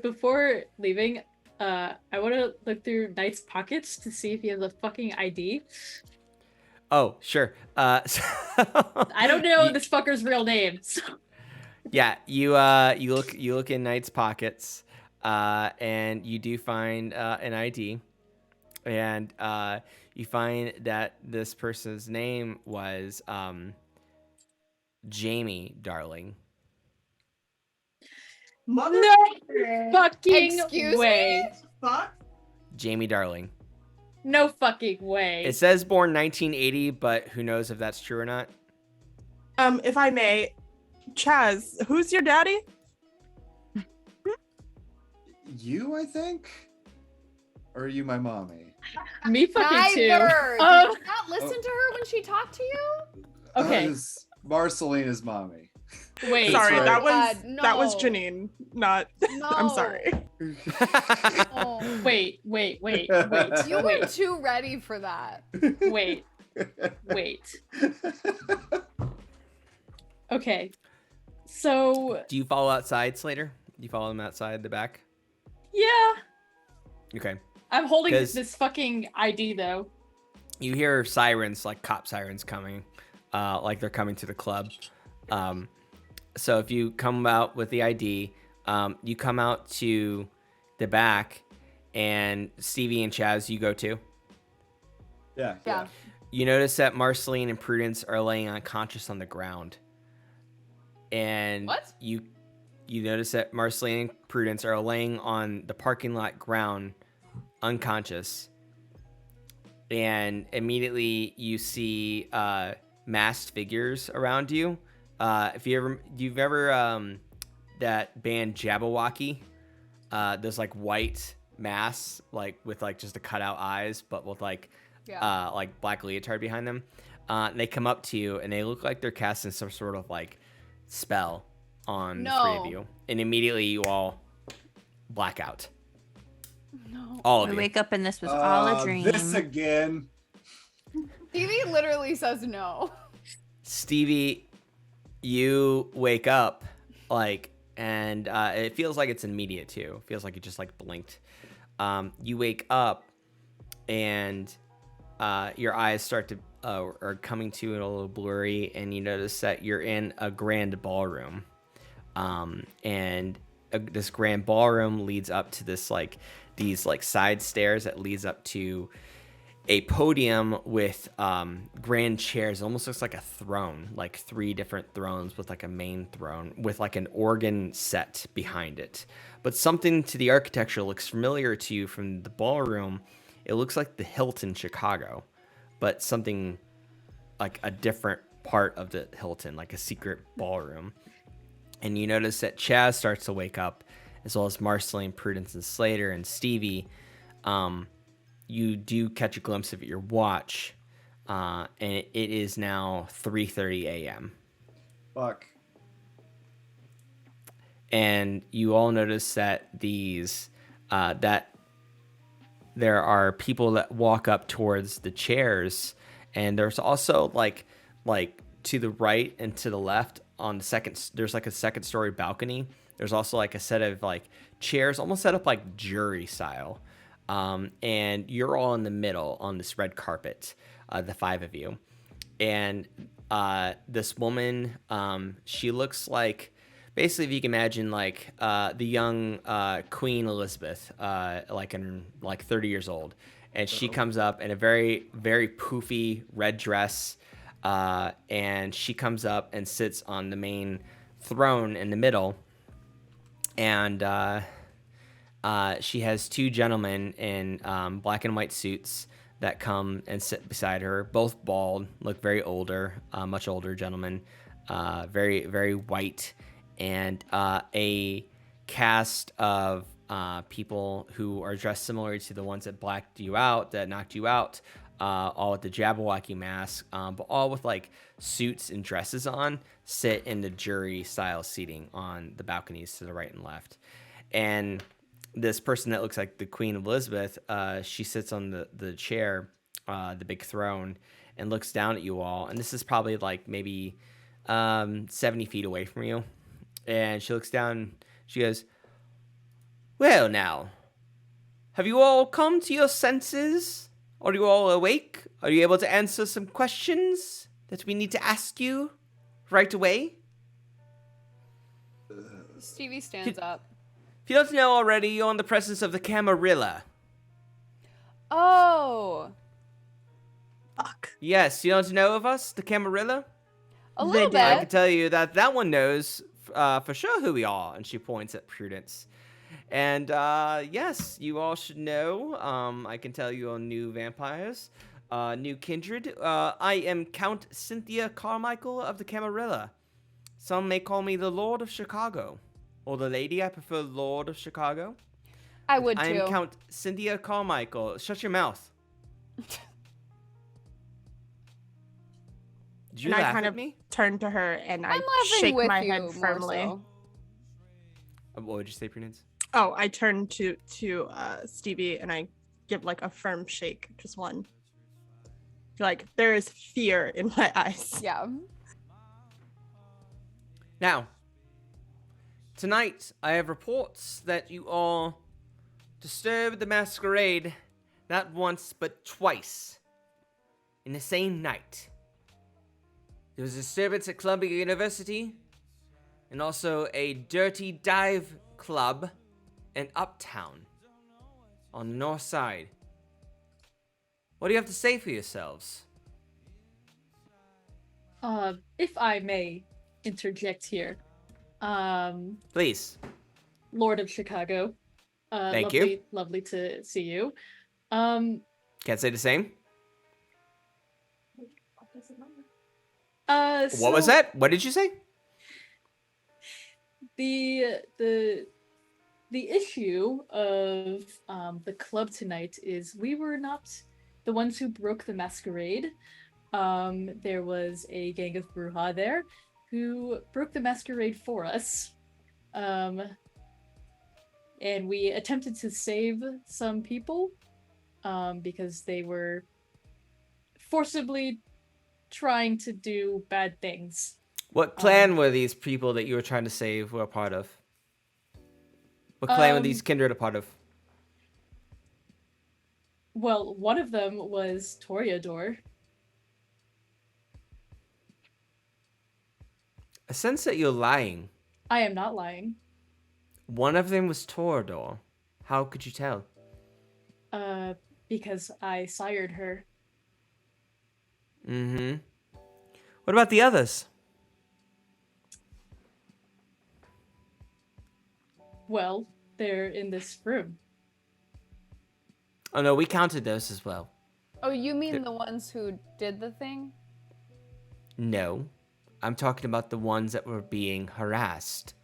before leaving, I want to look through Knight's pockets to see if he has a fucking ID. Oh, sure. I don't know You- this fucker's real name. So. Yeah, you look in Knight's pockets, and you do find an ID, and you find that this person's name was Jamie Darling. Mother Fucking Excuse way. fuck. Jamie Darling. No fucking way. It says born 1980, but who knows if that's true or not? If I may, Chaz, who's your daddy? You, I think? Or are you my mommy? Me fucking too. Neither. Oh. Did you not listen to her when she talked to you? Okay. Marceline is mommy. Wait. Sorry, right. that was God, that was no. Janine, not. No. I'm sorry. Oh. Wait. You were Wait. too ready for that. Wait. Okay. So Do you follow outside, Slater? You follow him outside the back? yeah. Okay. I'm holding 'Cause- this fucking ID though. You hear sirens, like cop sirens coming, like they're coming to the club. So if you come out with the ID, you come out to the back, and Stevie and Chaz, you go too. Yeah. You notice that Marceline and Prudence are laying unconscious on the ground. And What? you notice that Marceline and Prudence are laying on the parking lot ground unconscious. And immediately you see masked figures around you. If you've ever that band Jabberwocky, those like white masks, like with like just the cutout eyes, but with like black leotard behind them. They come up to you and they look like they're casting some sort of like spell on the three of you, and immediately you all black out. No. All of We you. wake up and this was all a dream. This again. Stevie literally says no. Stevie, you wake up and it feels like it's immediate too. It feels like you just like blinked. You wake up and your eyes start to are coming to it a little blurry, and you notice that you're in a grand ballroom. This grand ballroom leads up to these side stairs that leads up to a podium with grand chairs. It almost looks like a throne, like 3 different thrones with like a main throne with like an organ set behind it. But something to the architecture looks familiar to you from the ballroom. It looks like the Hilton Chicago, but something like a different part of the Hilton, like a secret ballroom. And you notice that Chaz starts to wake up, as well as Marceline, Prudence, and Slater, and Stevie. You do catch a glimpse of your watch, and it is now 3:30 a.m. Fuck. And you all notice that that there are people that walk up towards the chairs, and there's also like to the right and to the left on the second, there's like a second story balcony. There's also like a set of like chairs almost set up like jury style. And you're all in the middle on this red carpet, the 5 of you. And this woman, she looks like, basically, if you can imagine, like the young Queen Elizabeth, like 30 years old. And she comes up in a very, very poofy red dress. And she comes up and sits on the main throne in the middle. And she has 2 gentlemen in black and white suits that come and sit beside her, both bald, look very older, much older gentlemen, very, very white, and a cast of people who are dressed similar to the ones that knocked you out, all with the Jabberwocky mask, but all with like suits and dresses on, sit in the jury style seating on the balconies to the right and left. And this person that looks like the Queen Elizabeth, she sits on the chair, the big throne, and looks down at you all. And this is probably like maybe 70 feet away from you. And she looks down, she goes, "Well now, have you all come to your senses? Are you all awake? Are you able to answer some questions that we need to ask you right away?" Stevie stands up. If you don't know already, you're in the presence of the Camarilla. Oh, Fuck. Yes, you don't know of us, the Camarilla? a little do. I bit. can tell you that one knows for sure who we are. And she points at Prudence. And yes, you all should know. I can tell you on new vampires, new kindred. I am Count Cynthia Carmichael of the Camarilla. Some may call me the Lord of Chicago. Or the lady, I prefer Lord of Chicago. I would I too. am Count Cynthia Carmichael. Shut your mouth. Did you And I laugh kind at of me? turn to her and I I'm laughing shake with my you head more firmly. so. What would you say, Prudence? Oh, I turn to Stevie and I give like a firm shake, just one. Like there is fear in my eyes. Yeah. Now, tonight I have reports that you are disturbed the masquerade not once but twice in the same night. There was a disturbance at Columbia University and also a dirty dive club in Uptown on the north side. What do you have to say for yourselves? If I may interject here. Please. Lord of Chicago. Thank lovely, you. Lovely to see you. Can't say the same. What was that? What did you say? The issue of the club tonight is we were not the ones who broke the masquerade. There was a gang of Bruja there who broke the masquerade for us. And we attempted to save some people because they were forcibly trying to do bad things. What clan were these people that you were trying to save were a part of? What clan were these kindred a part of? Well, one of them was Toreador. I sense that you're lying. I am not lying. One of them was Toreador. How could you tell? Because I sired her. Mm-hmm. What about the others? Well, they're in this room. Oh no, we counted those as well. Oh, you mean the ones who did the thing? No. I'm talking about the ones that were being harassed.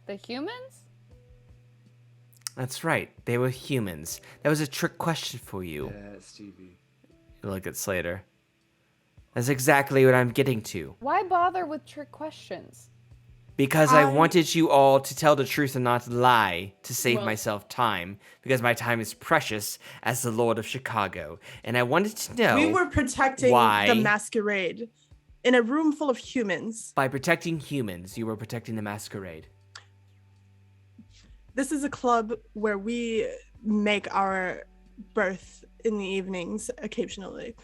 The humans? That's right. They were humans. That was a trick question for you. Yeah, Stevie. You look at Slater. That's exactly what I'm getting to. Why bother with trick questions? Because I wanted you all to tell the truth and not lie to save Well- myself time. Because my time is precious as the Lord of Chicago. And I wanted to know We were protecting why. the masquerade in a room full of humans. By protecting humans, you were protecting the masquerade. This is a club where we make our berth in the evenings occasionally.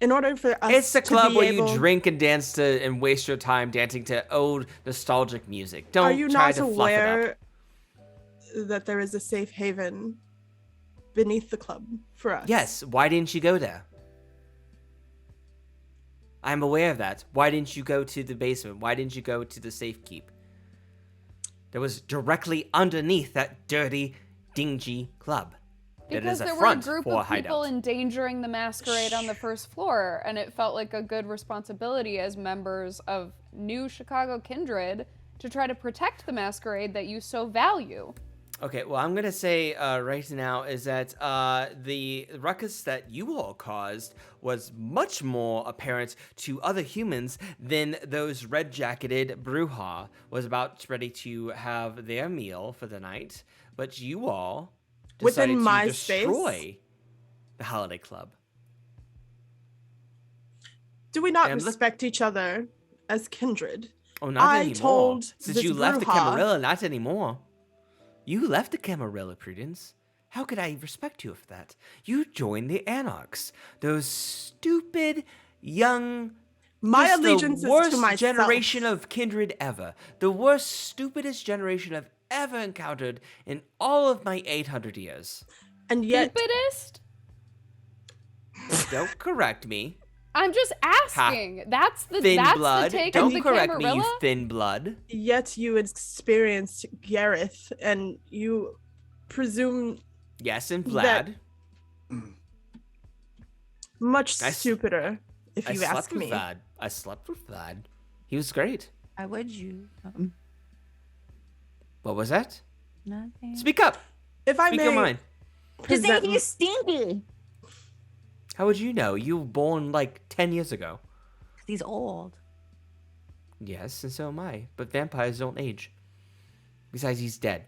In order for us It's a to club be where able... you drink and dance to and waste your time dancing to old nostalgic music. Don't Are you try not to fluff it up. aware that there is a safe haven beneath the club for us? Yes, why didn't you go there? I'm aware of that. Why didn't you go to the basement? Why didn't you go to the safe keep? That was directly underneath that dirty, dingy club. That Because is a there were a front group for a of people hideout. endangering the masquerade on the first floor, and it felt like a good responsibility as members of New Chicago Kindred to try to protect the masquerade that you so value. Okay, well, I'm gonna say right now is that the ruckus that you all caused was much more apparent to other humans than those red-jacketed Bruja was about ready to have their meal for the night, but you all decided Within to my destroy space? the holiday club. Do we not And look- respect each other as kindred? Oh, not I anymore. told Since this you left the Bruja- Camarilla, not anymore. You left the Camarilla, Prudence. How could I respect you for that? You joined the Anarchs. Those stupid, young... My just allegiance the is worst to myself. generation of kindred ever. The worst, stupidest generation I've ever encountered in all of my 800 years. And yet, Stupidest? Don't correct me. I'm just asking. That's the Thin that's blood. the take Don't of the correct me, Camarilla? you thin blood. yet you experienced Gareth, and you presume Yes, and That- Vlad. much I s- stupider, if I you slept ask with me. Vlad. I slept with Vlad. He was great. Why would you? What was that? Nothing. Speak up. If I Speak may your mind. Just say present, he's stinky. How would you know? You were born like 10 years ago. He's old. Yes, and so am I. But vampires don't age. Besides, he's dead.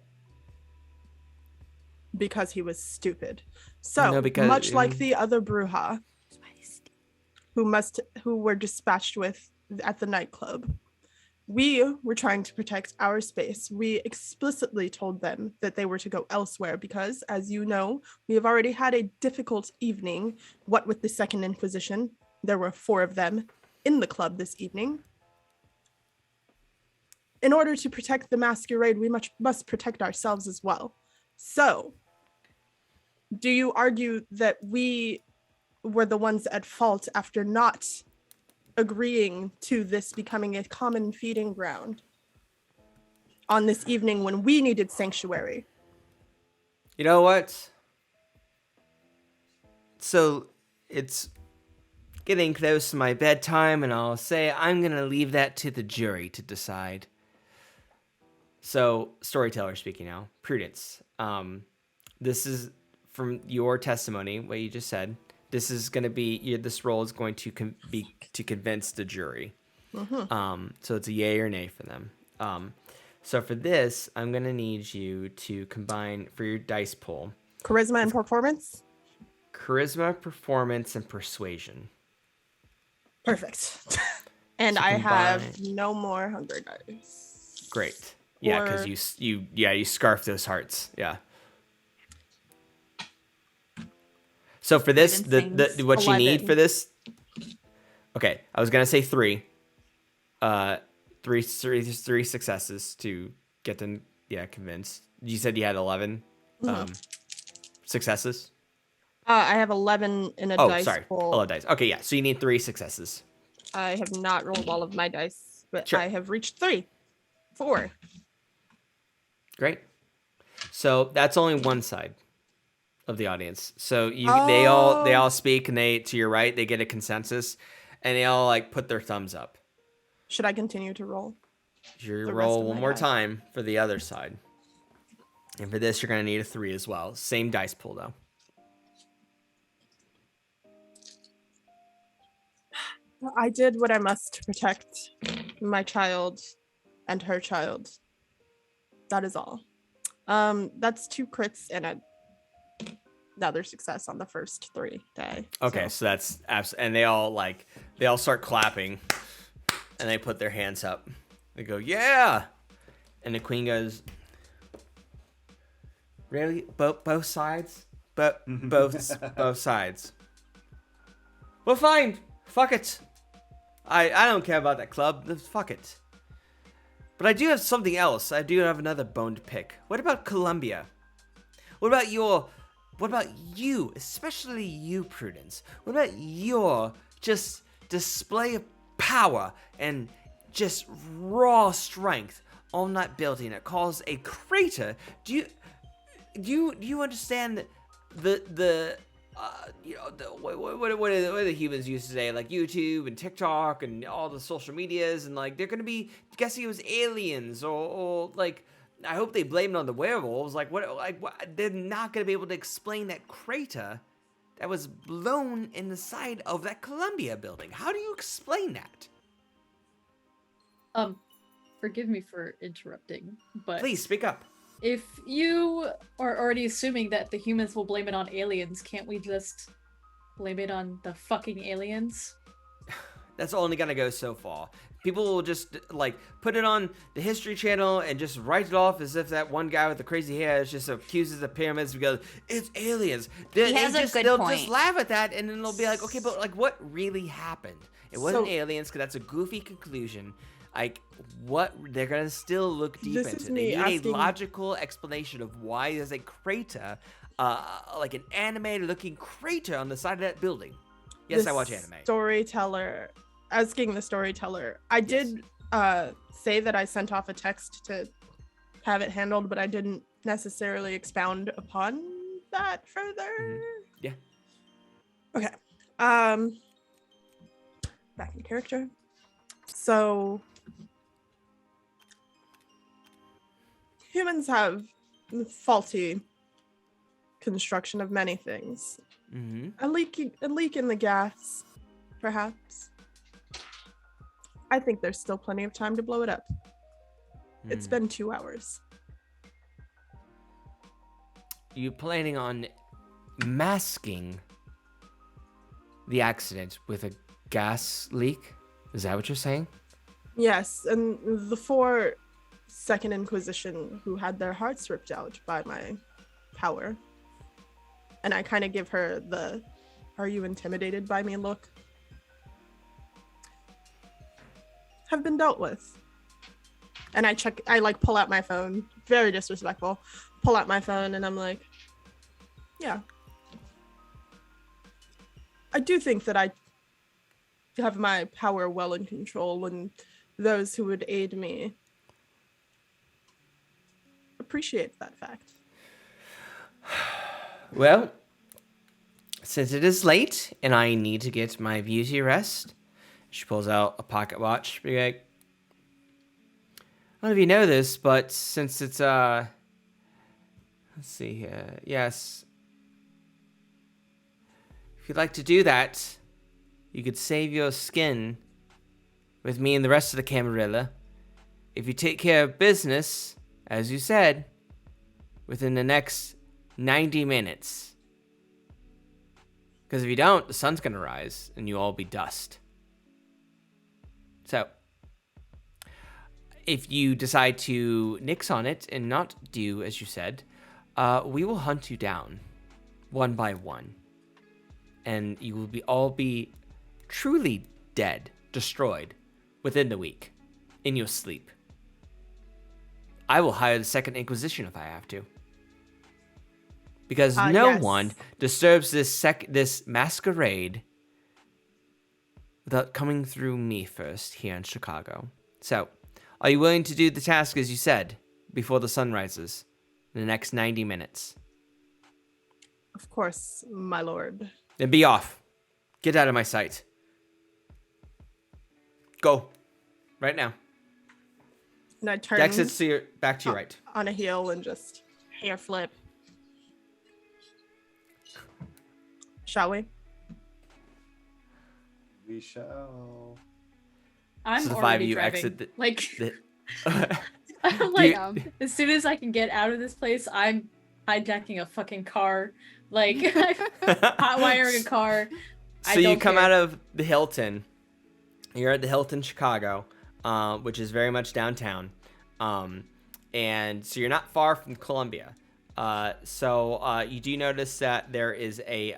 because he was stupid. So, No, because- much like the other Bruja, That's why he's stinky. who were dispatched with at the nightclub, We were trying to protect our space. We explicitly told them that they were to go elsewhere because, as you know, we have already had a difficult evening. What with the Second Inquisition? There were 4 of them in the club this evening. In order to protect the Masquerade, we must protect ourselves as well. So, do you argue that we were the ones at fault after not agreeing to this becoming a common feeding ground on this evening when we needed sanctuary? You know what? So it's getting close to my bedtime, and I'll say I'm going to leave that to the jury to decide. So, Storyteller speaking now. Prudence. This is from your testimony, what you just said. This is going to be, this role is going to be to convince the jury. So it's a yay or nay for them. So for this, I'm going to need you to combine for your dice pool. Charisma and performance? Charisma, performance, and persuasion. Perfect. And So I have combine. no more hunger dice. Great. Yeah, Or- because you scarf those hearts. Yeah. So for this, Prudence the what you need 11. for this. Okay, I was gonna say 3. Three successes to get them convinced. You said you had 11 successes. I have 11 in a dice pool. 11 dice. Okay, yeah. So you need 3 successes. I have not rolled all of my dice, but Sure. I have reached 3. 4. Great. So that's only one side of the audience. So they all speak, and they to your right they get a consensus, and they all like put their thumbs up. Should I continue to roll? You The rest roll of one my more dice. time for the other side, and for this you're gonna need a 3 as well. Same dice pool though. I did what I must to protect my child and her child. That is all. That's 2 crits and another success on the first 3 die. Okay, so that's and they all start clapping, and they put their hands up. They go, yeah, and the queen goes, really, both sides, but both sides. Well, fine, fuck it. I don't care about that club. Fuck it. But I do have something else. I do have another bone to pick. What about Columbia? What about you, especially you, Prudence? What about your just display of power and just raw strength on that building that caused a crater? Do you understand what do the humans used to say, like YouTube and TikTok and all the social medias, and like they're gonna be guessing it was aliens or like I hope they blame it on the werewolves. Like what they're not gonna be able to explain that crater that was blown in the side of that Columbia building. How do you explain that? Forgive me for interrupting, but Please speak up. if you are already assuming that the humans will blame it on aliens, can't we just blame it on the fucking aliens? That's only gonna go so far. People will just like put it on the History Channel and just write it off as if that one guy with the crazy hair is just accuses the pyramids because it's aliens. He has a good they'll point. just laugh at that, and then they'll be like, okay, but like what really happened? It wasn't So- aliens, because that's a goofy conclusion. Like what they're gonna still look deep This into. is They me need asking- a logical explanation of why there's a crater, like an animated-looking crater on the side of that building. Yes, I watch anime. Storyteller, asking the storyteller. I did say that I sent off a text to have it handled, but I didn't necessarily expound upon that further. Yeah. Okay. Back in character. So humans have faulty construction of many things. Mm-hmm. A leak in the gas, perhaps. I think there's still plenty of time to blow it up. It's Hmm. been 2 hours. You planning on masking the accident with a gas leak? Is that what you're saying? Yes, and the 4 Second Inquisition who had their hearts ripped out by my power. And I kind of give her the, "Are you intimidated by me?" look. Have been dealt with. And I like pull out my phone, very disrespectful, pull out my phone and I'm like, yeah. I do think that I have my power well in control, and those who would aid me appreciate that fact. Well, since it is late and I need to get my beauty rest, she pulls out a pocket watch. Be like, I don't know if you know this, but since it's let's see here. Yes. If you'd like to do that, you could save your skin with me and the rest of the Camarilla. If you take care of business, as you said, within the next 90 minutes. Because if you don't, the sun's going to rise and you'll all be dust. So, if you decide to nix on it and not do as you said, we will hunt you down one by one. And you will all be truly dead, destroyed, within the week, in your sleep. I will hire the Second Inquisition if I have to. Because no yes. one disturbs this masquerade without coming through me first here in Chicago. So, are you willing to do the task as you said, before the sun rises, in the next 90 minutes? Of course, my lord. Then be off. Get out of my sight. Go. Right now. And I turn Exits back to your right. on a heel and just hair flip. Shall we? We shall. I'm So the already five of you driving. exit like, the... I'm like, as soon as I can get out of this place, I'm hijacking a fucking car. Like, hot wiring a car. So you come out of the Hilton. You're at the Hilton Chicago, which is very much downtown. And so you're not far from Columbia. So you do notice that there is a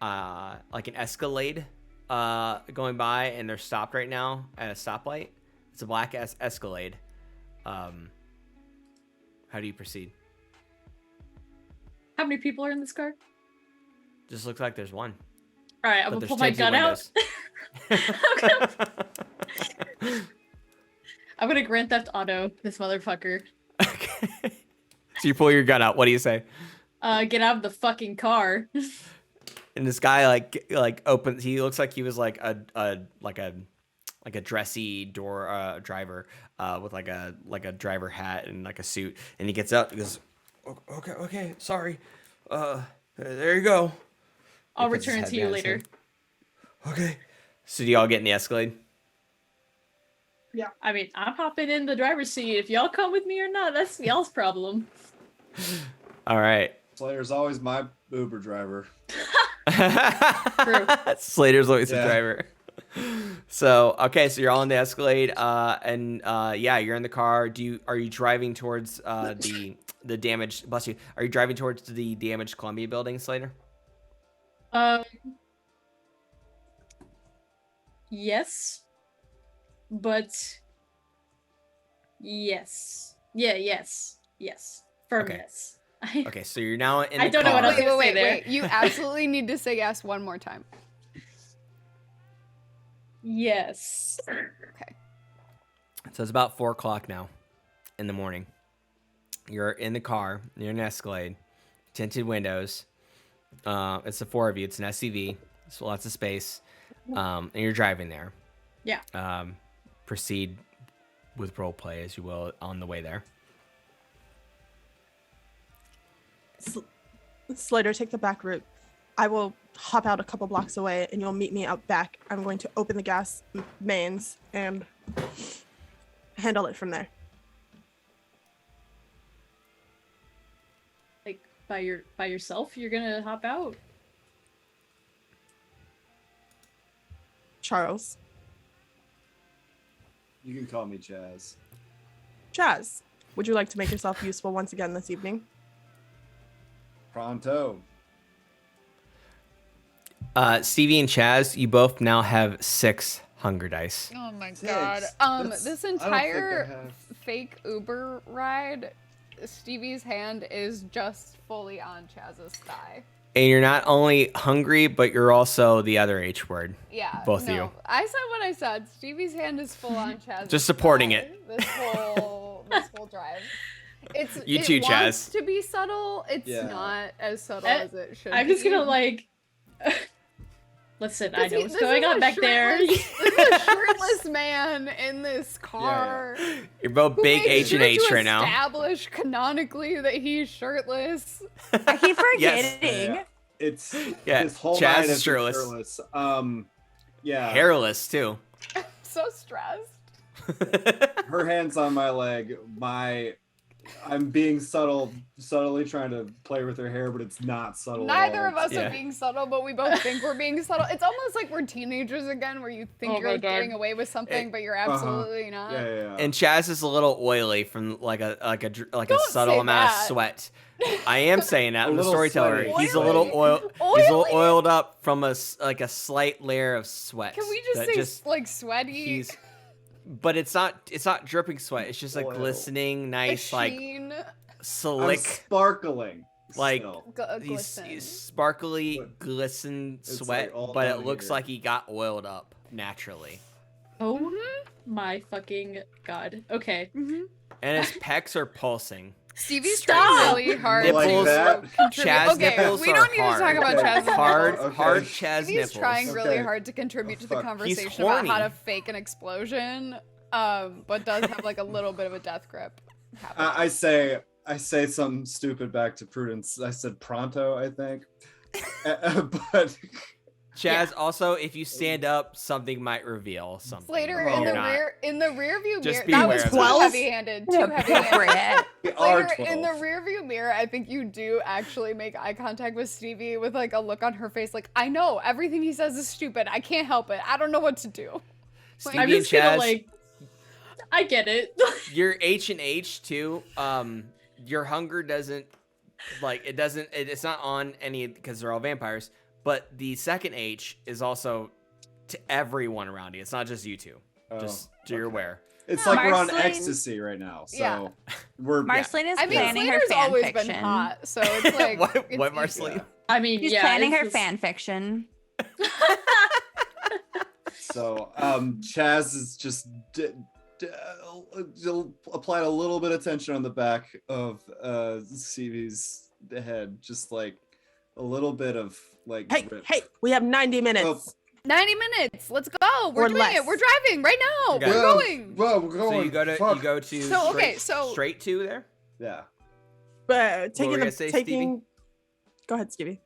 like an Escalade going by, and they're stopped right now at a stoplight. It's a black Escalade. How do you proceed? How many people are in this car? Just looks like there's one. All right, I'm But gonna there's pull my tinted gun out. windows. I'm gonna Grand Theft Auto this motherfucker. Okay. So you pull your gun out. What do you say? Get out of the fucking car. And this guy like opens. He looks like he was like a dressy door driver with like a driver hat and like a suit. And he gets out. And goes, okay, sorry. There you go. I'll He puts his return head to you behind his later. head. Okay. So do y'all get in the Escalade? I mean, I'm hopping in the driver's seat. If y'all come with me or not, that's y'all's problem. All right. Slater's always my Uber driver. True. Slater's always the Yeah. driver. So okay, so you're all in the Escalade, and yeah, you're in the car. Are you driving towards the damaged? Bless you. Are you driving towards the damaged Columbia building, Slater? Yes. But yes. Yeah, yes. Yes. Firm Okay. yes. Okay, so you're now in the I don't know what car. else to say there. Wait. You absolutely need to say yes one more time. Yes. Okay. So it's about 4:00 now in the morning. You're in the car. You're in an Escalade, tinted windows. It's the four of you. It's an SUV. So lots of space. And you're driving there. Yeah. Proceed with role play as you will on the way there. Slater, take the back route. I will hop out a couple blocks away and you'll meet me out back. I'm going to open the gas mains and handle it from there. Like by yourself, you're gonna hop out. Charles. You can call me Chaz. Chaz, would you like to make yourself useful once again this evening? Pronto. Stevie and Chaz, you both now have 6 hunger dice. Oh my Six. god. That's- This I don't think entire I have- fake Uber ride, Stevie's hand is just fully on Chaz's thigh. And you're not only hungry, but you're also the other H word. Yeah. Both of no, you. I said what I said. Stevie's hand is full on Chaz's Just supporting thigh it. This whole drive. You it too, wants Chaz. to be subtle. It's Yeah. not as subtle Eh, as it should I'm be. just gonna like. Listen, I know what's This going is on a back there. shirtless- This is a shirtless man in this car. You're both Who big made H and sure H to right now. Establish canonically that he's shirtless. I keep Yes. forgetting. Yeah. It's Yeah, this whole Chaz night is has been shirtless. Yeah. Hairless too. So stressed. Her hands on my leg. I'm being subtly trying to play with her hair, but it's not subtle. at Neither all. of us Yeah. are being subtle, but we both think we're being subtle. It's almost like we're teenagers again, where you think Oh my you're God. getting away with something, but you're absolutely not. Yeah. And Chaz is a little oily from like a Don't subtle say amount that. of sweat. I am saying that. A I'm the little storyteller. sweaty. He's a little Oily? He's a little Oily? oiled up from a slight layer of sweat. Can we just that say like sweaty? he's. But it's not dripping sweat. It's just like Oil. glistening, a nice, like sheen, I'm slick, sparkling. like still. he's glisten. sparkly, But glisten it's, sweat, like, all but it down looks here. like he got oiled up naturally. Oh my fucking god. Okay. And his pecs are pulsing. Stevie's Stop! trying really hard Like to that? contribute. Chaz Okay, nipples we are don't need to hard. talk about Okay. Chaz's Hard, nipples. hard Okay. Chaz Stevie's nipples. trying really Okay. hard to contribute to the Fuck. conversation He's about how horny. to fake an explosion, but does have like a little bit of a death grip. happening. I say something stupid back to Prudence. I said pronto, I think. But Chaz, also, if you stand up, something might reveal something. Slater Oh. in the You're not. rear view Just mirror. be That aware was of too that. heavy-handed. Too heavy-handed. Appropriate. we are Slater, 12. in the rear view mirror, I think you do actually make eye contact with Stevie with like a look on her face, like I know everything he says is stupid. I can't help it. I don't know what to do. Stevie I'm and just gonna Chaz, like. I get it. your H and H too. Your hunger doesn't it's not on any because they're all vampires. But the second H is also to everyone around you. It's not just you two. Oh, Just so you're okay. aware. It's like we're on Marceline- ecstasy right now. So Yeah. we're Marceline is I mean, planning her Slater's fan always fiction. been hot, so it's like What, it's what easy. Marceline? I mean, She's yeah. planning it's her just- fan fiction. So Chaz is just applied a little bit of tension on the back of Stevie's head, just like a little bit of like grip. Hey, we have 90 minutes. Oh. 90 minutes. Let's go. We're Or doing less. it. We're driving right now. Okay. We're Whoa, going. Whoa, we're going. So you go to Fuck. So, okay, straight to there. Yeah. But were you gonna say, Stevie? Go ahead, Stevie.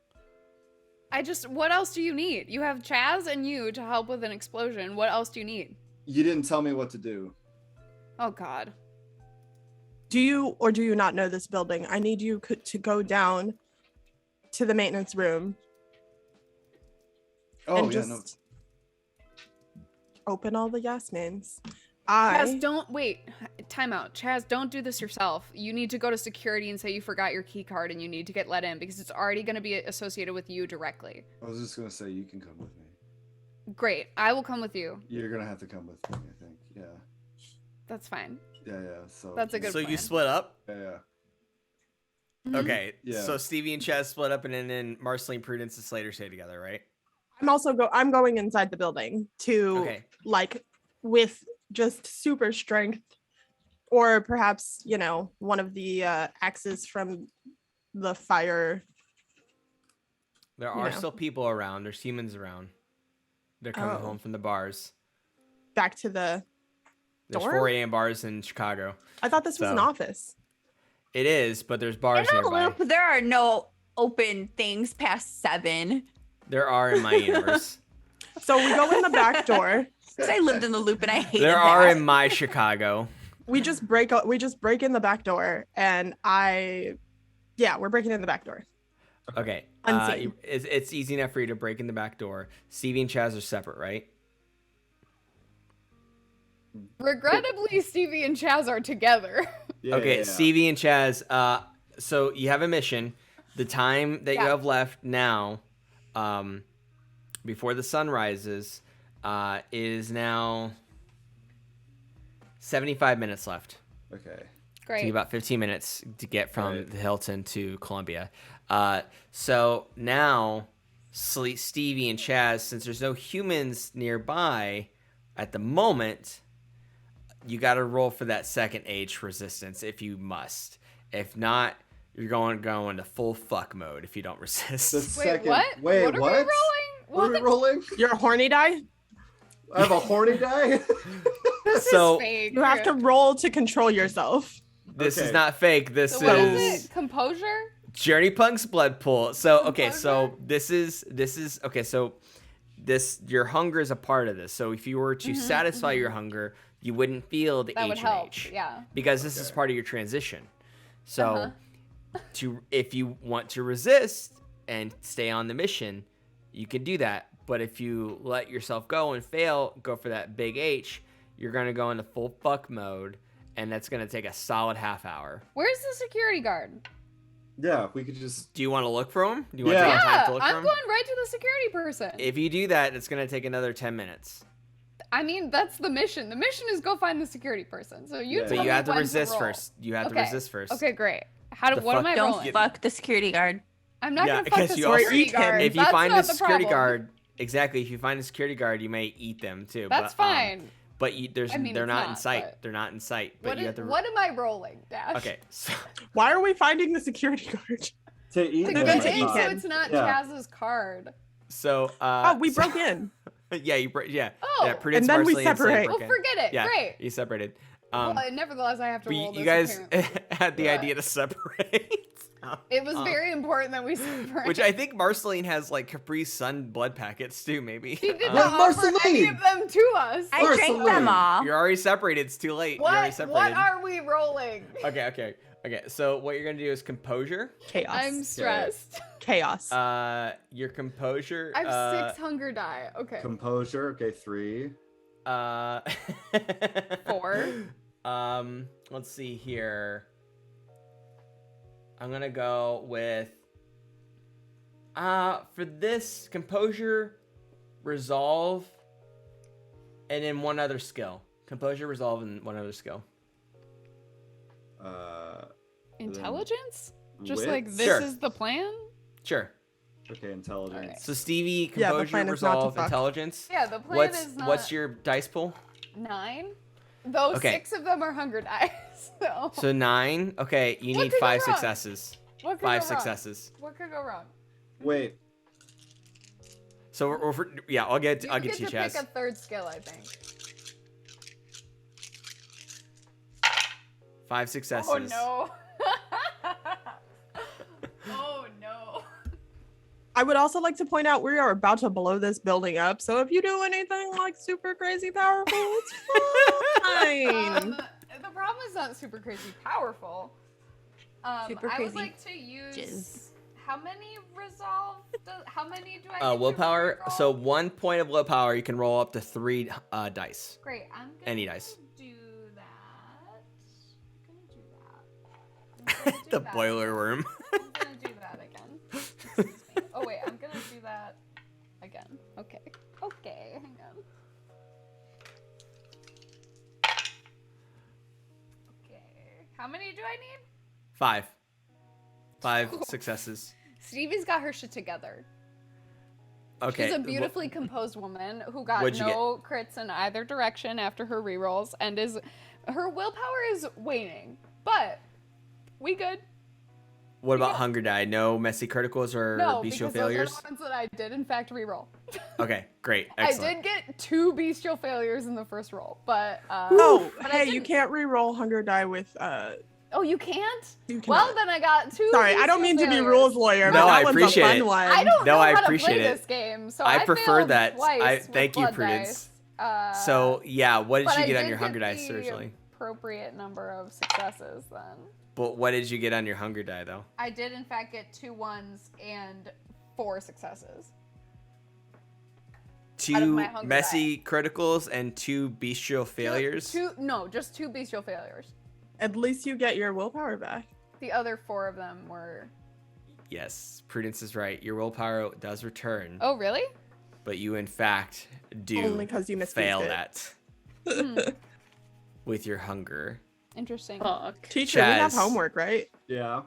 What else do you need? You have Chaz and you to help with an explosion. What else do you need? You didn't tell me what to do. Oh God. Do you or do you not know this building? I need you to go down to the maintenance room Oh and yeah, just no. open all the yes names. Chaz, don't wait. Time out. Chaz, don't do this yourself. You need to go to security and say you forgot your key card and you need to get let in because it's already going to be associated with you directly. I was just gonna say you can come with me. Great. I will come with you. You're gonna have to come with me, I think. Yeah. That's fine. Yeah. So That's a good So you plan. split up. Yeah. Mhm. Okay. Yeah. So Stevie and Chaz split up, and then Marceline, Prudence, and Slater stay together, right? I'm going inside the building to Okay. like with just super strength, or perhaps one of the axes from the fire. There You are know. still people around. There's humans around. They're coming Oh. home from the bars. Back to the. There's Door? 4 a.m. bars in Chicago. I thought this was an So- office. It is, but there's bars In a nearby. loop, there are no open things past 7. There are in my universe. So we go in the back door. Because I lived in the loop and I hated There are that. in my Chicago. We just break in the back door, and we're breaking in the back door. Okay. Unseen. It's easy enough for you to break in the back door. Stevie and Chaz are separate, right? Regrettably, Stevie and Chaz are together. Yeah, Okay, yeah. Stevie and Chaz. So you have a mission. The time that you Yeah. have left now, before the sun rises, is now 75 minutes left. Okay. Great. Take about 15 minutes to get from Right. the Hilton to Columbia. So now, Stevie and Chaz, since there's no humans nearby at the moment, you got to roll for that second age resistance if you must. If not, you're going into full fuck mode if you don't resist. The Wait, second. what? Wait, what? Are what? we rolling? What are we rolling? You're a horny die. I have a horny die. This So- is fake. You have to roll to control yourself. This Okay. is not fake. This So what is is it? Composure? Journey Punk's blood pool. So okay, Composure? so this is okay. So this your hunger is a part of this. So if you were to satisfy your hunger, you wouldn't feel the That H would and help. H Yeah. because this is Okay. part of your transition. So Uh-huh. if you want to resist and stay on the mission, you can do that. But if you let yourself go and fail, go for that big H, you're gonna go into full fuck mode, and that's gonna take a solid half hour. Where's the security guard? Yeah, we could just. Do you want to look for him? Do you want Yeah. to take time Yeah, to look for I'm him? going right to the security person. If you do that, it's gonna take another 10 minutes. I mean, that's the mission. The mission is go find the security person. So you Yeah. tell But you me have to when resist roll. first. You have to Okay. resist first. Okay, great. The What am fuck- I Don't rolling? fuck the security guard. I'm not Yeah, gonna fuck because the you also- security Or eat him. guard. If you That's find not a the security problem. guard, exactly. If you find a security guard, you may eat them too. That's but, fine. But you, I mean, they're it's not in not, sight. but- They're not in sight. But What, you have to. what am I rolling, Dash? Okay. So Why are we finding the security guard? To eat To They're them, get going to I in eat so thought. him. it's not Yeah. Chaz's card. so. Oh, we so- broke in. Yeah, yeah. Oh. Yeah, Prudence, And then we Marceline, and Slater separate. broke Well, in. forget it. Yeah, Great. you separated. Well, nevertheless, I have to But roll this. you guys apparently. had the What? idea to separate. It was very important that we separate. Which I think Marceline has like Capri Sun blood packets too, maybe. She did Um, not offer any Marceline! of them to us. I drank them Marceline. all. You're already separated. It's too late. You're already What? separated. What are we rolling? Okay. So what you're gonna do is composure. Chaos. I'm stressed. Chaos. Your composure. I have 6 hunger die. Okay. Composure. Okay, 3. 4. Let's see here. I'm gonna go with for this composure, resolve, and then one other skill. Composure, resolve, and one other skill. Intelligence? Just Wits? like this Sure. is the plan? Sure. Okay, intelligence. Alright. So Stevie, Yeah, the composure, plan is not to resolve, fuck. intelligence. Yeah, the plan What's is not what's your dice pool? 9. Though Okay. 6 of them are hunger dice. So, So 9. Okay, you What need could go 5 wrong? successes. what could 5 go wrong? successes. What could go wrong? Wait. So yeah, I'll get You to get you, to Chaz. pick a third skill, I think. 5 successes. Oh no. Oh no. I would also like to point out we are about to blow this building up. So if you do anything like super crazy powerful, it's fine. The problem is not super crazy powerful. Super I would crazy like to use jizz. how many resolve? How many do I? Get to Willpower. reroll? So 1 point of willpower, you can roll up to 3 dice. Great. I'm gonna Any dice. do that. I'm gonna do The that. boiler worm. I'm gonna do that again. Excuse me. Oh wait, I'm gonna do that again. Okay. Okay, hang on. Okay. How many do I need? 5 successes. Stevie's got her shit together. Okay. She's a beautifully composed woman who got What'd you no crits in either direction after her rerolls, and her willpower is waning. But we good. What about hunger die? No messy criticals or No, bestial because failures? those are the ones that I did in fact reroll. Okay, great. I Excellent. did get 2 bestial failures in the first roll, but Oh, but I hey, you didn't- can't re-roll hunger die with Oh, you can't? You Well, cannot. then I got 2. Sorry, I don't bestial mean to be failures. rules lawyer, No, but I that one's appreciate a fun it. one. I don't No, know I how to appreciate play it. this game, so I I prefer failed that. twice with Thank you, blood Prudence. dice. So yeah, what did but you I get on did your hunger get dice the originally? Appropriate number of successes then. But what did you get on your hunger die though? I did in fact get 2 1s and 4 successes. two my hunger messy criticals and 2 bestial failures. Just 2 bestial failures. At least you get your willpower back. The other 4 of them were. Yes, Prudence is right. Your willpower does return, Oh, really? but you in fact do Only 'cause you misused fail it. that with your hunger. Interesting. Fuck. Teacher, we have Chaz. homework, right? Yeah.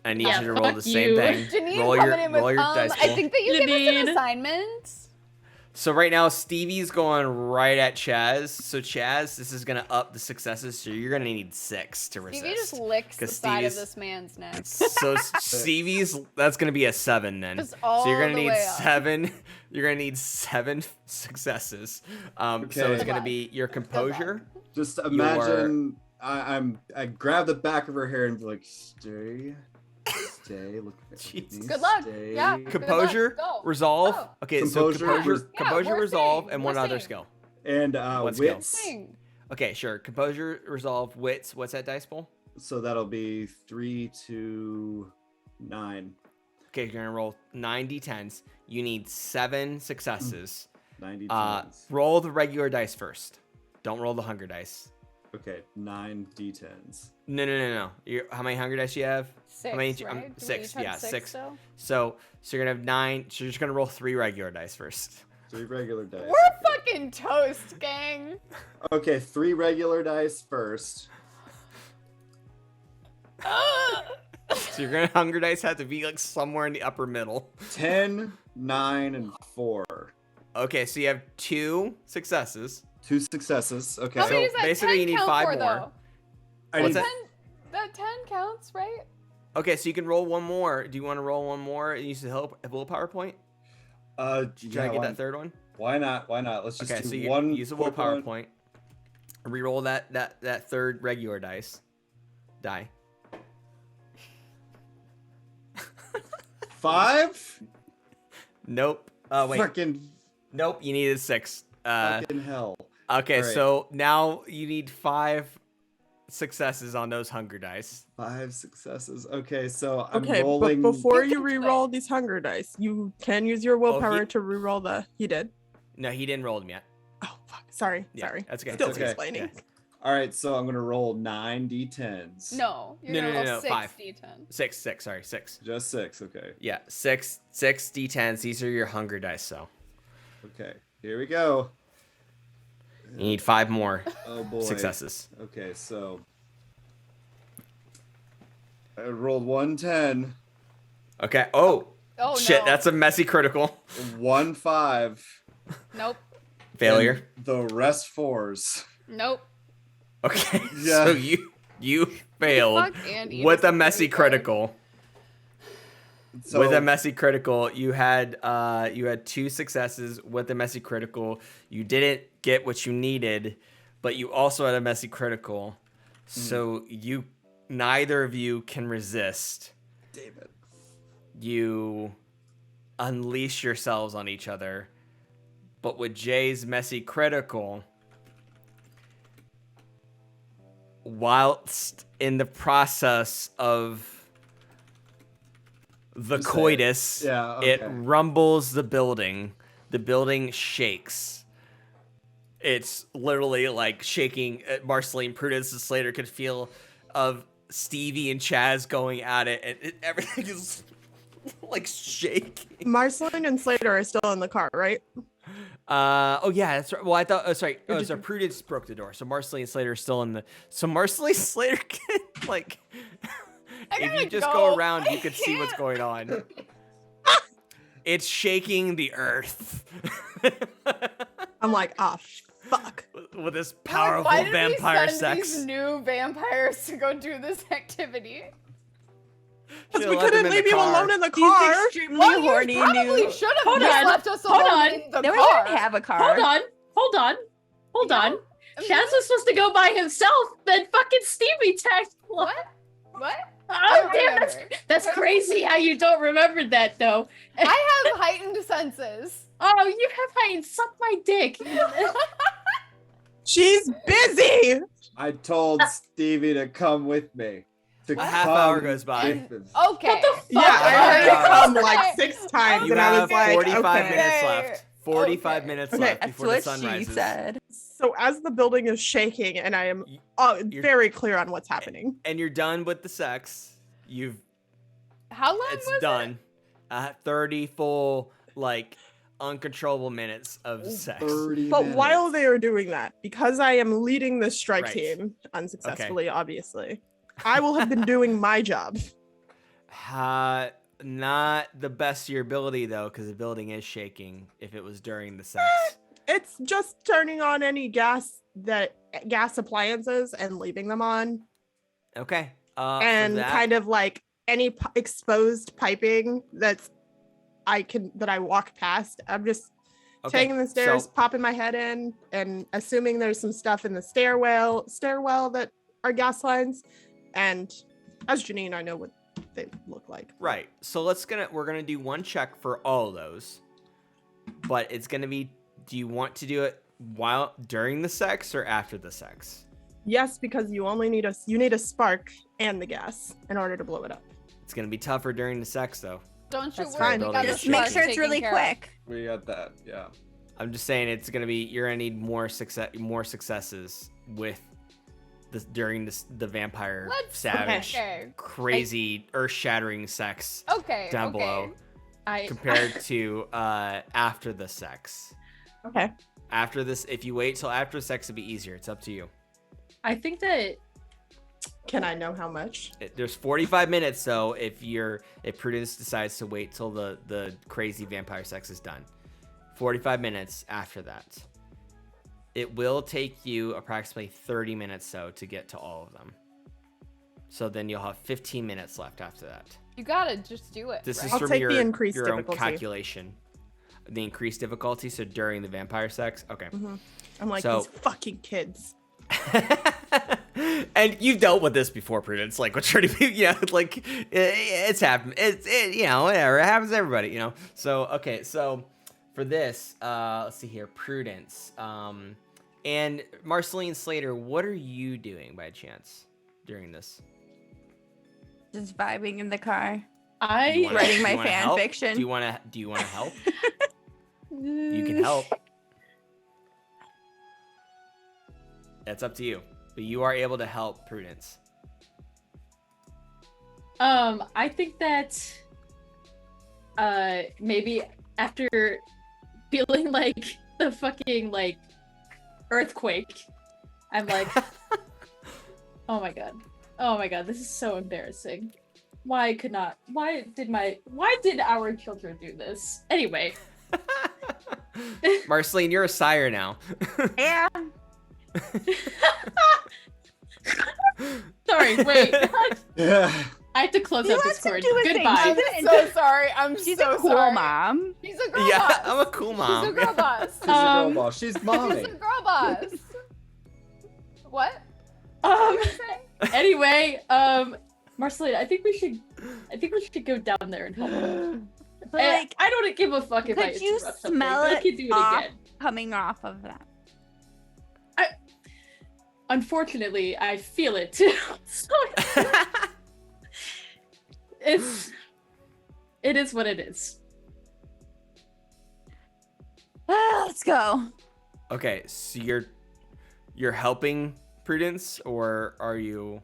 I need Yeah, you to roll fuck the same you. thing. Janine Roll coming in with, roll your dice I pool. think that you gave us an Janine. assignment. So right now, Stevie's going right at Chaz. So Chaz, this is gonna up the successes. So you're gonna need 6 to resist. Stevie just licks the 'Cause side of Stevie's- this man's neck. So Stevie's, that's gonna be a 7 then. Just So all you're gonna the need way up. 7. You're gonna need 7 successes. So Okay. it's Good gonna luck. be your composure. Just imagine I grab the back of her hair and be like, stay, look at Jesus. me, Good luck. stay. Yeah. Good Composure, luck. Go. resolve. Go. Okay, Composure, so composure, Yeah, composure, we're resolve, saying, and we're one other saying. skill. And What skill? wits. Dang. Okay, sure. Composure, resolve, wits. What's that dice pool? So that'll be 3 to 9. Okay, you're gonna roll 9 d10s. You need 7 successes. 90 Roll the regular dice first. Don't roll the hunger dice. Okay, 9 d10s. No. How many hunger dice do you have? 6, How many? right? Do we 6. each have Yeah, 6 6. still? So you're gonna have 9. So you're just gonna roll 3 regular dice first. 3 regular dice. We're fucking toast, gang. Okay, 3 regular dice first. So your gonna hunger dice have to be like somewhere in the upper middle. 10, 9, and 4. Okay, so you have 2 successes. 2 successes. Okay. How many So does that basically 10 you need count 5 for, more. though? I What's need- that? That 10 counts, right? Okay, so you can roll 1 more. Do you want to roll 1 more and use the willpower point? yeah, Try to get why, that 3rd one. why not? Why not? Let's just Okay, do so you one. use a quick willpower one. point. Reroll that 3rd regular die. 5? Nope. Oh wait. Fucking Nope. You needed 6. fucking hell. Okay, Alright. so now you need 5 successes on those hunger dice. 5 successes. Okay, so I'm Okay, rolling. but before You you can do it. re-roll these hunger dice, you can use your willpower to re-roll the. He did. No, he didn't roll them yet. Oh fuck! Sorry, Yeah, sorry. that's okay. Still That's okay. explaining. Yeah. All right, so I'm gonna roll 9 d10s. No. You're No, gonna no, roll no, 6 5. d10. 6. Sorry, 6. Just 6. Okay. Yeah, 6 d10s. These are your hunger dice. So Okay. Here we go. you need 5 more Oh boy. successes. Okay, so I rolled 110, Okay. Oh. Oh, Shit, no. that's a messy critical 1 5. Nope. failure. and the rest 4s. Nope. Okay. Yeah. So you failed Fuck Andy, with this a is messy pretty good. critical. So With a messy critical, you had 2 successes. With a messy critical, you didn't get what you needed, but you also had a messy critical. So neither of you can resist. David. You unleash yourselves on each other. But with Jay's messy critical, whilst in the process of the Just say it. coitus, Yeah, it okay. rumbles the building. The building shakes. It's literally like shaking. Marceline, Prudence, and Slater could feel of Stevie and Chaz going at it, and everything is like shaking. Marceline and Slater are still in the car, right? Oh yeah, that's right. Well, I thought. Oh, sorry. Or Oh, did so you- Prudence broke the door. So Marceline and Slater are still in the. So Marceline and Slater can like. I If you gotta just go. go around, you I can see what's can't. going on. It's shaking the earth I'm like, ah, fuck. with this Like, powerful why did vampire we send sex. these new vampires to go do this activity? Because Should've we left them couldn't in the leave you car. alone in the He's car. extremely Well, horny. you probably New. should have Hold just on, left us hold alone on. in the No, we car. didn't have a car. Hold on. Chaz was supposed to go by himself, then fucking Stevie texted. What? What? Oh, I damn, remember. that's crazy how you don't remember that, though. I have heightened senses. Oh, you have heightened. Suck my dick. She's busy. I told Stevie to come with me. To A half hour come goes by. with me. Okay. What the fuck? Yeah, I heard Yeah. it come Okay. like 6 times, You and I have was like, 45 okay. minutes left. 45 Okay. minutes Okay, left That's before the what sun she rises. said. So as the building is shaking and I am You're- very clear on what's happening. And you're done with the sex. How long It's was done. 30 full, like, uncontrollable minutes of Oh, sex. 30 But minutes. while they are doing that, because I am leading the strike Right. team unsuccessfully, obviously, I will have been doing my job. Not the best of your ability, though, because the building is shaking if it was during the sex. It's just turning on any gas appliances and leaving them on, Okay. and for that, kind of like any exposed piping that I walk past. I'm just okay, taking the stairs, so- popping my head in, and assuming there's some stuff in the stairwell that are gas lines. And as Janine, I know what they look like. Right. So we're gonna do one check for all of those. But it's gonna be, do you want to do it during the sex or after the sex? Yes, because you need a spark and the gas in order to blow it up. It's gonna be tougher during the sex, though. Don't you That's worry, fine. we got the Just Just make shark sure it's taken really care of. quick. We got that, yeah. I'm just saying it's gonna be, you're gonna need more successes with during the vampire savage Okay. crazy earth-shattering sex Okay. down okay. below compared to after the sex. Okay. After this, if you wait till after sex, it'll be easier. It's up to you. I think that Can I know how much? There's 45 minutes though if Prudence decides to wait till the crazy vampire sex is done. 45 minutes after that. It will take you approximately 30 minutes though to get to all of them. So then you'll have 15 minutes left after that. You gotta just do it. This right? is I'll from take the your increased own difficulty. calculation. The increased difficulty, so during the vampire sex? Okay. I'm like, So- these fucking kids. And you've dealt with this before, Prudence. Like, with 30 people, like, it's happened. Whatever. It happens to everybody, So, okay, so for this, let's see here, Prudence. And Marceline, Slater, what are you doing by chance during this? Just vibing in the car. Do you wanna- Writing do my you wanna fan help? fiction. Do you want to help? You can help. That's up to you. But you are able to help Prudence. I think that maybe after feeling like the fucking like earthquake, I'm like, oh my god, this is so embarrassing. Why did our children do this? Anyway. Marceline, you're a sire now. Yeah. Sorry, wait. Yeah. I have to close out lets him Discord. do his thing. Goodbye. I'm so sorry. She's so a cool sorry. mom. She's a girl Yeah, boss. I'm a cool mom. She's a girl boss. She's a girl boss. She's She's mommy. a girl boss. What? Anyway, Marceline, I think we should go down there and help her. But like, I don't give a fuck if I could you interrupt something. smell I it can do it off again. coming off of that? Unfortunately, I feel it too. So it is what it is. Let's go. Okay, so you're helping Prudence, or are you?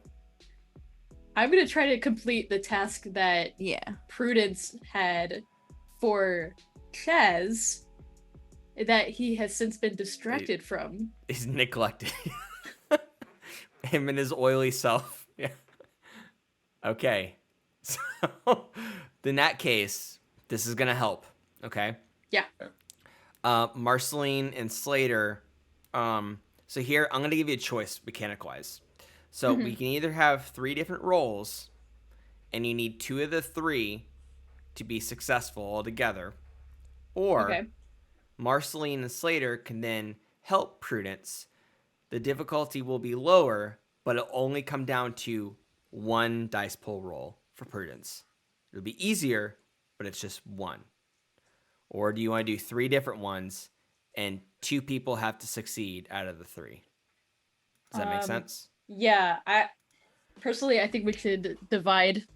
I'm gonna try to complete the task that Yeah. Prudence had for Chaz that he has since been distracted from. He's neglected. Him and his oily self. Yeah. Okay. So, in that case, this is gonna help. Okay. Yeah. Marceline and Slater. So here, I'm gonna give you a choice, mechanic-wise. So we can either have 3 different roles, and you need 2 of the 3 to be successful altogether, or Okay. Marceline and Slater can then help Prudence. The difficulty will be lower, but it'll only come down to 1 dice pull roll for Prudence. It'll be easier, but it's just 1. Or do you want to do 3 different ones, and 2 people have to succeed out of the 3? Does that make sense? Yeah, I think we should divide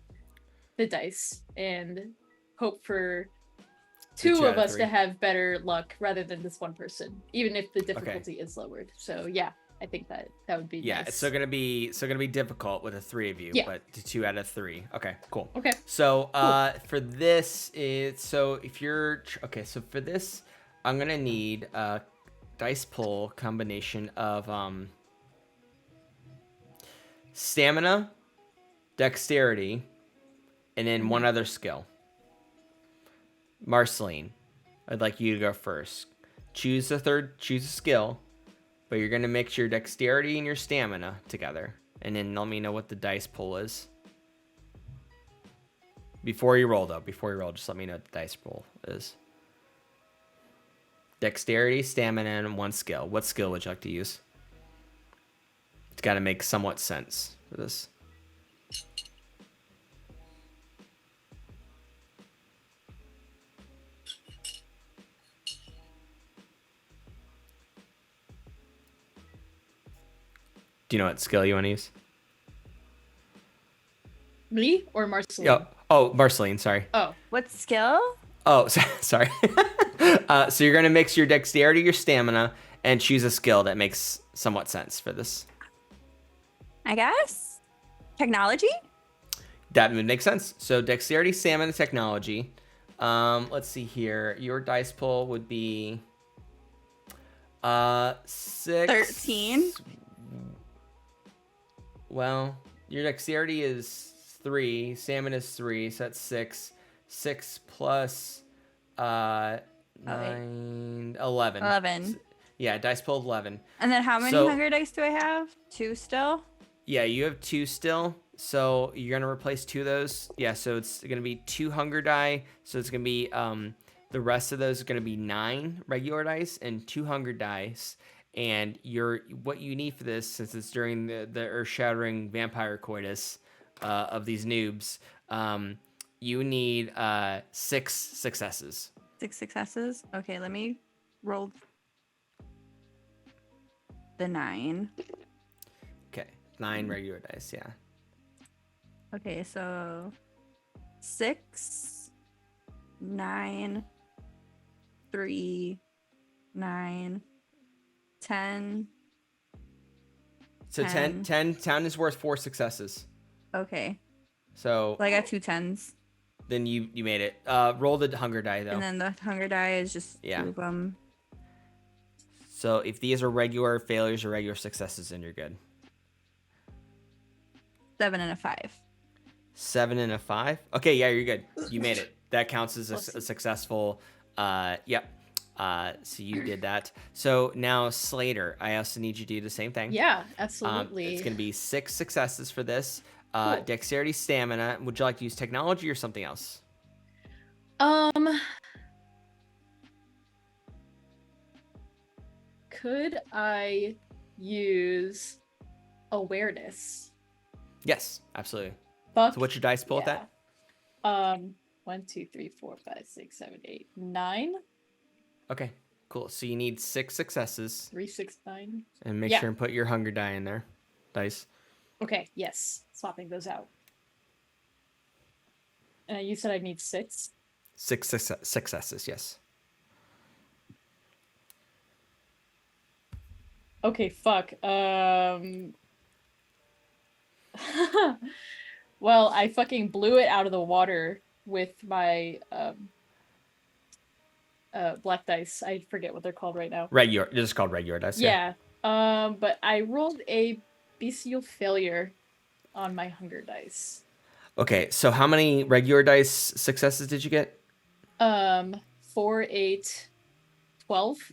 the dice and hope for two out of of us three. to have better luck rather than this one person, even if the difficulty is lowered. So yeah, I think that would be Yeah, nice. it's still gonna be difficult with the 3 of you, Yeah. but 2 out of 3. Okay, cool. Okay. So for this is if you're so for this, I'm gonna need a dice pull combination of stamina, dexterity, and then one other skill. Marceline, I'd like you to go first. Choose a skill, but you're gonna mix your dexterity and your stamina together, and then let me know what the dice pull is. Before you roll, just let me know what the dice pull is. Dexterity, stamina, and one skill. What skill would you like to use? It's got to make somewhat sense for this. Do you know what skill you want to use? Me or Marceline? Yeah. Oh, Marceline, sorry. Oh. What skill? Oh, sorry. So you're going to mix your dexterity, your stamina, and choose a skill that makes somewhat sense for this. I guess. Technology? That would make sense. So dexterity, stamina, technology. Let's see here. Your dice pull would be 6. 13. Well, your dexterity is 3, stamina is 3, so that's 6. 6 plus 9, 11. 11. Yeah, dice pulled 11. And then how many hunger dice do I have? 2 still? Yeah, you have 2 still. So you're going to replace 2 of those. Yeah, so it's going to be 2 hunger die. So it's going to be, the rest of those are going to be 9 regular dice and 2 hunger dice. And what you need for this, since it's during the earth-shattering vampire coitus of these noobs, you need 6 successes. 6 successes? Okay, let me roll the 9. Okay, 9 regular dice, yeah. Okay, so 6, 9, 3, 9, 10. So 10 is worth 4 successes. Okay. So I got 2 10s. Then you made it. Roll the hunger die though. And then the hunger die is just 2 of them. So if these are regular failures or regular successes, then you're good. 7 and a 5. 7 and a 5. Okay, yeah, you're good. You made it. That counts as a successful. Yep. So you did that. So now Slater, I also need you to do the same thing. Yeah, absolutely. It's gonna be 6 successes for this. Cool. Dexterity, stamina. Would you like to use technology or something else? Could I use awareness? Yes, absolutely. Fuck. So what's your dice pull with that? 1, 2, 3, 4, 5, 6, 7, 8, 9. Okay, cool. So you need 6 successes. 3, 6, 9. And make sure and put your hunger die in there. Dice. Okay, yes. Swapping those out. You said I need 6? 6 successes, yes. Okay, fuck. Well, I fucking blew it out of the water with my black dice. I forget what they're called right now. Regular. They're just called regular dice. Yeah. But I rolled a bestial failure on my hunger dice. Okay, so how many regular dice successes did you get? 4, 8, 12.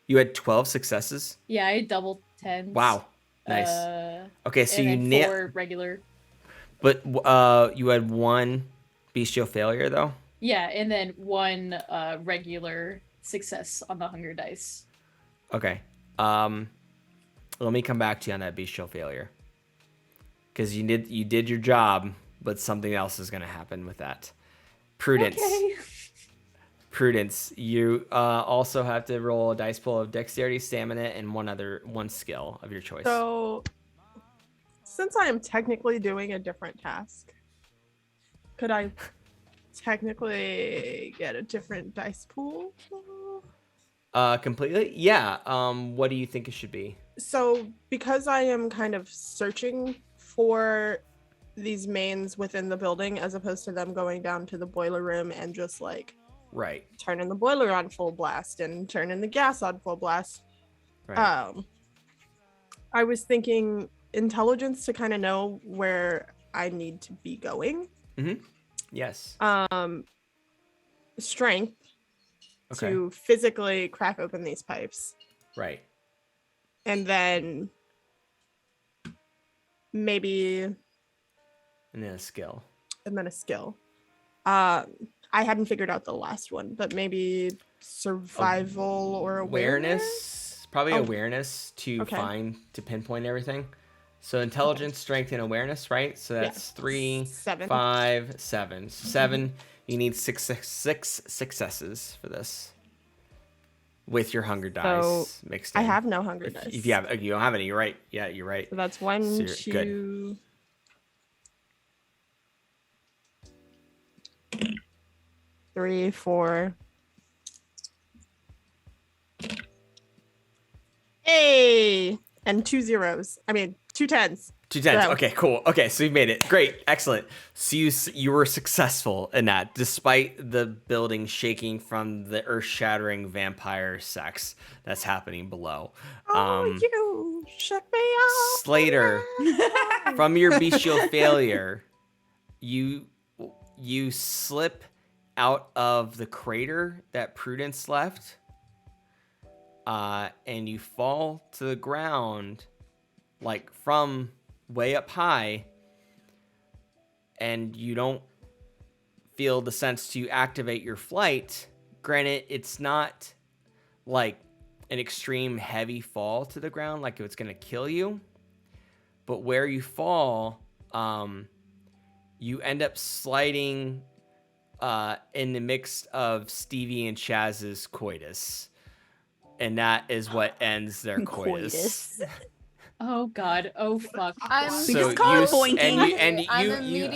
You had 12 successes? Yeah, I had double 10s. Wow. Nice. Okay, so and you then nailed 4 regular. But you had 1 bestial failure though? Yeah, and then 1 regular success on the hunger dice. Okay. Let me come back to you on that bestial failure. Because you did your job, but something else is gonna happen with that. Prudence. Okay. Prudence. You also have to roll a dice pull of dexterity, stamina, and one skill of your choice. So, since I am technically doing a different task, could I technically get a different dice pool? Completely? Yeah. What do you think it should be? So because I am kind of searching for these mains within the building as opposed to them going down to the boiler room and just like Right. turning the boiler on full blast and turning the gas on full blast. Right. I was thinking intelligence to kind of know where I need to be going. Yes. Strength Okay. to physically crack open these pipes. Right. And then maybe And then a skill. a skill. I hadn't figured out the last one, but maybe survival or awareness. Probably Oh. awareness to Okay. to pinpoint everything. So intelligence, strength, and awareness, right? So that's Yeah. 3, 7. 5, 7. 7. You need six successes for this. With your hunger dice mixed in. I have no hunger dice. If you don't have any, you're right. Yeah, you're right. So that's 1, So 2, good. 3, 4. Hey! And 2 zeros. I mean, 2 10s. 2 10s. So- Okay, cool. Okay, so you made it. Great. Excellent. So you were successful in that, despite the building shaking from the earth-shattering vampire sex that's happening below. You shut me out. Slater, from your bestial failure, you slip out of the crater that Prudence left, and you fall to the ground, like from way up high, and you don't feel the sense to activate your flight. Granted, it's not like an extreme heavy fall to the ground, like it's gonna kill you, but where you fall, you end up sliding in the mix of Stevie and Chaz's coitus, and that is what ends their coitus. Oh god. Oh fuck. We just call it boinking.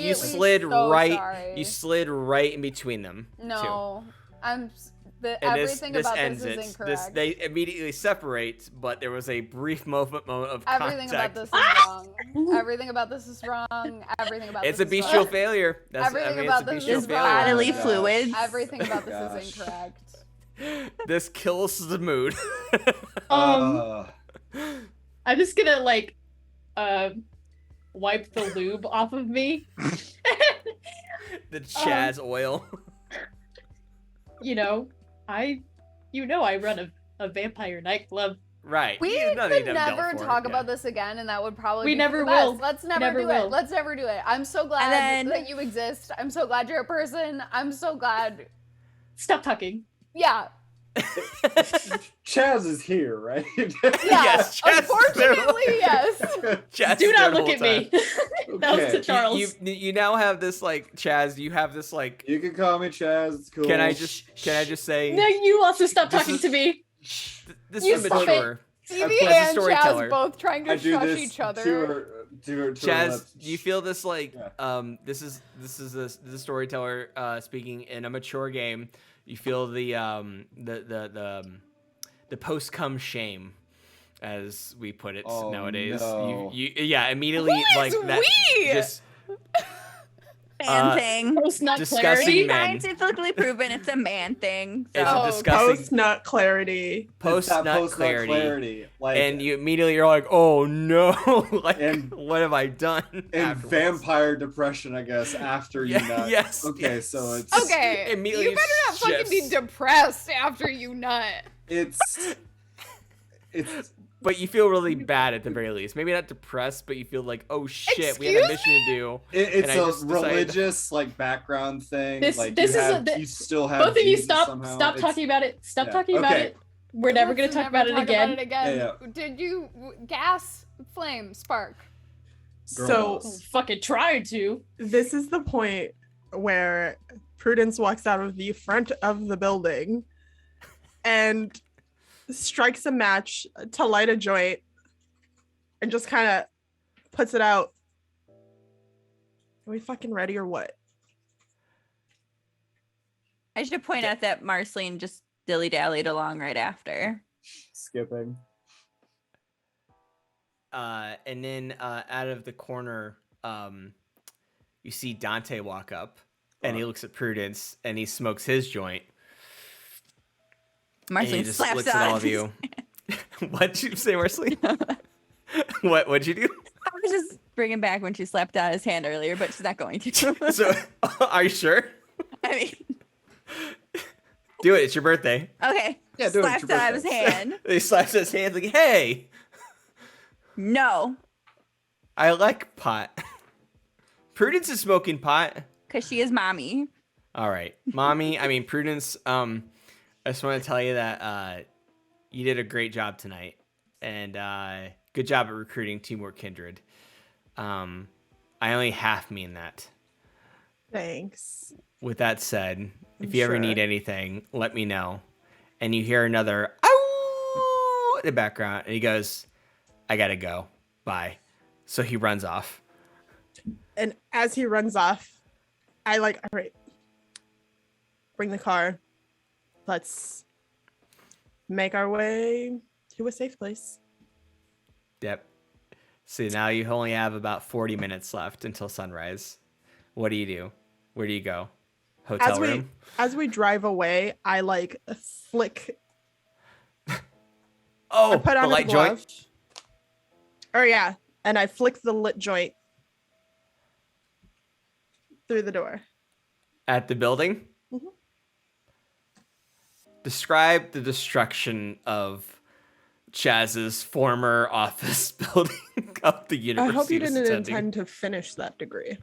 You slid right. Sorry. You slid right in between them. No, And everything this about ends this is it. incorrect. They immediately separate, but there was a brief moment of Everything contact. about this is wrong. Everything about this is wrong. Everything about It's a this is bestial wrong. failure. Everything it's about a this bestial is failure. Bodily gosh. fluids. Everything about this Gosh. is incorrect. This kills the mood. I'm just gonna like wipe the lube off of me. The Chaz oil. I run a vampire nightclub. Right. We He's nothing could to dealt never for, talk yeah. about this again, and that would probably We be never the best. will. Let's never Never do will. it. Let's never do it. I'm so glad then- that you exist. I'm so glad you're a person. I'm so glad. Stop talking. Yeah. Chaz is here, right? Yeah. Yes, Chaz is there. Unfortunately, yes. Chaz Do is not there the look at whole me. time. That was to Okay. Charles. You now have this like Chaz. You have this like. You can call me Chaz. It's cool. Can I just say? No, you also stop This talking is- to me. This You is stop it. mature. Stevie As a and storyteller. Chaz both trying to I do shush this each other. to her Chaz, left. do you feel this like Yeah. this is the storyteller speaking in a mature game? You feel the post cum shame, as we put it Oh, nowadays. no. You immediately Who is like that. we? Just Man thing. Post nut disgusting clarity. men. Scientifically proven it's a man thing. It's So. a disgusting Post nut clarity. post nut post-nut clarity. Like, And you immediately are like, oh no, like And- what have I done? and afterwards? vampire depression, I guess, after you Yeah, nut. yes, Okay, yes. so it's Okay, Immediately you better not fucking be shifts. depressed after you nut. it's But you feel really bad at the very least. Maybe not depressed, but you feel like, oh shit, we have a Excuse mission to do. it's I a just decided- religious like background thing. This like is you still have Both of you Jesus stop somehow. stop It's- talking about it. Stop yeah. talking about Okay. it. We're never gonna Let's talk about it never again. Yeah. Did you gas, flame, spark? Girl So boss. Fucking tried to. this is the point where Prudence walks out of the front of the building and strikes a match to light a joint and just kind of puts it out. Are we fucking ready or what? I should point out that Marceline just dilly-dallied along right after. Skipping. And then out of the corner, you see Dante walk up, and he looks at Prudence, and he smokes his joint. Marceline just slaps looks it at out all of of you. What'd you say, Marceline? What'd you do? I was just bringing back when she slapped out his hand earlier, but she's not going to. So, are you sure? I mean, Do it. It's your birthday. okay. Yeah, do it. Slaps It's it your out of his birthday. hand. He slaps his hand like, "Hey, No, I like pot." Prudence is smoking pot. because she is mommy. All right, mommy. I mean, Prudence. I just want to tell you that you did a great job tonight, and good job at recruiting two more kindred. I only half mean that. Thanks. With that said, if you ever Sure. need anything, let me know. And you hear another "ow" in the background, and he goes, "I gotta go. Bye." So he runs off. And as he runs off, I like, all right, bring the car. Let's make our way to a safe place. Yep. So now you only have about 40 minutes left until sunrise. What do? Where do you go? Hotel room? As we drive away, I like flick. Oh, I put on the a light glove. joint? Or yeah, and I flick the lit joint through the door. At the building? Mhm. Describe the destruction of Chaz's former office building up the I university. hope you was didn't attending. intend to finish that degree.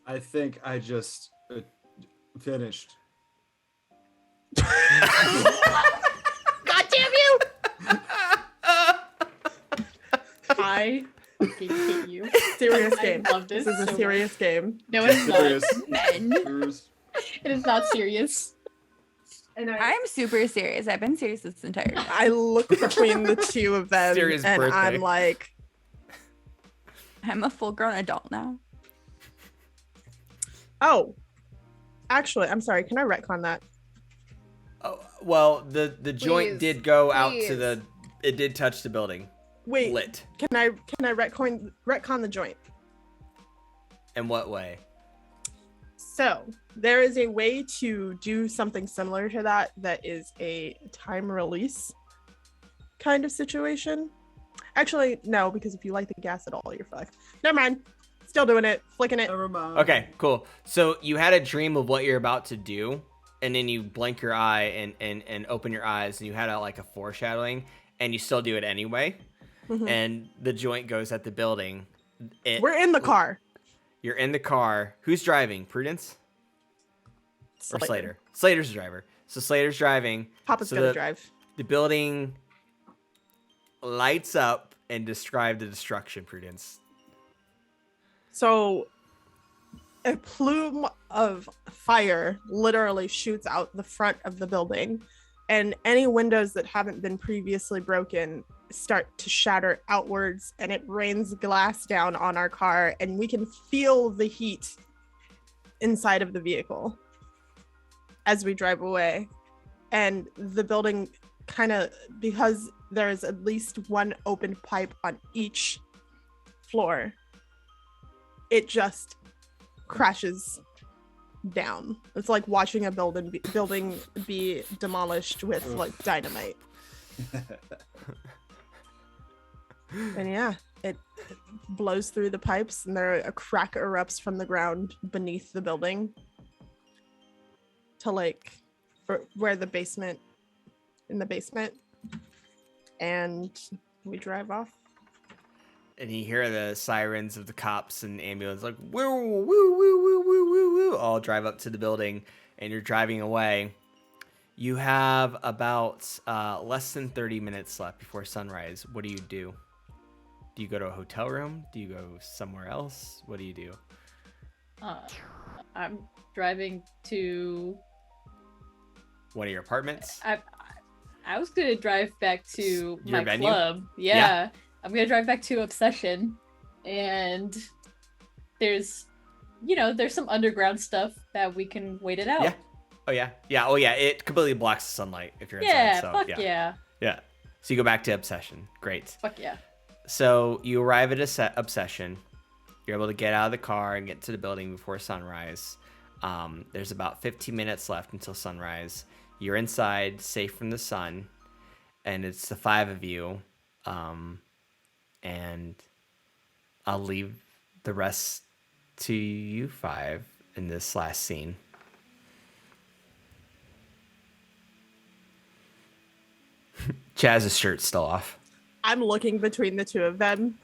I think I just finished. God damn you! I fucking hate you. Serious I game. love this This is so a much. serious game. No, it's not. Serious. Men. Serious. It is not serious. And I'm super serious. I've been serious this entire time. I look between the two of them, Serious and birthday. I'm like, I'm a full-grown adult now. oh, actually, I'm sorry. Can I retcon that? Oh, well, the joint Please, did go out to please. the. It did touch the building. Wait, Lit. can I retcon the joint? In what way? So there is a way to do something similar to that. That is a time release kind of situation. Actually, no, because if you light the gas at all, you're fucked. Never mind. Still doing it. Flicking it. Never mind. Okay, cool. So you had a dream of what you're about to do, and then you blink your eye and open your eyes, and you had like a foreshadowing, and you still do it anyway. Mhm. And the joint goes at the building. We're in the car. You're in the car. Who's driving? Prudence or Slater? Slater's the driver. So Slater's driving. Papa's So gonna the- drive. The building lights up, and describe the destruction, Prudence. So a plume of fire literally shoots out the front of the building, and any windows that haven't been previously broken start to shatter outwards, and it rains glass down on our car, and we can feel the heat inside of the vehicle as we drive away. And the building kind of, because there's at least one open pipe on each floor, it just crashes down. It's like watching a building be demolished with like dynamite. And yeah, it blows through the pipes, and a crack erupts from the ground beneath the building to like where the basement, in the basement, and we drive off. And you hear the sirens of the cops and ambulance, like woo woo woo woo woo woo woo, all drive up to the building, and you're driving away. You have about less than 30 minutes left before sunrise. What do you do? Do you go to a hotel room? Do you go somewhere else? What do you do? I'm driving to. One of your apartments? I was gonna drive back to Your my venue? club. Yeah, I'm gonna drive back to Obsession, and there's some underground stuff that we can wait it out. Yeah. Oh yeah, yeah. Oh yeah. It completely blocks the sunlight if you're inside. Yeah, So, fuck yeah. yeah. Yeah. So you go back to Obsession. Great. Fuck yeah. So you arrive at Obsession. You're able to get out of the car and get to the building before sunrise. There's about 15 minutes left until sunrise. You're inside, safe from the sun, and it's the 5 of you. And I'll leave the rest to you 5 in this last scene. Chaz's shirt's still off. I'm looking between the two of them.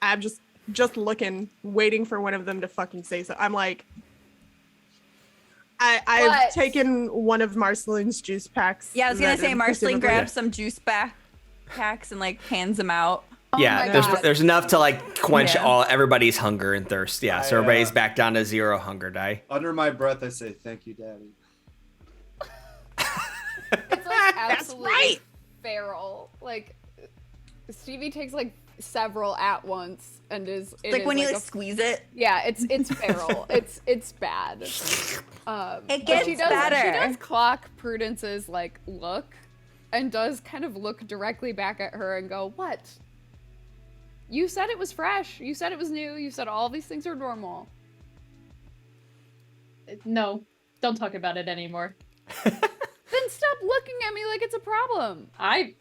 I'm just looking, waiting for one of them to fucking say so. I'm like, I've What? taken one of Marceline's juice packs. Yeah, I was gonna that say are Marceline presumably- grabs some juice packs and like hands them out. Oh Yeah, my there's God. there's enough to like quench Yeah. everybody's hunger and thirst. Yeah, so I, everybody's back down to 0 hunger die. Under my breath, I say, "Thank you, Daddy." It's like absolutely right. feral. Like Stevie takes like several at once and is it Like is when you like like squeeze it. yeah, it's feral. it's bad. It But gets she does, better. She does clock Prudence's like look, and does kind of look directly back at her and go, "What? You said it was fresh. You said it was new. You said all these things are normal." No, don't talk about it anymore. Then stop looking at me like it's a problem. I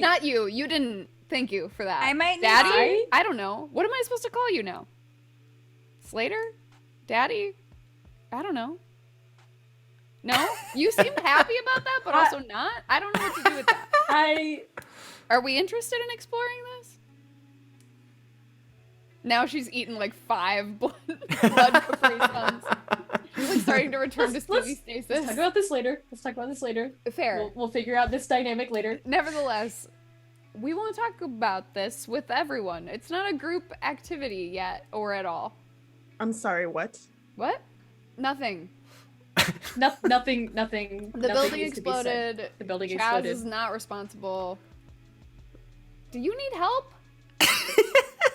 Not you. You didn't. Thank you for that. I might need Daddy? I don't know. What am I supposed to call you now? Slater? Daddy? I don't know. No? You seem happy about that, but also not? I don't know what to do with that. Are we interested in exploring this? Now she's eaten like 5 blood Capri Suns. She's like starting to return to Stevie Let's stasis. talk about this later. Let's talk about this later. Fair. We'll figure out this dynamic later. Nevertheless, we won't talk about this with everyone. It's not a group activity yet or at all. I'm sorry, what? What? Nothing. Nothing. The building exploded. The building Chaz exploded. is not responsible. Do you need help?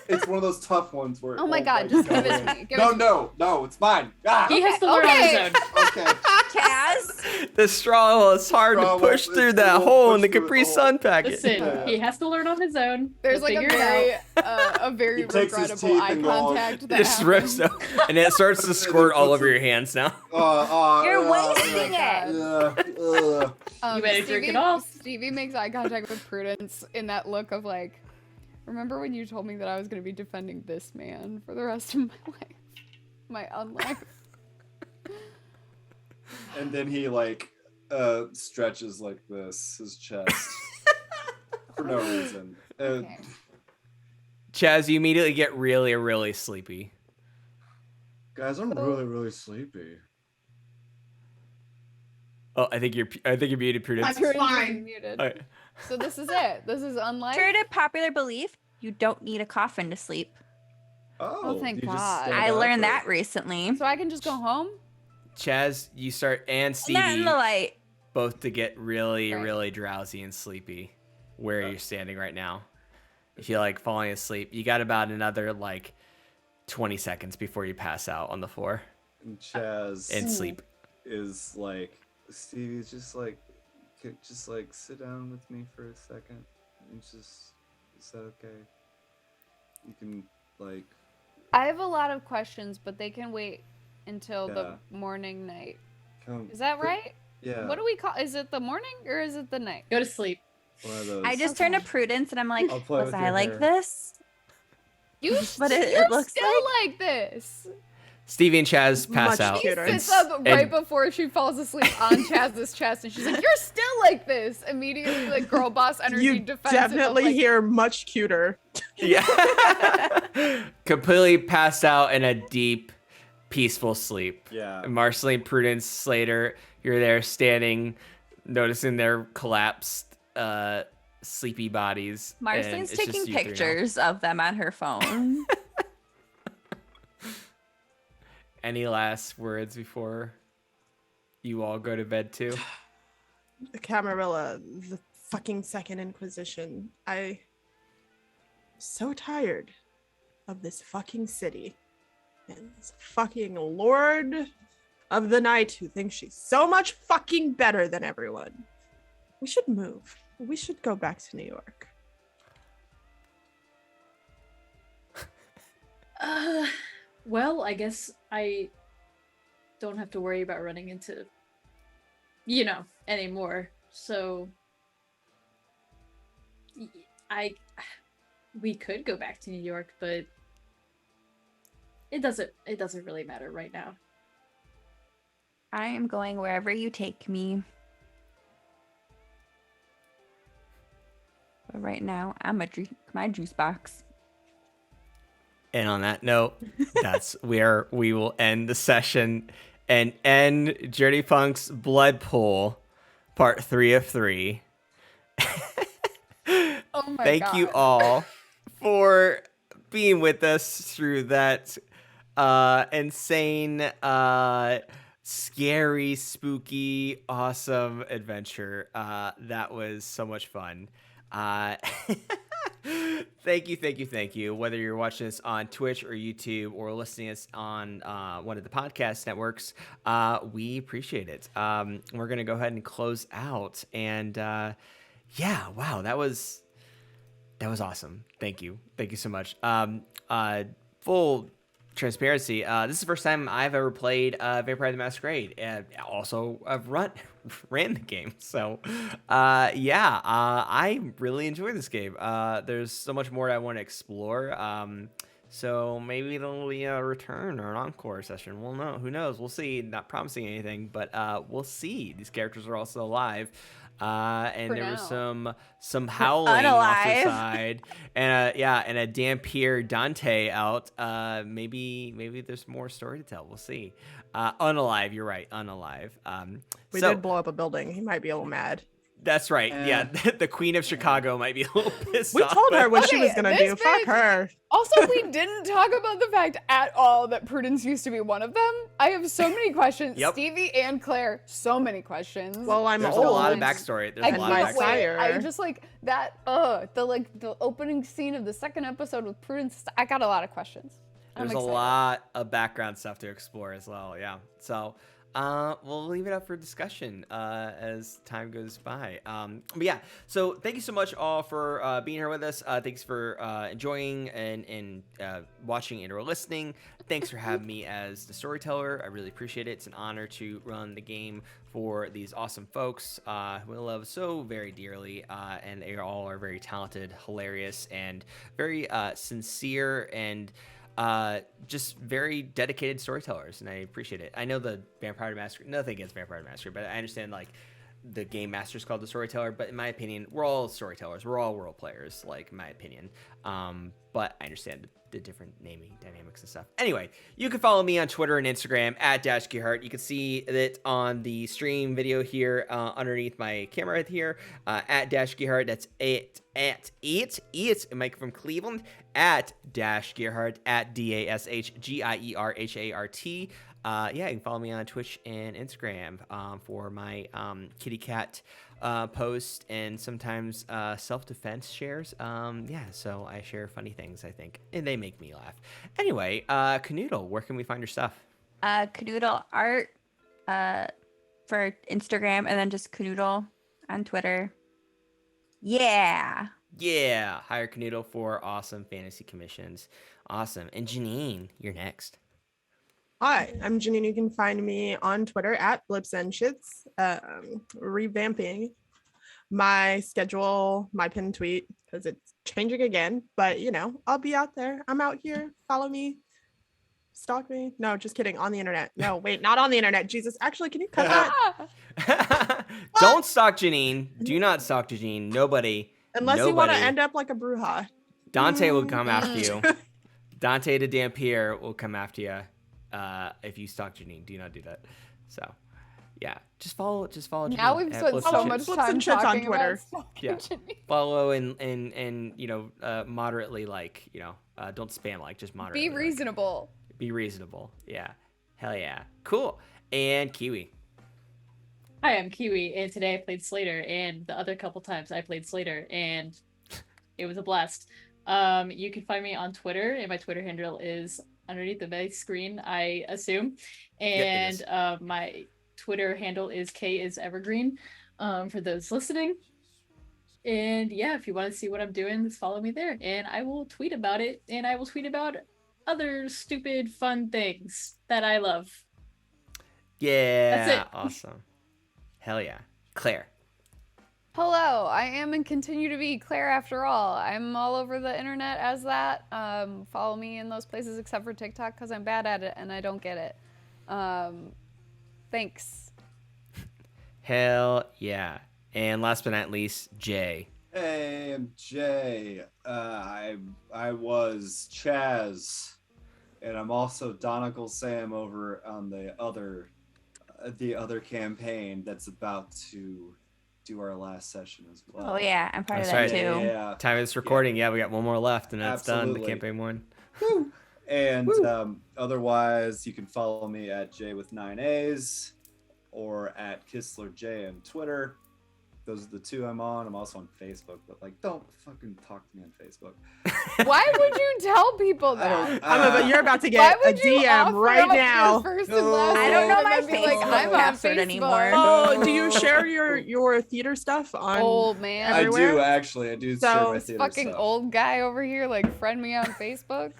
It's one of those tough ones where. Oh my God, just give it to me. Give it to me. No, it's mine. Ah, He has to learn on his okay. own. okay. Chaz. The straw is hard Straw to push will- through it that will hole push in the through Capri the hole. Sun packet. Listen, he has to learn on his own. There's We'll like figure it out. a very He takes his regrettable teeth eye and goes, contact It that just rips happens. up, and it starts to squirt all over your hands now. You're wasting it. You better drink it all. Stevie makes eye contact with Prudence in that look of like, remember when you told me that I was going to be defending this man for the rest of my life? My unlife. And then he like stretches like this, his chest. For no reason. Okay. Chaz, you immediately get really, really sleepy. Guys, I'm really sleepy. Oh, I think you're muted, Prudence. Prudence is fine. muted. All right. So this is it. This is unlife. True to popular belief, you don't need a coffin to sleep. Oh, thank you just God. stand I up, learned or- that recently. So I can just go home? Chaz, you start, and Not in Stevie the light. both to get really, Right. really drowsy and sleepy where you're standing right now. If you're like falling asleep, you got about another like 20 seconds before you pass out on the floor And Chaz and sleep. is like, Stevie's just like sit down with me for a second. And just, is that okay? You can like, I have a lot of questions, but they can wait until Yeah. the morning night. come. Is that right? Yeah. What do we call? Is it the morning or is it the night? Go to sleep. One of those. I just turned to Prudence and I'm like, I'll play was with I your like hair. this? But it you're looks still like this. Stevie and Chaz pass Much out. cuter. and Sits up right and- before she falls asleep on Chaz's chest, and she's like, "You're still like this." Immediately, like girl boss energy You defensive. of, definitely like, hear much cuter. Yeah. Completely passed out in a deep, peaceful sleep. Yeah. Marceline, Prudence, Slater, you're there standing, noticing their collapsed, sleepy bodies. and Marceline's it's just taking you three now. pictures of them on her phone. Any last words before you all go to bed too? Camarilla, the fucking Second Inquisition. I'm so tired of this fucking city and this fucking lord of the night who thinks she's so much fucking better than everyone. We should move. We should go back to New York. Well, I guess I don't have to worry about running into, anymore. So we could go back to New York, but it doesn't really matter right now. I am going wherever you take me. But right now, I'm a drink my juice box. And on that note, that's where we will end the session and end Journey Punk's Blood Pool, part 3 of 3. Oh my Thank god. you all for being with us through that insane, scary, spooky, awesome adventure. That was so much fun. Thank you. Whether you're watching this on Twitch or YouTube or listening to us on one of the podcast networks, we appreciate it. We're going to go ahead and close out. And yeah, wow, that was awesome. Thank you so much. Full transparency, this is the first time I've ever played Vampire the Masquerade, and also I've ran the game. So I really enjoy this game. There's so much more I want to explore. So maybe there'll be a return or an encore session. We'll know. Who knows? We'll see. Not promising anything, but we'll see. These characters are also alive. And For there now. was some howling off the Unalive. side, and a Dampier Dante out. Maybe there's more story to tell. We'll see. Unalive, you're right. Unalive. We So did blow up a building. He might be a little mad. that's right. Yeah, the Queen of Chicago might be a little pissed We off. told her what she Okay, was gonna this do. Fuck bitch- her. Also, we didn't talk about the fact at all that Prudence used to be one of them. I have so many questions. Yep. Stevie and Claire, so many questions. Well, I'm There's old. a lot of backstory. There's I a lot of can't backstory. wait. Fire. I just like that. The opening scene of the second episode with Prudence. I got a lot of questions. I'm There's a excited. lot of background stuff to explore as well. Yeah. So we'll leave it up for discussion as time goes by. But yeah, so thank you so much all for being here with us. Thanks for enjoying and watching and or listening. Thanks for having me as the storyteller. I really appreciate it. It's an honor to run the game for these awesome folks who I love so very dearly. And they all are very talented, hilarious, and very sincere and just very dedicated storytellers, and I appreciate it. I know the Vampire the Masquerade, nothing against Vampire the Masquerade, but I understand like the game master's called the storyteller, but in my opinion, we're all storytellers. We're all world players, like in my opinion. But I understand the different naming dynamics and stuff. Anyway, you can follow me on Twitter and Instagram at Dash Gierhart. You can see it on the stream video here underneath my camera right here at Dash Gierhart. That's it's Mike from Cleveland at Dash Gierhart at DashGierhart. Yeah, you can follow me on Twitch and Instagram for my kitty cat post and sometimes self-defense shares. Yeah, so I share funny things, I think, and they make me laugh. Anyway, Canoodle, where can we find your stuff? Canoodle art for Instagram, and then just Canoodle on Twitter. Yeah. Yeah, hire Canoodle for awesome fantasy commissions. Awesome. And Janine, you're next. Hi, I'm Janine. You can find me on Twitter at Blips and Shits, revamping my schedule, my pinned tweet, because it's changing again. But, I'll be out there. I'm out here. Follow me. Stalk me. No, just kidding. On the internet. No, wait, not on the internet. Jesus. Actually, can you cut that? Don't stalk Janine. Do not stalk Janine. Nobody. Unless you want to Nobody. end up like a Bruja. Dante will come after you. Dante the Dampier will come after you if you stalk Janine. Do not do that. So, yeah, just follow Janine. Now we've at spent Blips so and much Shits. Flips time and Shits on talking Twitter. about stalking Yeah. Janine. Follow and moderately like, don't spam like, just moderately. Be like. reasonable. Be reasonable. Yeah. Hell yeah. Cool. And Kiwi. Hi, I'm Kiwi, and today I played Slater, and the other couple times I played Slater, and it was a blast. You can find me on Twitter, and my Twitter handle is underneath the screen, I assume. Yep, it And my Twitter handle is KIsEvergreen, for those listening. And yeah, if you want to see what I'm doing, just follow me there. And I will tweet about it. And I will tweet about other stupid, fun things that I love. Yeah. That's it. Awesome. Hell yeah. Claire. Hello, I am and continue to be Claire after all. I'm all over the internet as that. Follow me in those places except for TikTok because I'm bad at it and I don't get it. Thanks. Hell yeah. And last but not least, Jay. Hey, I'm Jay. I was Chaz, and I'm also Donegal Sam over on the other campaign that's about to do our last session as well. Oh yeah, I'm part That's of that right. too. Yeah. Time of this recording, yeah, we got one more left, and that's done. The Absolutely. campaign one. Woo. And Woo. Otherwise, you can follow me at J with 9 A's or at KisslerJ on Twitter. Those are the two I'm on. I'm also on Facebook, but like, don't fucking talk to me on Facebook. Why would you tell people that? But you're about to Why get a would you DM offer right up your now. first No. and last I don't know name my and then be like, Facebook I'm on password Facebook. anymore. Oh, do you share your theater stuff on? Old man. I Everywhere? do actually. I do So, share my this theater Fucking stuff. old guy over here, like, friend me on Facebook.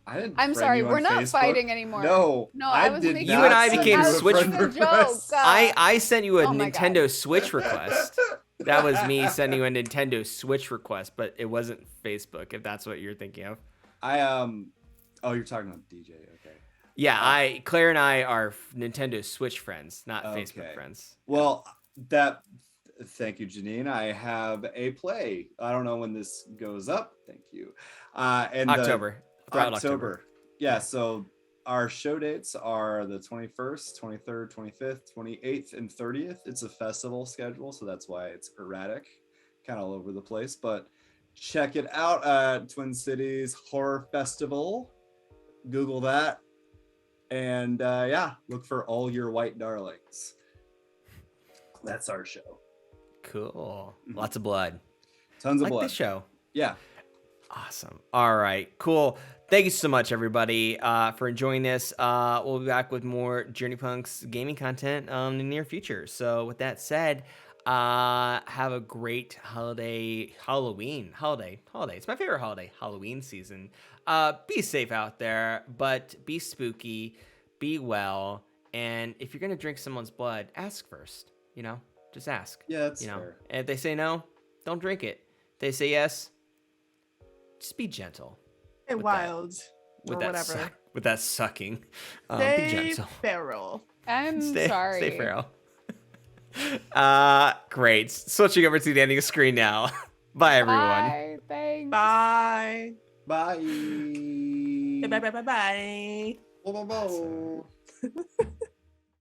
I didn't. I'm friend sorry, you on we're not Facebook. fighting anymore. No, No, I was did making You and I not became send you a Switch- friend It was a joke. request. I sent you a Oh my Nintendo God. Switch request. That was me sending you a Nintendo Switch request, but it wasn't Facebook, if that's what you're thinking of. Oh, you're talking about DJ. Okay. Yeah, Claire and I are Nintendo Switch friends, not Okay. Facebook friends. Well, thank you, Janine. I have a play. I don't know when this goes up. Thank you. And October. Throughout October. Yeah. So our show dates are the 21st, 23rd, 25th, 28th, and 30th. It's a festival schedule, so that's why it's erratic, kind of all over the place. But check it out at Twin Cities Horror Festival. Google that. And yeah, look for All Your White Darlings. That's our show. Cool. Lots of blood. Tons of Like blood. this show. Yeah. Awesome. All right. Cool. Thank you so much, everybody, for enjoying this. We'll be back with more Journey Punks gaming content in the near future. So with that said, have a great holiday. It's my favorite holiday, Halloween season. Be safe out there, but be spooky, be well. And if you're going to drink someone's blood, ask first, just ask. Yeah, that's fair. And if they say no, don't drink it. If they say yes, just be gentle. Hey, with wild. With or that whatever. with that sucking. Be Stay gentle. feral. I'm Stay sorry. feral. Great. Switching over to the ending screen now. Bye, everyone. Bye. Thanks. Bye. Bye. Bye. Bye. Bye. Bye. Bye. Bye. Bye. Bye.